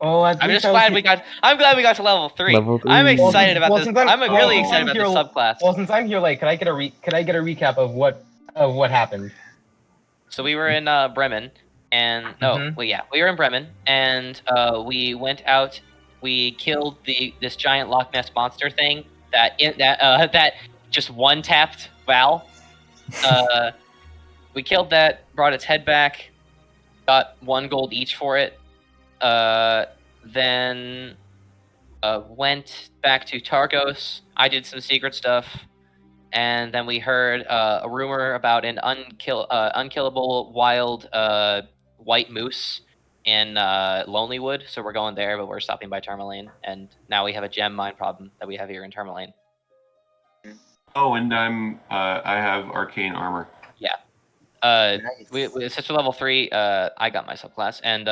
Oh, I'm glad we got to level 3. Level 3. I'm excited about Well, this. since I'm really well, excited since about this subclass. Well, since I'm here late, could I get a recap of what happened? So we were in Bremen, and Mhm. we were in Bremen, and we went out. We killed this giant Loch Ness monster thing that just one tapped Val. We killed that, brought its head back, got 1 gold each for it. Then went back to Targos. I did some secret stuff, and then we heard a rumor about an unkillable wild white moose in Lonelywood. So we're going there, but we're stopping by Tourmaline, and now we have a gem mine problem that we have here in Tourmaline. Oh, and I have arcane armor. Yeah. Nice. We since we're level 3, I got my subclass, and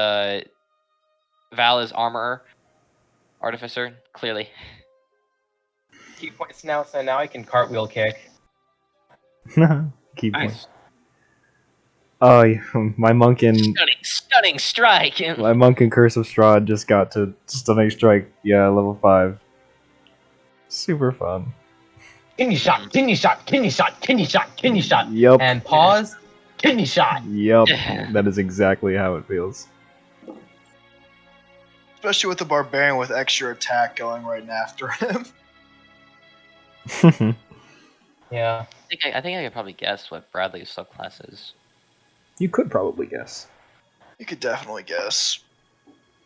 Val is armorer, artificer, clearly. Key points now, so now I can cartwheel kick. Key point. Nice. Oh, yeah, my monk and Stunning strike. Curse of Strahd just got to stunning strike. Yeah, level 5. Super fun. Kidney shot, kidney shot, kidney shot, kidney shot, kidney shot. Yep. And pause. Kidney shot. Yep. That is exactly how it feels. Especially with the barbarian with extra attack going right after him. Yeah. I think I could probably guess what Bradley's subclass is. You could probably guess. You could definitely guess.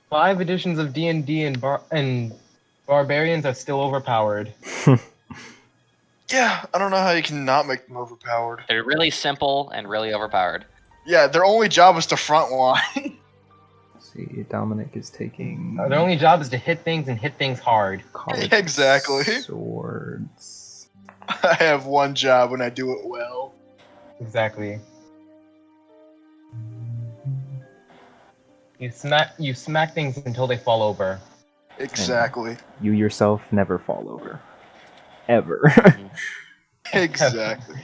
5 editions of D&D and barbarians are still overpowered. Yeah, I don't know how you can not make them overpowered. They're really simple and really overpowered. Yeah, their only job is to front line. See, Dominic is taking Their only job is to hit things and hit things hard. college Exactly. swords. I have one job and I do it well. Exactly. You smack things until they fall over. Exactly. You yourself never fall over. Ever. Exactly.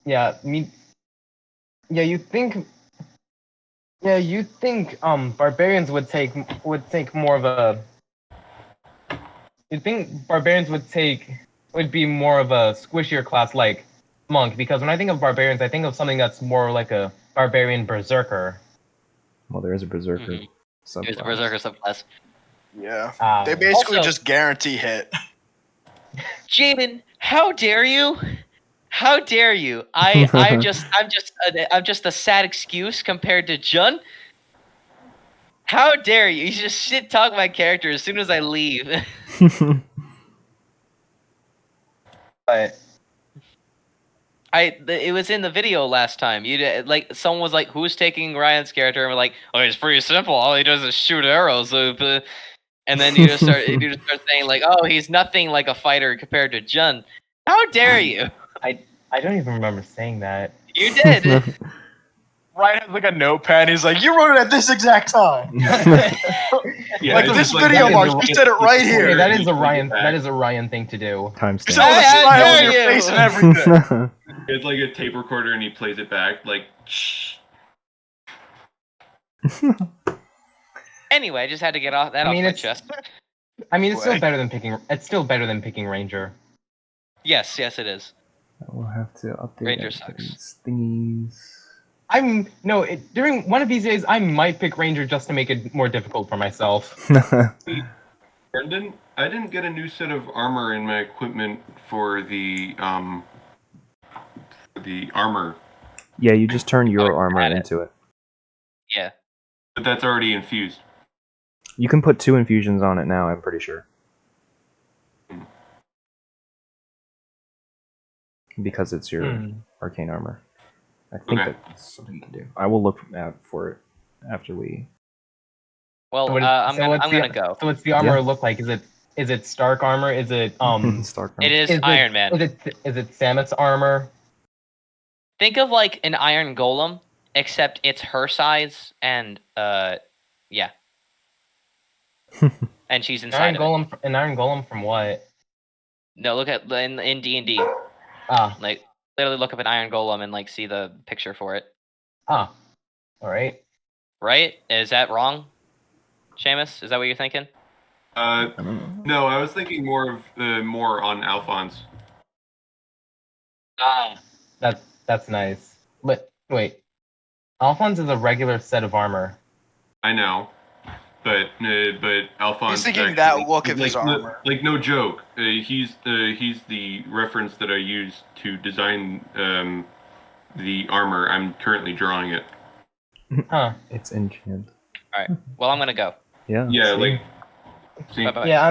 Yeah, you think barbarians would take more of a would be more of a squishier class like monk, because when I think of barbarians I think of something that's more like a barbarian berserker. Well, there is a berserker Mhm. subclass. Here's the berserker subclass. Yeah. They basically Also- just guarantee hit. Jaden, how dare you? How dare you? I'm just a sad excuse compared to Jun. How dare you? You just shit talk my character as soon as I leave. But It was in the video last time. Like someone was like, "Who's taking Ryan's character?" And we're like, "Oh, it's pretty simple. All he does is shoot arrows." And then you just start saying like, "Oh, he's nothing like a fighter compared to Jun." How dare you? I don't even remember saying that. You did. Ryan has like a notepad. He's like, "You wrote it at this exact time." Yeah, Like it's this just like video that mark, is you said it right Okay, here. that is a Like Ryan. that. That is a Ryan thing to do. You Timestamp. said it with a How smile on dare your you? face and everything. It's like a tape recorder, and he plays it back like. Shh. Anyway, I just had to get off that I mean, off my it's- chest. I mean, it's still Way. better than picking. It's still better than picking Ranger. Yes, it is. We'll have to update Ranger everybody's thingies. During one of these days, I might pick Ranger just to make it more difficult for myself. Brendan, I didn't get a new set of armor in my equipment for the armor, Yeah, you just turn your Oh, armor got it. into it. Yeah. but that's already infused. You can put 2 infusions on it now, I'm pretty sure. Because it's your arcane armor. I think Okay. that's something you can do. I will look out for it after we... Well, So what- I'm so gonna what's the- go. So what's the armor Yeah. look like? Is it Stark armor? Is it Stark It is is Iron Man. Is it Samus armor? Think of like an Iron Golem, except it's her size, and yeah. And she's inside of it. An Iron Golem from what? No, look at in D&D. Ah, Like literally look up an Iron Golem and like see the picture for it. all right. Right? Is that wrong? Seamus, is that what you're thinking? I don't know. No, I was thinking more on Alphonse. Ah. That's nice. But wait, Alphonse is a regular set of armor. I know, but Alphonse He's thinking actually, that look he's of his armor. no joke. He's the reference that I used to design the armor. I'm currently drawing it. Huh. It's enchant. All right. Well, I'm gonna go. Yeah. Yeah, see? see, Bye bye. Yeah,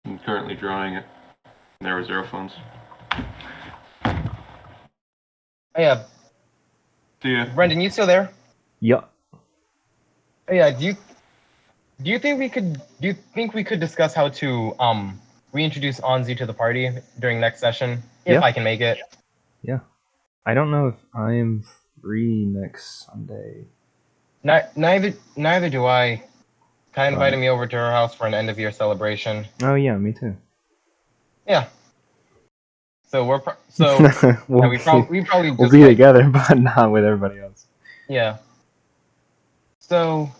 I'm currently drawing it. There was Aerophones. Oh yeah, See ya. Brendan, you still there? Yeah. Oh yeah, do you think we could discuss how to reintroduce Anzu to the party during next session if Yeah. I can make it? Yeah. I don't know if I am free next Sunday. Neither do I. Kai invited Right. me over to her house for an end of year celebration. Oh yeah, me too. Yeah. So we'll, yeah, we probably we'll just be like, together, but not with everybody else. yeah. So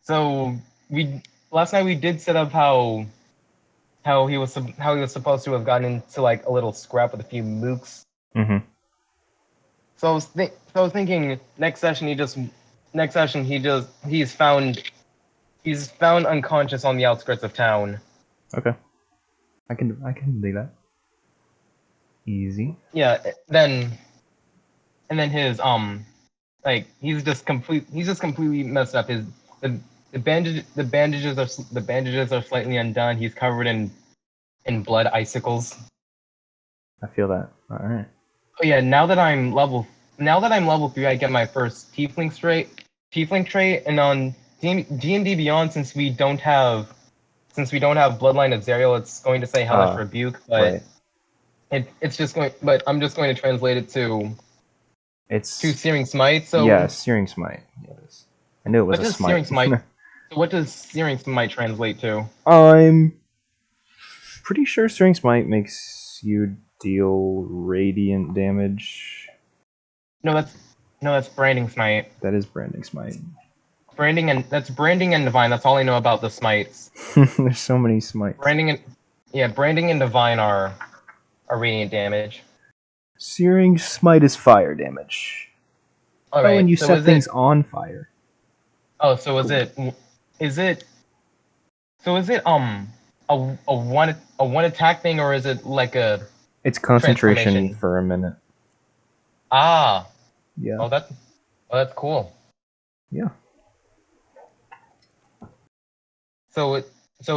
So we last night we did set up how he was supposed to have gotten into like a little scrap with a few mooks. Mm-hmm. So I was thinking next session he's found unconscious on the outskirts of town. Okay. I can do that. Easy. Yeah, then his like he's just completely messed up. His the bandages are slightly undone. He's covered in blood icicles. I feel that. All right. Oh yeah, now that I'm level 3, I get my first tiefling trait, and on D&D Beyond, since we don't have Bloodline of Zerial, it's going to say Hellish Rebuke, but Right. it's just going. But I'm just going to translate it to It's Searing Smite. So yeah, Searing Smite. Yes. I knew it was what a does smite. Searing Smite? What does Searing Smite translate to? I'm pretty sure Searing Smite makes you deal radiant damage. No, that's Branding Smite. That is Branding Smite. Branding and Divine. That's all I know about the smites. There's so many smites. Branding and Divine are radiant damage. Searing Smite is fire damage. Alright, and you so set things on fire. Oh, so is it a one attack thing, or is it like a It's concentration transformation? for a minute. Ah, Yeah. oh that's cool. Yeah. So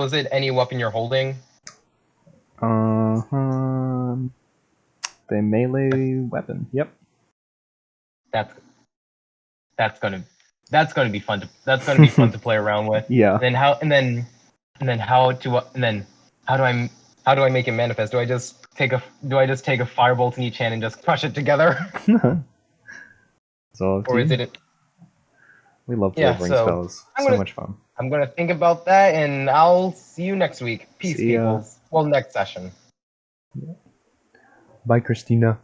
is it any weapon you're holding? The melee weapon. Yep. That's gonna be fun to play around with. Yeah. Then how do I make it manifest? Do I just take a firebolt in each hand and just crush it together? It's all up to Or is you. it? We love Yeah, delivering so spells. Much fun. I'm gonna think about that, and I'll see you next week. Peace, See ya. peoples. Well, next session. Bye, Christina.